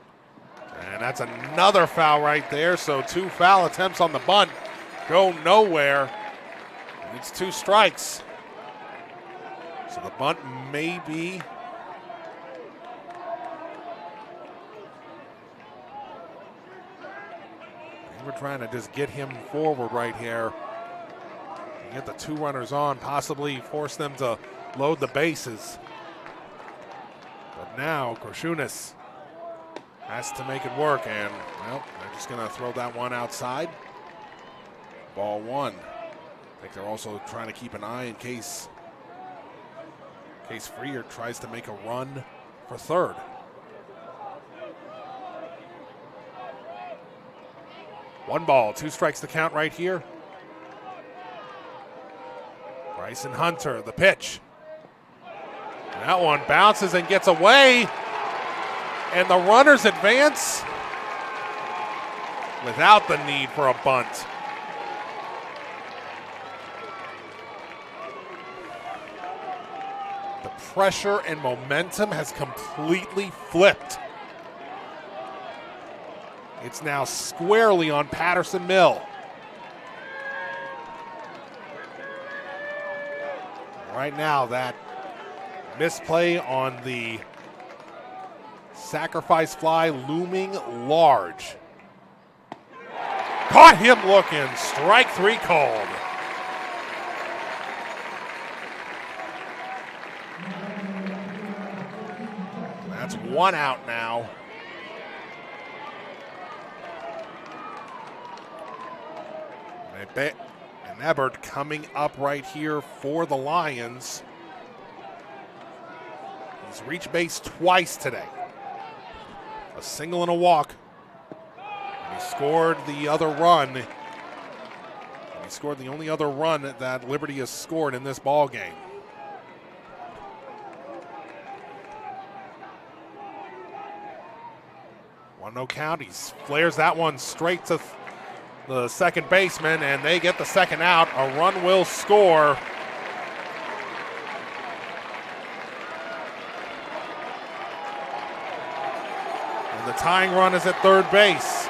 and that's another foul right there. So 2 foul attempts on the bunt go nowhere. It's 2 strikes. So the bunt may be we're trying to just get him forward right here. Get the 2 runners on, possibly force them to load the bases. But now Korshunas has to make it work, and well, they're just going to throw that one outside. Ball 1. I think they're also trying to keep an eye in case Freer tries to make a run for third. One ball, 2 strikes to count right here. Bryson Hunter, the pitch. And that one bounces and gets away. And the runners advance without the need for a bunt. The pressure and momentum has completely flipped. It's now squarely on Patterson Mill. Right now, that misplay on the sacrifice fly looming large. Caught him looking. Strike 3 called. That's 1 out now. And Ebert coming up right here for the Lions. He's reached base twice today. A single and a walk. And he scored the other run. And he scored the only other run that Liberty has scored in this ball game. One no count. He flares that one straight to the second baseman, and they get the second out. A run will score. And the tying run is at third base.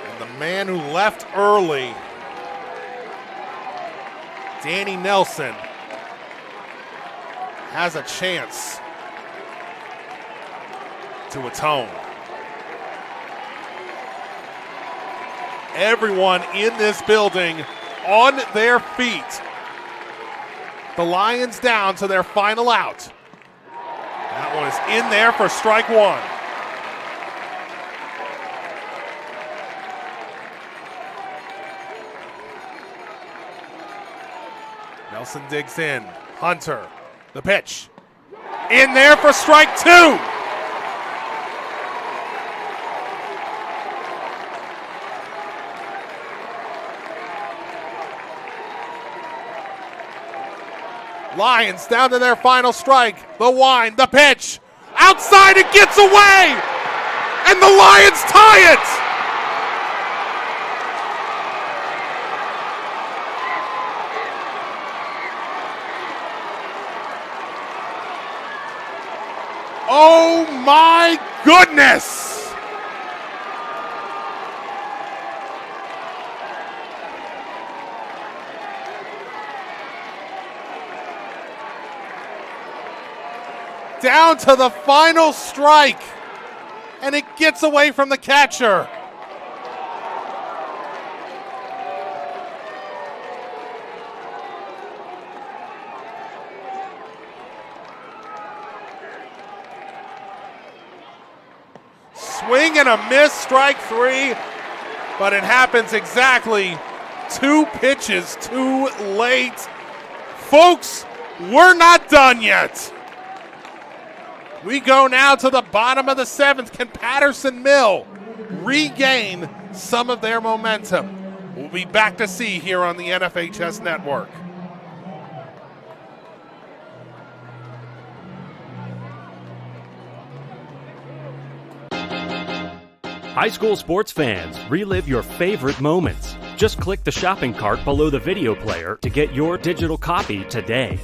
And the man who left early, Danny Nelson, has a chance to atone. Everyone in this building on their feet. The Lions down to their final out. That one is in there for strike 1. Nelson digs in. Hunter, the pitch. In there for strike two. Lions down to their final strike. The wind, the pitch. Outside, it gets away. And the Lions tie it. Oh my goodness! Down to the final strike, and it gets away from the catcher. Swing and a miss, strike three, but it happens exactly 2 pitches too late. Folks, we're not done yet. We go now to the bottom of the 7th. Can Patterson Mill regain some of their momentum? We'll be back to see here on the NFHS Network. High school sports fans, relive your favorite moments. Just click the shopping cart below the video player to get your digital copy today.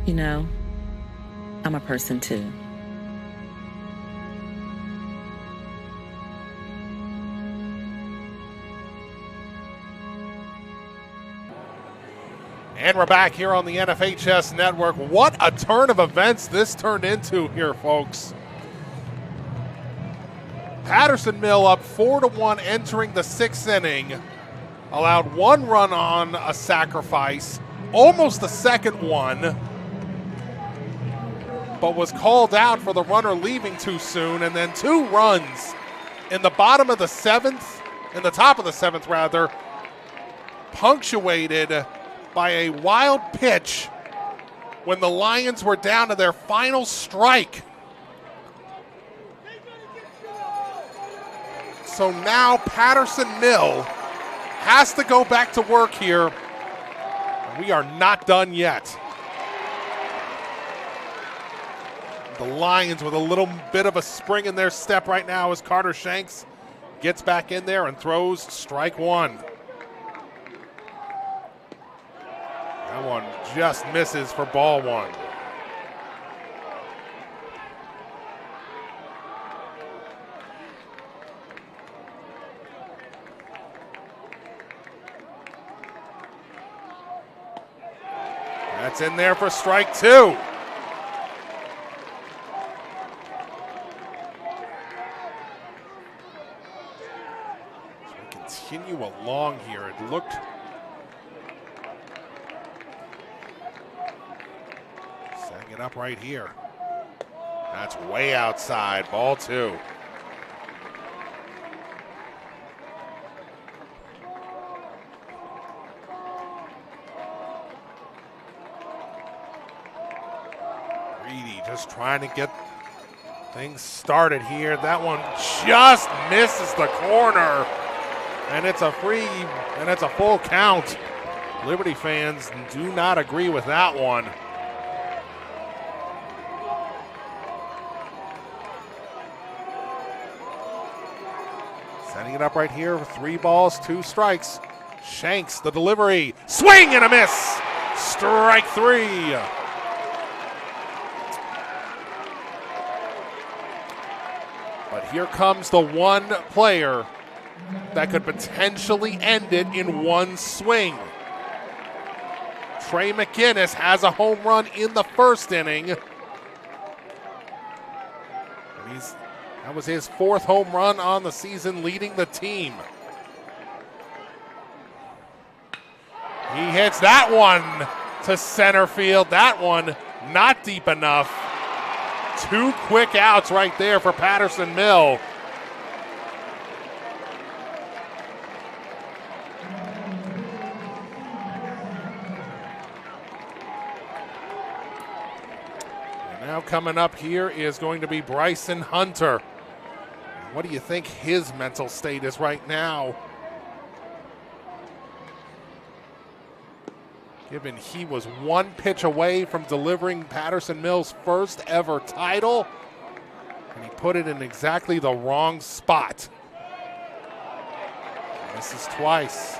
You know, I'm a person too. And we're back here on the NFHS Network. What a turn of events this turned into here, folks. Patterson Mill up 4-1 entering the 6th inning. Allowed 1 run on a sacrifice, almost the second one, but was called out for the runner leaving too soon, and then 2 runs in the bottom of the 7th, in the top of the 7th rather, punctuated by a wild pitch when the Lions were down to their final strike. So now Patterson Mill has to go back to work here. We are not done yet. The Lions with a little bit of a spring in their step right now as Carter Shanks gets back in there and throws strike 1. That one just misses for ball 1. That's in there for strike 2. As we continue along here, it looked setting it up right here. That's way outside, ball 2. Just trying to get things started here. That one just misses the corner, and it's a free, and it's a full count. Liberty fans do not agree with that one. Setting it up right here with 3 balls, 2 strikes. Shanks, the delivery. Swing and a miss. Strike 3. But here comes the one player that could potentially end it in one swing. Trey McGinnis has a home run in the first inning. That was his 4th home run on the season, leading the team. He hits that one to center field. That one not deep enough. 2 quick outs right there for Patterson Mill. And now coming up here is going to be Bryson Hunter. What do you think his mental state is right now? Given he was 1 pitch away from delivering Patterson Mill's first ever title, and he put it in exactly the wrong spot. Misses twice.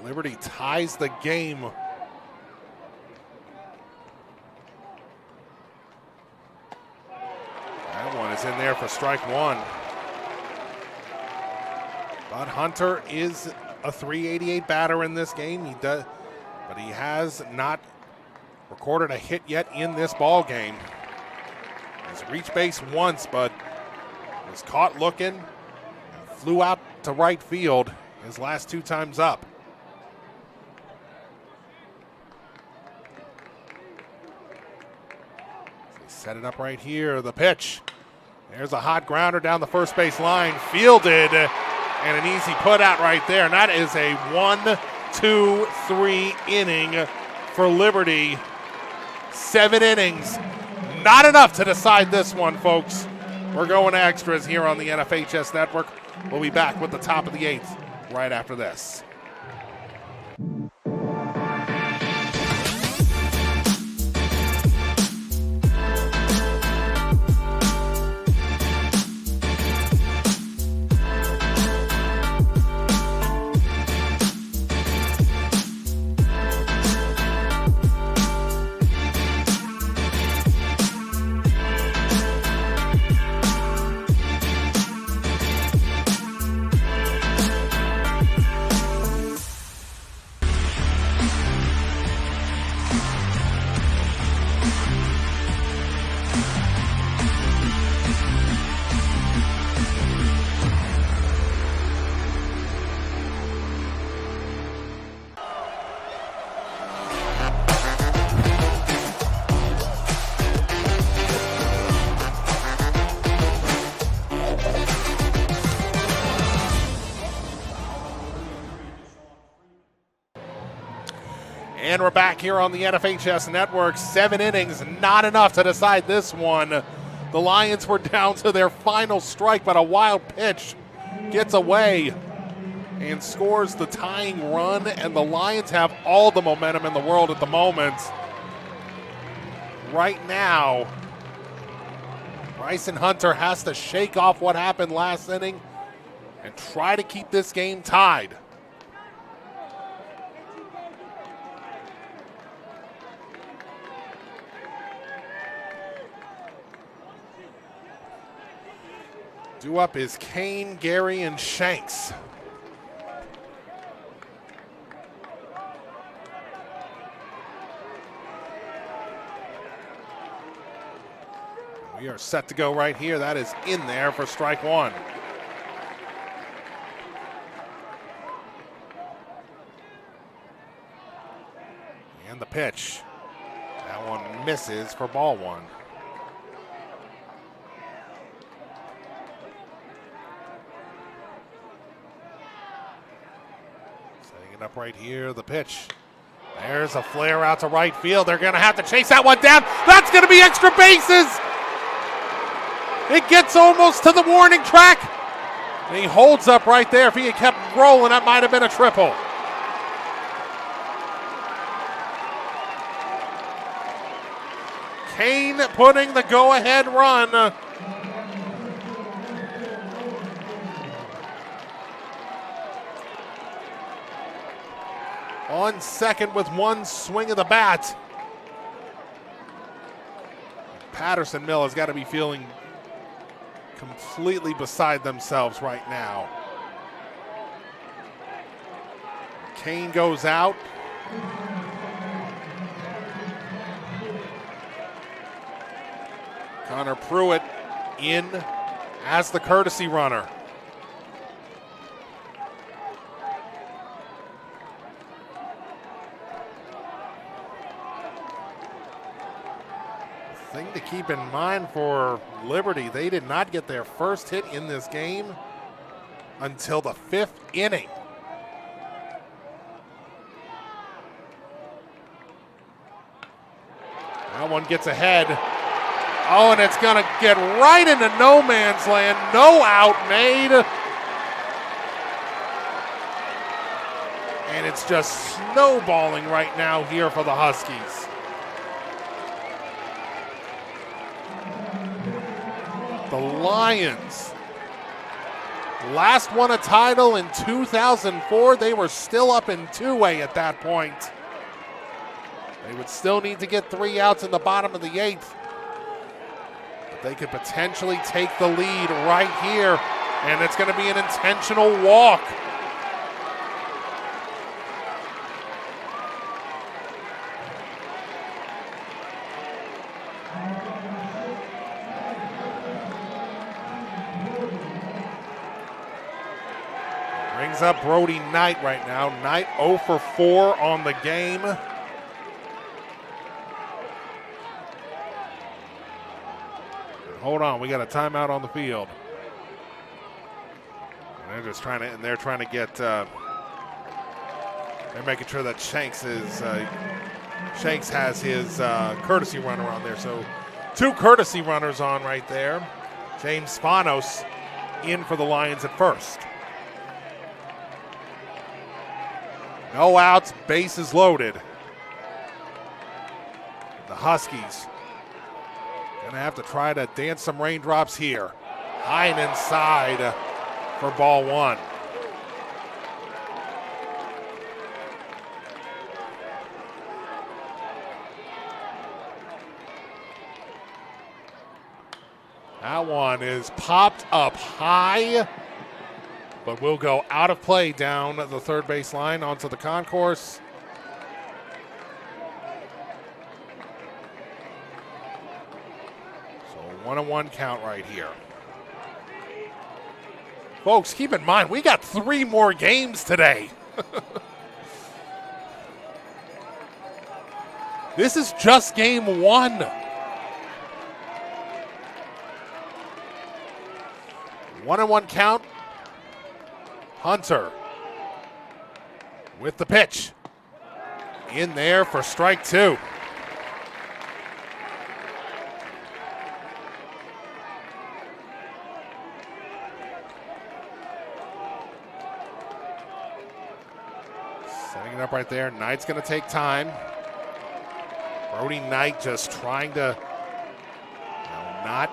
Liberty ties the game. That one is in there for strike 1. But Hunter is a .388 batter in this game. But he has not recorded a hit yet in this ball game. He's reached base once, but was caught looking and flew out to right field his last 2 times up. Set it up right here, the pitch. There's a hot grounder down the first base line, fielded, and an easy put out right there. And that is a 1-2-3 inning for Liberty. 7 innings, not enough to decide this one, folks. We're going extras here on the NFHS Network. We'll be back with the top of the 8th right after this. And we're back here on the NFHS Network. 7 innings, not enough to decide this one. The Lions were down to their final strike, but a wild pitch gets away and scores the tying run, and the Lions have all the momentum in the world at the moment. Right now, Bryson Hunter has to shake off what happened last inning and try to keep this game tied. Due up is Kane, Gary, and Shanks. We are set to go right here. That is in there for strike 1. And the pitch. That one misses for ball 1. Up right here, the pitch. There's a flare out to right field. They're going to have to chase that one down. That's going to be extra bases. It gets almost to the warning track. And he holds up right there. If he had kept rolling, that might have been a triple. Kane putting the go-ahead run. On second with one swing of the bat. Patterson Mill has got to be feeling completely beside themselves right now. Kane goes out. Connor Pruitt in as the courtesy runner. Thing to keep in mind for Liberty, they did not get their first hit in this game until the 5th inning. That one gets ahead. Oh, and it's going to get right into no man's land. No out made. And it's just snowballing right now here for the Huskies. The Lions last won a title in 2004. They were still up in 2A at that point. They would still need to get 3 outs in the bottom of the 8th. But they could potentially take the lead right here, and it's going to be an intentional walk. Brings up Brody Knight right now. Knight 0 for 4 on the game. Hold on, we got a timeout on the field. And they're just trying to, and they're trying to get. They're making sure that Shanks has his courtesy runner on there. So 2 courtesy runners on right there. James Spanos in for the Lions at first. No outs, bases loaded. The Huskies gonna have to try to dance some raindrops here. High and inside for ball 1. That one is popped up high, but will go out of play down the third base line onto the concourse. So 1-1 count right here. Folks, keep in mind, we got 3 more games today. This is just game 1. 1-1 count. Hunter with the pitch. In there for strike 2. Setting it up right there. Knight's going to take time. Brody Knight just trying to not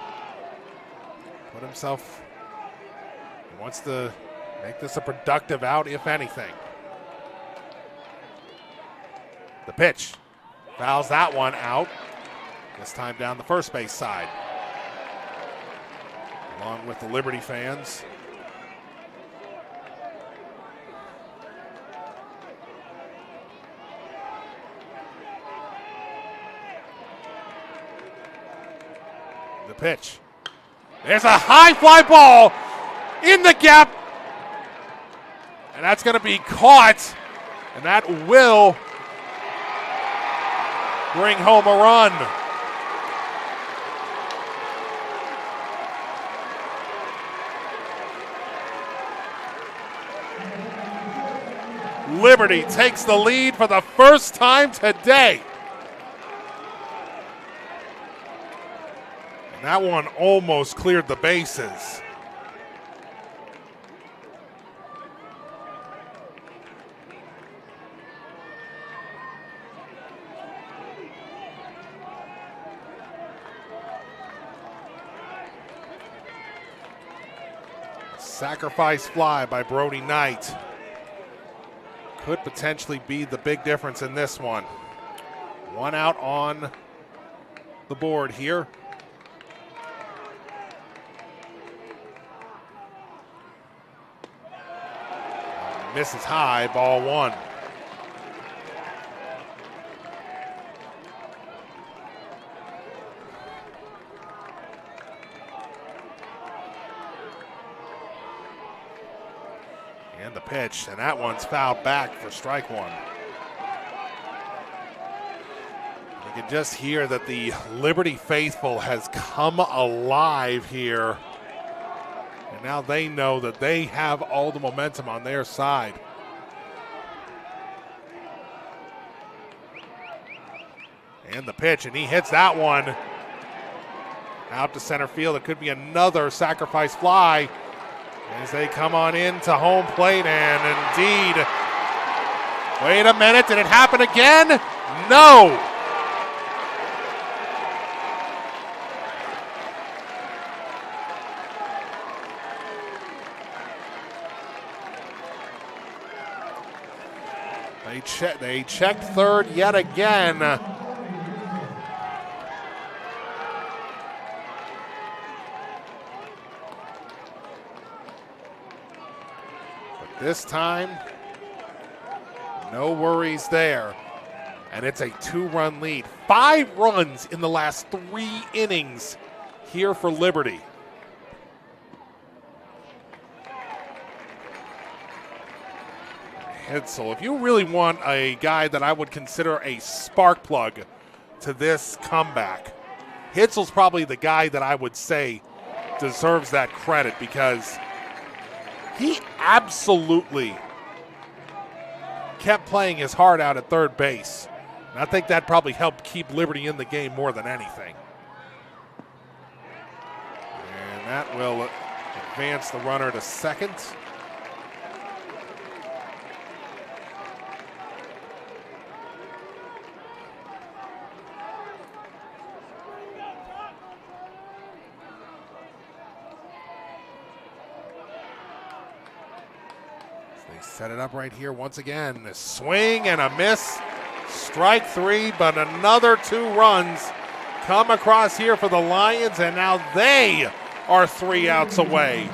put himself. He wants to make this a productive out, if anything. The pitch. Fouls that one out. This time down the first base side. Along with the Liberty fans. The pitch. There's a high fly ball in the gap. And that's going to be caught. And that will bring home a run. Liberty takes the lead for the first time today. And that one almost cleared the bases. Sacrifice fly by Brody Knight could potentially be the big difference in this one. One out on the board here. Misses high, ball one. And the pitch, and that one's fouled back for strike one. You can just hear that the Liberty faithful has come alive here. And now they know that they have all the momentum on their side. And the pitch, and he hits that one out to center field. It could be another sacrifice fly as they come on into home plate, and indeed. Wait a minute, did it happen again? No! They checked third yet again. But this time, no worries there. And it's a 2-run lead. 5 runs in the last 3 innings here for Liberty. Hitzel, if you really want a guy that I would consider a spark plug to this comeback, Hitzel's probably the guy that I would say deserves that credit, because he absolutely kept playing his heart out at third base. And I think that probably helped keep Liberty in the game more than anything. And that will advance the runner to second. Set it up right here once again. A swing and a miss. Strike 3, but another 2 runs come across here for the Lions, and now they are 3 outs away.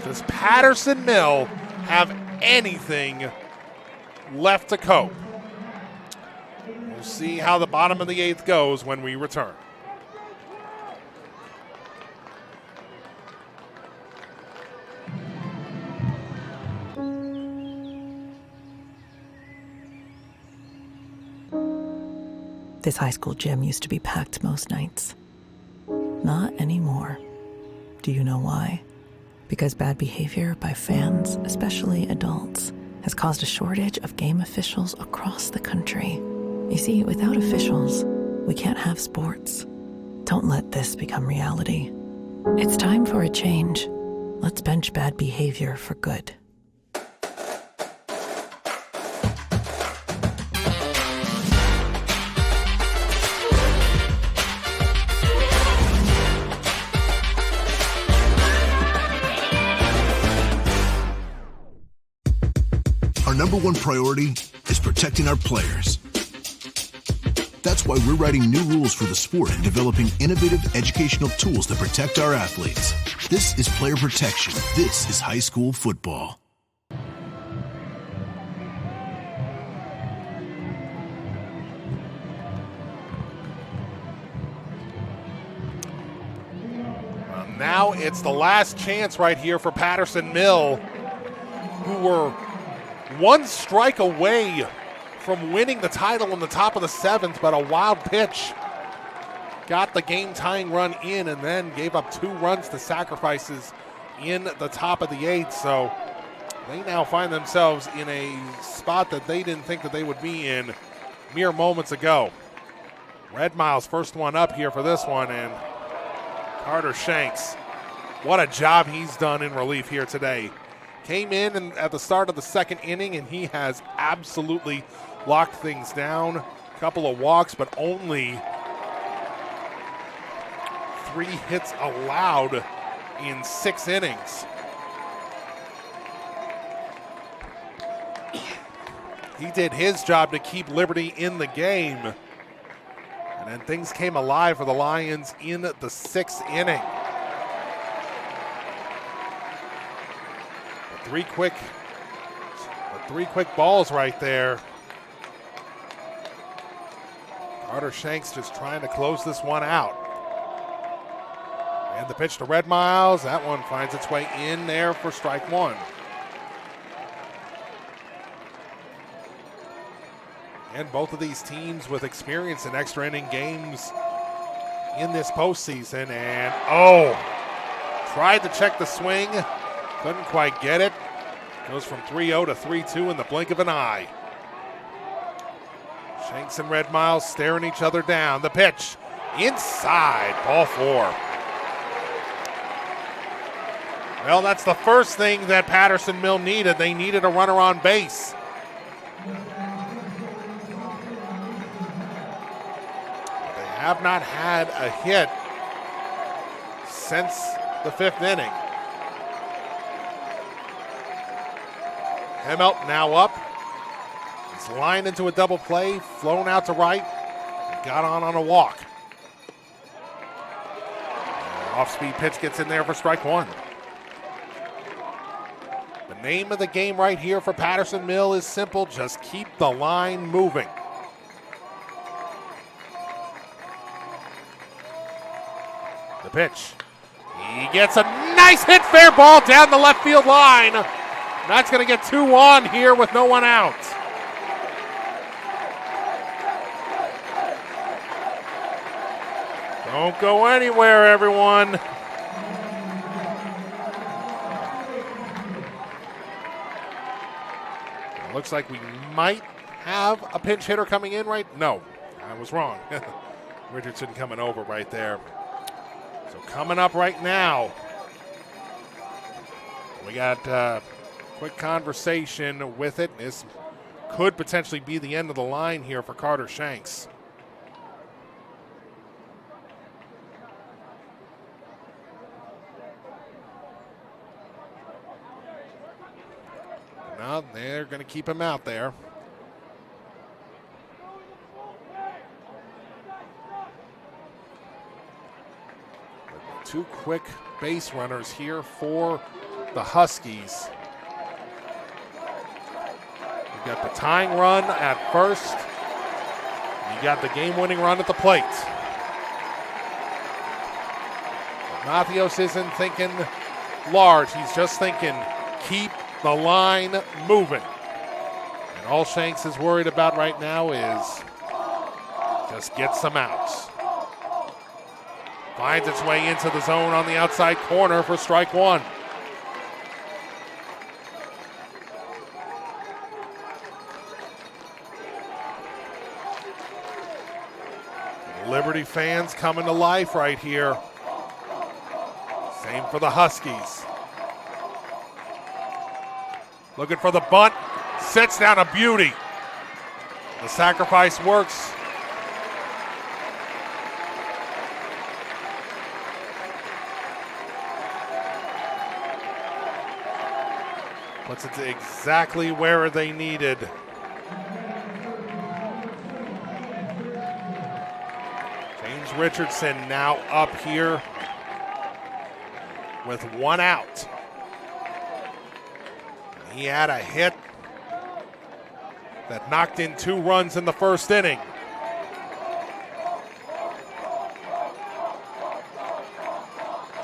Does Patterson Mill have anything left to cope? We'll see how the bottom of the 8th goes when we return. This high school gym used to be packed most nights. Not anymore. Do you know why? Because bad behavior by fans, especially adults, has caused a shortage of game officials across the country. You see, without officials, we can't have sports. Don't let this become reality. It's time for a change. Let's bench bad behavior for good. Number one priority is protecting our players. That's why we're writing new rules for the sport and developing innovative educational tools that protect our athletes. This is player protection. This is high school football. Well, now it's the last chance right here for Patterson Mill, who were 1 strike away from winning the title in the top of the 7th, but a wild pitch got the game-tying run in and then gave up 2 runs to sacrifices in the top of the 8th. So they now find themselves in a spot that they didn't think that they would be in mere moments ago. Red Miles first one up here for this one, and Carter Shanks, what a job he's done in relief here today. Came in at the start of the 2nd inning, and he has absolutely locked things down. A couple of walks, but only 3 hits allowed in 6 innings. He did his job to keep Liberty in the game. And then things came alive for the Lions in the 6th inning. The three quick balls right there. Carter Shanks just trying to close this one out. And the pitch to Red Miles. That one finds its way in there for strike one. And both of these teams with experience in extra inning games in this postseason. And tried to check the swing. Couldn't quite get it. Goes from 3-0 to 3-2 in the blink of an eye. Shanks and Red Miles staring each other down. The pitch inside, ball 4. Well, that's the first thing that Patterson Mill needed. They needed a runner on base. They have not had a hit since the 5th inning. Hemelt now up. He's lined into a double play, flown out to right, and got on a walk. Off-speed pitch gets in there for strike one. The name of the game right here for Patterson Mill is simple. Just keep the line moving. The pitch. He gets a nice hit, fair ball down the left field line. That's going to get 2 on here with no one out. Don't go anywhere, everyone. It looks like we might have a pinch hitter coming in right. No, I was wrong. Richardson coming over right there. So coming up right now, we got quick conversation with it. This could potentially be the end of the line here for Carter Shanks. No, they're going to keep him out there. Two quick base runners here for the Huskies. You got the tying run at first. You got the game-winning run at the plate. But Mathios isn't thinking large. He's just thinking keep the line moving. And all Shanks is worried about right now is just get some outs. Finds its way into the zone on the outside corner for strike one. Liberty fans coming to life right here. Same for the Huskies. Looking for the bunt. Sits down a beauty. The sacrifice works. Puts it to exactly where they needed. James Richardson now up here with one out. He had a hit that knocked in 2 runs in the first inning.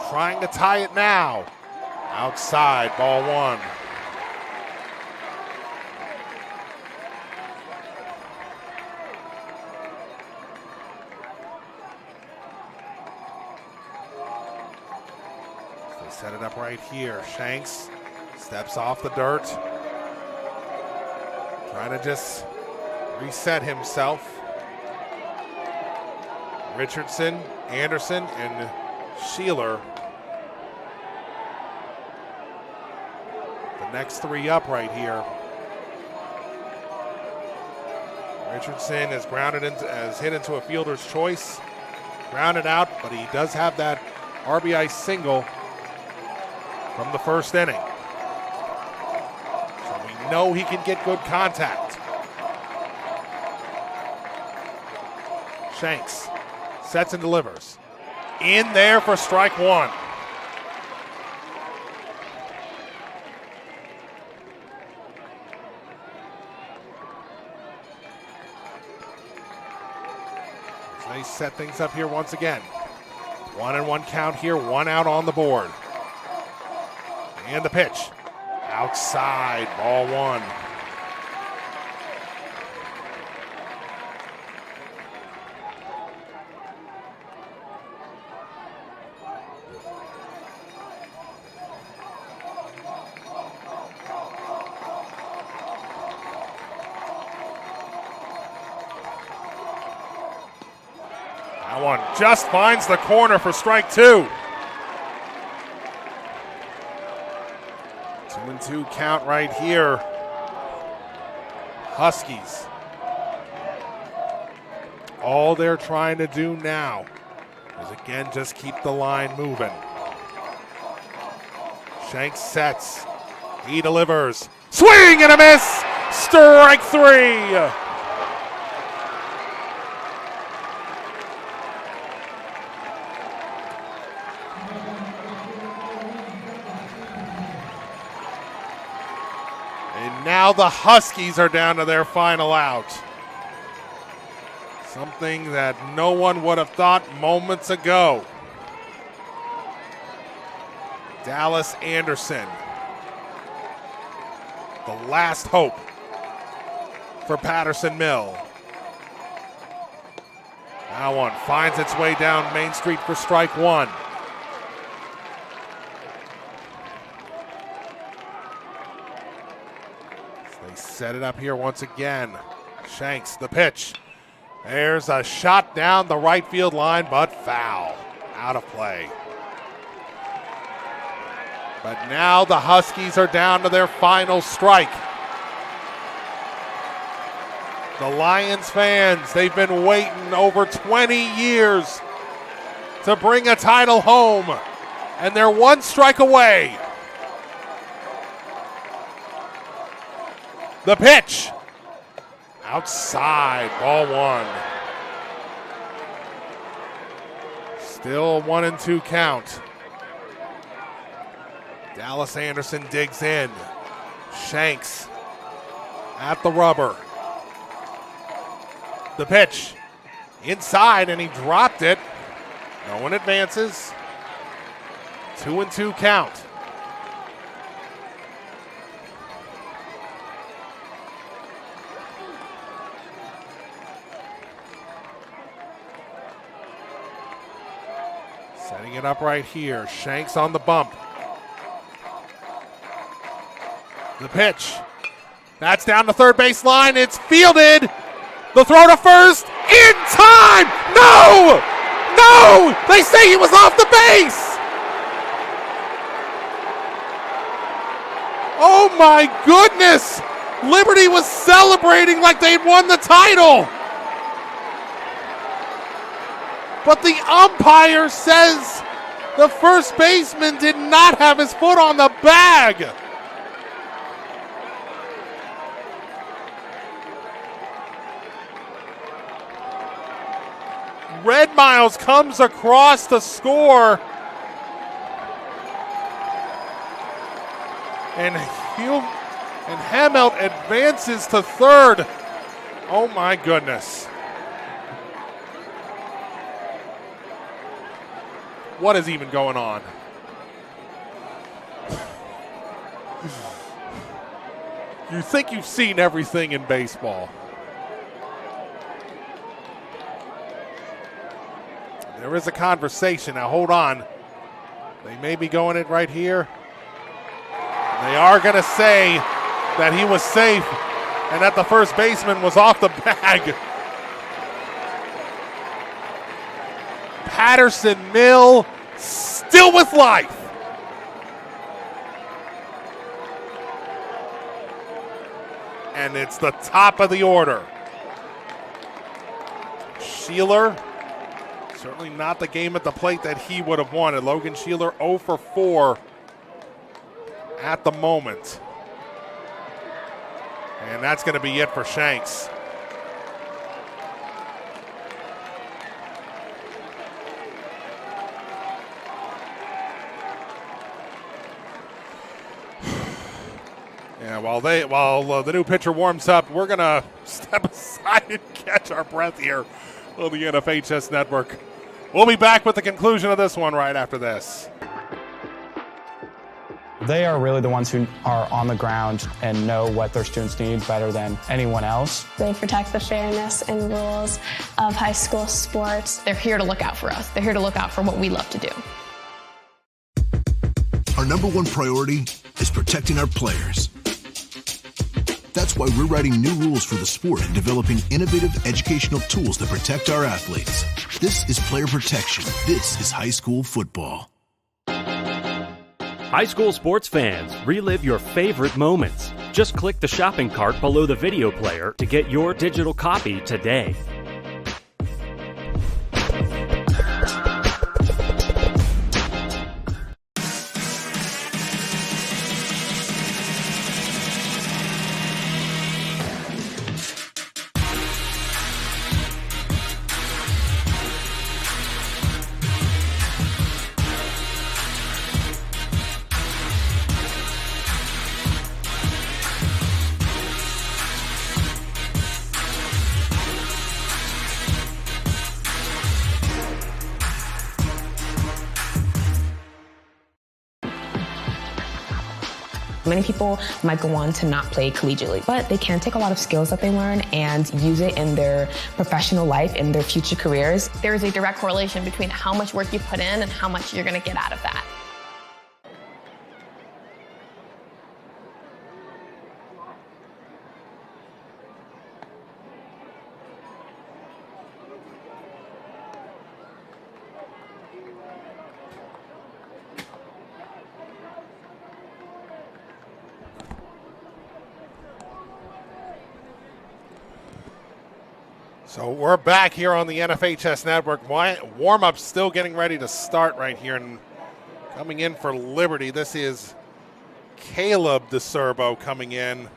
Trying to tie it now. Outside, ball 1. Set it up right here. Shanks steps off the dirt. Trying to just reset himself. Richardson, Anderson, and Sheeler. The next 3 up right here. Richardson is hit into a fielder's choice. Grounded out, but he does have that RBI single from the first inning. So we know he can get good contact. Shanks sets and delivers. In there for strike one. So they set things up here once again. 1-1 count here, 1 out on the board. And the pitch. Outside, ball one. That one just finds the corner for strike two. 2-2 count right here. Huskies. All they're trying to do now is again just keep the line moving. Shanks sets. He delivers. Swing and a miss. Strike three. Now the Huskies are down to their final out. Something that no one would have thought moments ago. Dallas Anderson, the last hope for Patterson Mill. That one finds its way down Main Street for strike one. Set it up here once again. Shanks, the pitch. There's a shot down the right field line, but foul. Out of play. But now the Huskies are down to their final strike. The Lions fans, they've been waiting over 20 years to bring a title home, and they're one strike away. The pitch. Outside, ball one. Still 1-2 count. Dallas Anderson digs in. Shanks at the rubber. The pitch. Inside, and he dropped it. No one advances. 2-2 count. Setting it up right here. Shanks on the bump. The pitch. That's down the third base line. It's fielded. The throw to first. In time. No! No! They say he was off the base. Oh my goodness. Liberty was celebrating like they'd won the title. But the umpire says the first baseman did not have his foot on the bag. Red Miles comes across to score. And Hamelt advances to third. Oh my goodness. What is even going on? You think you've seen everything in baseball. There is a conversation. Now hold on. They may be going it right here. They are going to say that he was safe and that the first baseman was off the bag. Patterson Mill still with life. And it's the top of the order. Sheeler, certainly not the game at the plate that he would have wanted. Logan Sheeler 0 for 4 at the moment. And that's going to be it for Shanks. Yeah, while the new pitcher warms up, we're going to step aside and catch our breath here on the NFHS Network. We'll be back with the conclusion of this one right after this. They are really the ones who are on the ground and know what their students need better than anyone else. They protect the fairness and rules of high school sports. They're here to look out for us. They're here to look out for what we love to do. Our number one priority is protecting our players. That's why we're writing new rules for the sport and developing innovative educational tools that protect our athletes. This is player protection. This is high school football. High school sports fans, relive your favorite moments. Just click the shopping cart below the video player to get your digital copy today. Many people might go on to not play collegiately, but they can take a lot of skills that they learn and use it in their professional life, in their future careers. There is a direct correlation between how much work you put in and how much you're going to get out of that. So we're back here on the NFHS Network. Warm-up still getting ready to start right here. And coming in for Liberty, this is Caleb DeSerbo coming in.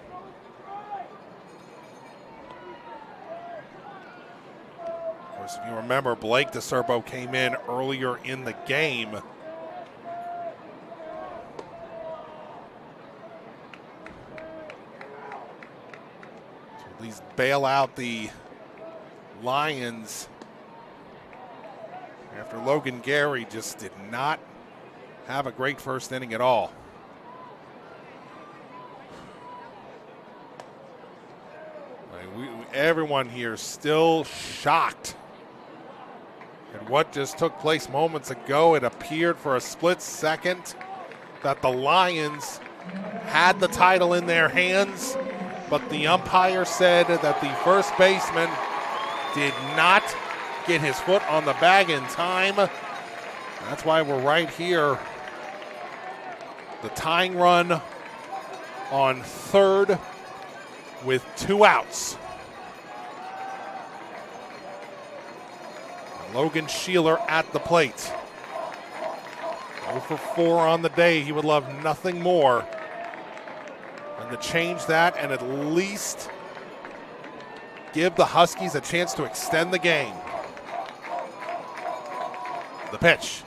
Of course, if you remember, Blake DeSerbo came in earlier in the game. To at least bail out the Lions after Logan Gary just did not have a great first inning at all. Everyone here is still shocked at what just took place moments ago. It appeared for a split second that the Lions had the title in their hands, but the umpire said that the first baseman did not get his foot on the bag in time. That's why we're right here. The tying run on third with 2 outs. Logan Sheeler at the plate. 0 for 4 on the day. He would love nothing more than to change that and at least give the Huskies a chance to extend the game. The pitch.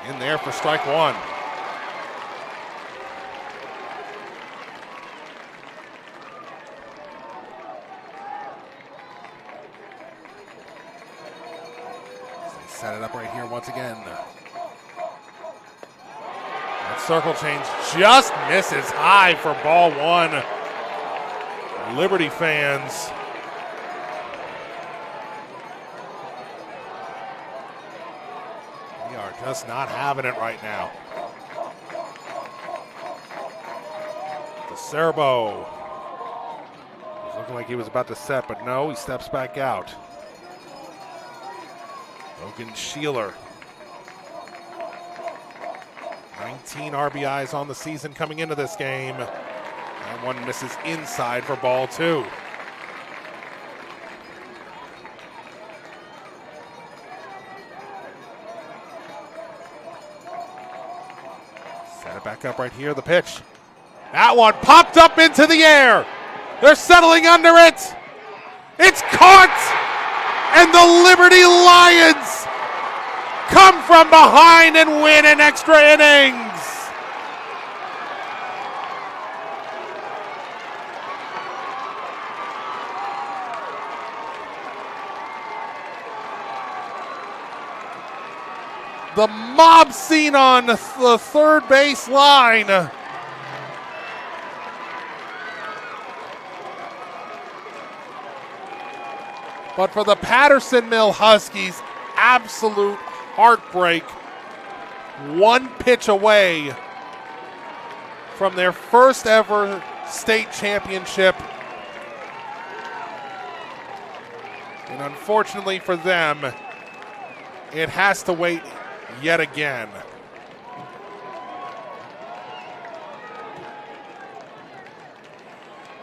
In there for strike 1. Set it up right here once again. That circle change just misses high for ball 1. Liberty fans just not having it right now. DeSerbo was looking like he was about to set, but no, he steps back out. Logan Sheeler. 19 RBIs on the season coming into this game. That one misses inside for ball 2. Set it back up right here, the pitch. That one popped up into the air. They're settling under it. It's caught. And the Liberty Lions come from behind and win in extra innings. The mob scene on the third base line. But for the Patterson Mill Huskies, absolute heartbreak. One pitch away from their first ever state championship. And unfortunately for them, it has to wait yet again.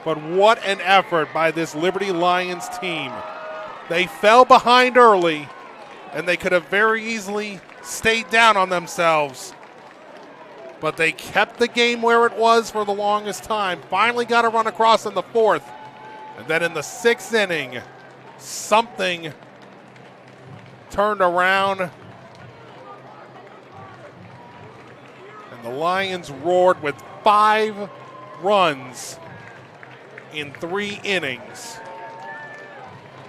But what an effort by this Liberty Lions team. They fell behind early, and they could have very easily stayed down on themselves. But they kept the game where it was for the longest time. Finally got a run across in the fourth. And then in the sixth inning, something turned around. And the Lions roared with 5 runs in 3 innings.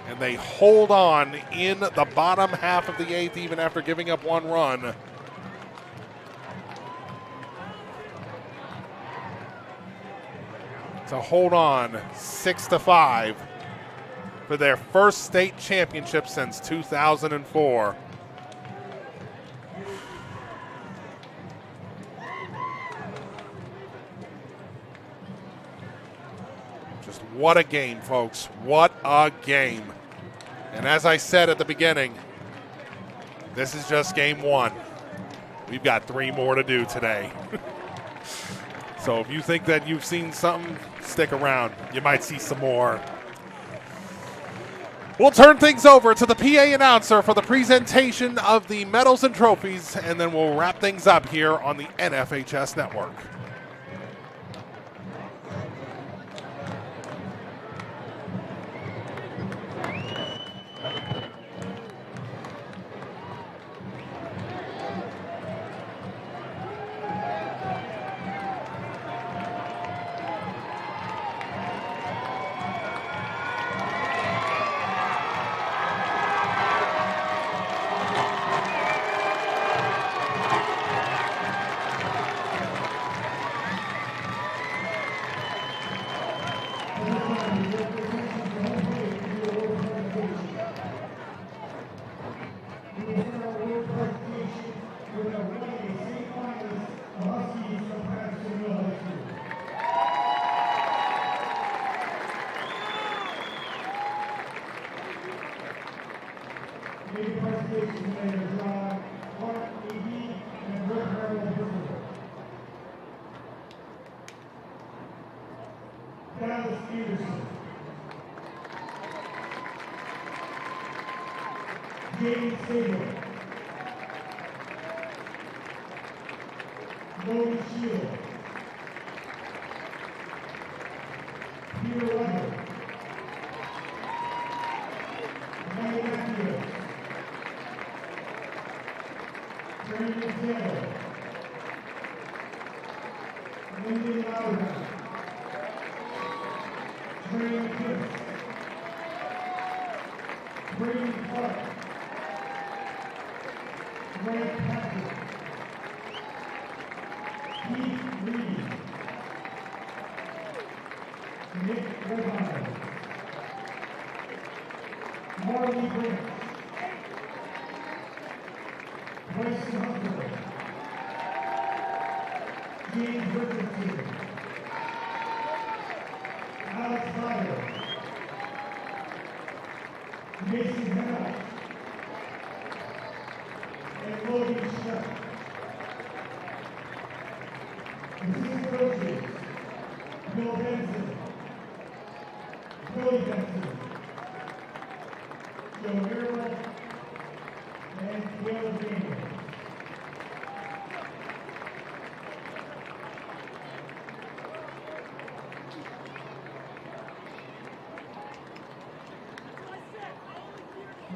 And they hold on in the bottom half of the 8th, even after giving up 1 run. To hold on 6-5 for their first state championship since 2004. Just what a game, folks. What a game. And as I said at the beginning, this is just game 1. We've got 3 more to do today. So if you think that you've seen something, stick around. You might see some more. We'll turn things over to the PA announcer for the presentation of the medals and trophies, and then we'll wrap things up here on the NFHS Network.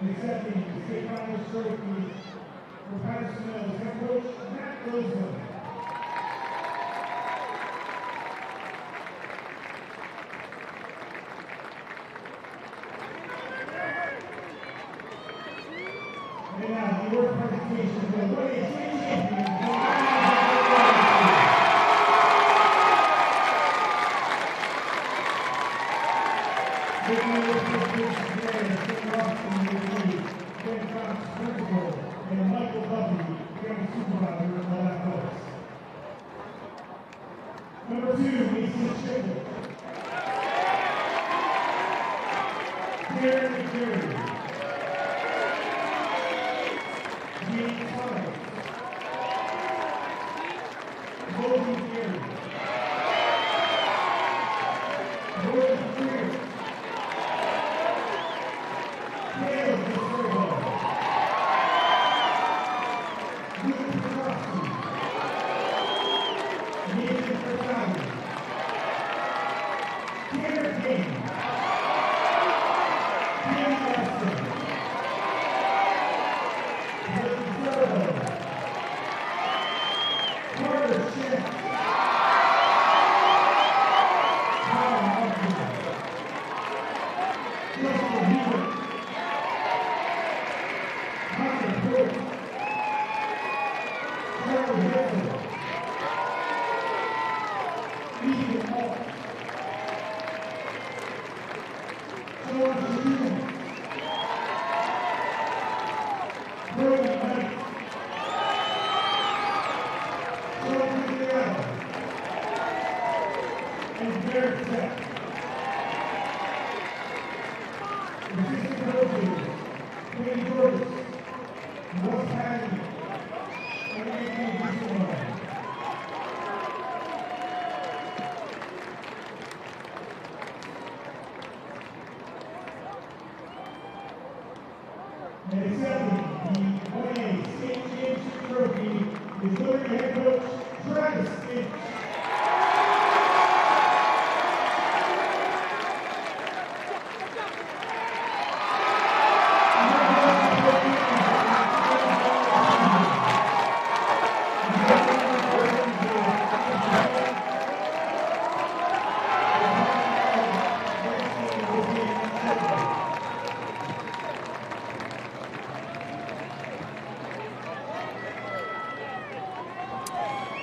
And accepting the state finals trophy for Patterson Mills head coach Matt Roseman. And now, the award presentation for the 1A state champion. Number 2, Mason Strickland. Darren McCary. James Thomas. Logan Gary. Jordan Freer. Caleb DeSorbo. Luke Petrovsky. Nathan Fertali. Tanner King. Cam Weston. Jordan Servo. Carter Schiff. Kyle Hopkins. Justin Hubert. Hunter Pruitt. Charlie Hilton. Ethan Hall. George Newman. Brody Knight. Joe Guglielmo. And Derek Seck. Assistant coaches, Wayne Jordan, Wes Patty, and Anthony Bismarck. And accepting the 1A state championship trophy is Liberty head coach Travis Finch.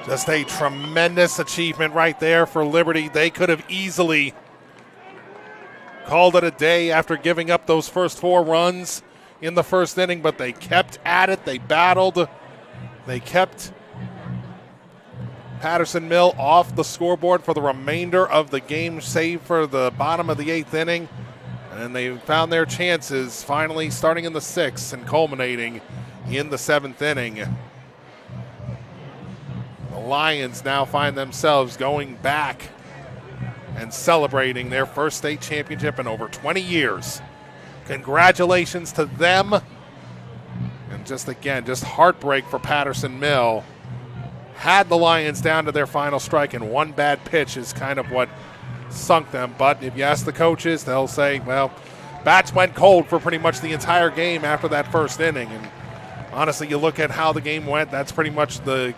Just a tremendous achievement right there for Liberty. They could have easily called it a day after giving up those first 4 runs in the first inning, but they kept at it. They battled. They kept Patterson Mill off the scoreboard for the remainder of the game, save for the bottom of the 8th inning. And they found their chances finally starting in the 6th and culminating in the 7th inning. The Lions now find themselves going back and celebrating their first state championship in over 20 years. Congratulations to them. And just heartbreak for Patterson Mill. Had the Lions down to their final strike, and one bad pitch is kind of what sunk them. But if you ask the coaches, they'll say, well, bats went cold for pretty much the entire game after that first inning. And honestly, you look at how the game went, that's pretty much the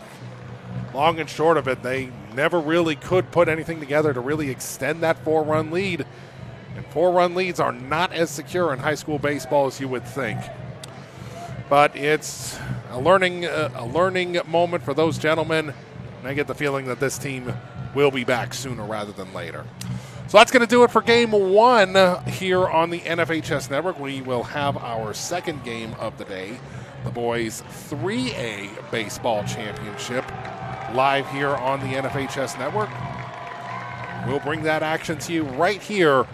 long and short of it. They never really could put anything together to really extend that 4-run lead. And 4-run leads are not as secure in high school baseball as you would think. But it's a learning moment for those gentlemen. And I get the feeling that this team will be back sooner rather than later. So that's going to do it for Game 1 here on the NFHS Network. We will have our second game of the day, the boys 3A Baseball Championship, live here on the NFHS Network. We'll bring that action to you right here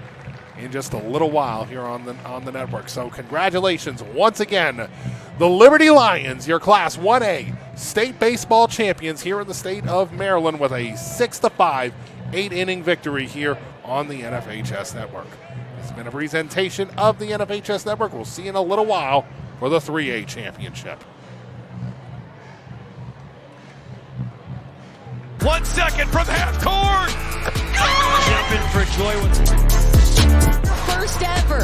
in just a little while here on the network. So congratulations once again, the Liberty Lions, your Class 1A state baseball champions here in the state of Maryland with a 6-5 8-inning victory here on the NFHS Network. This has been a presentation of the NFHS Network. We'll see you in a little while for the 3A championship. 1 second from half court. Jumping for joy. First ever.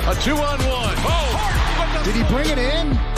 A 2-on-1. Oh! Did he bring it in?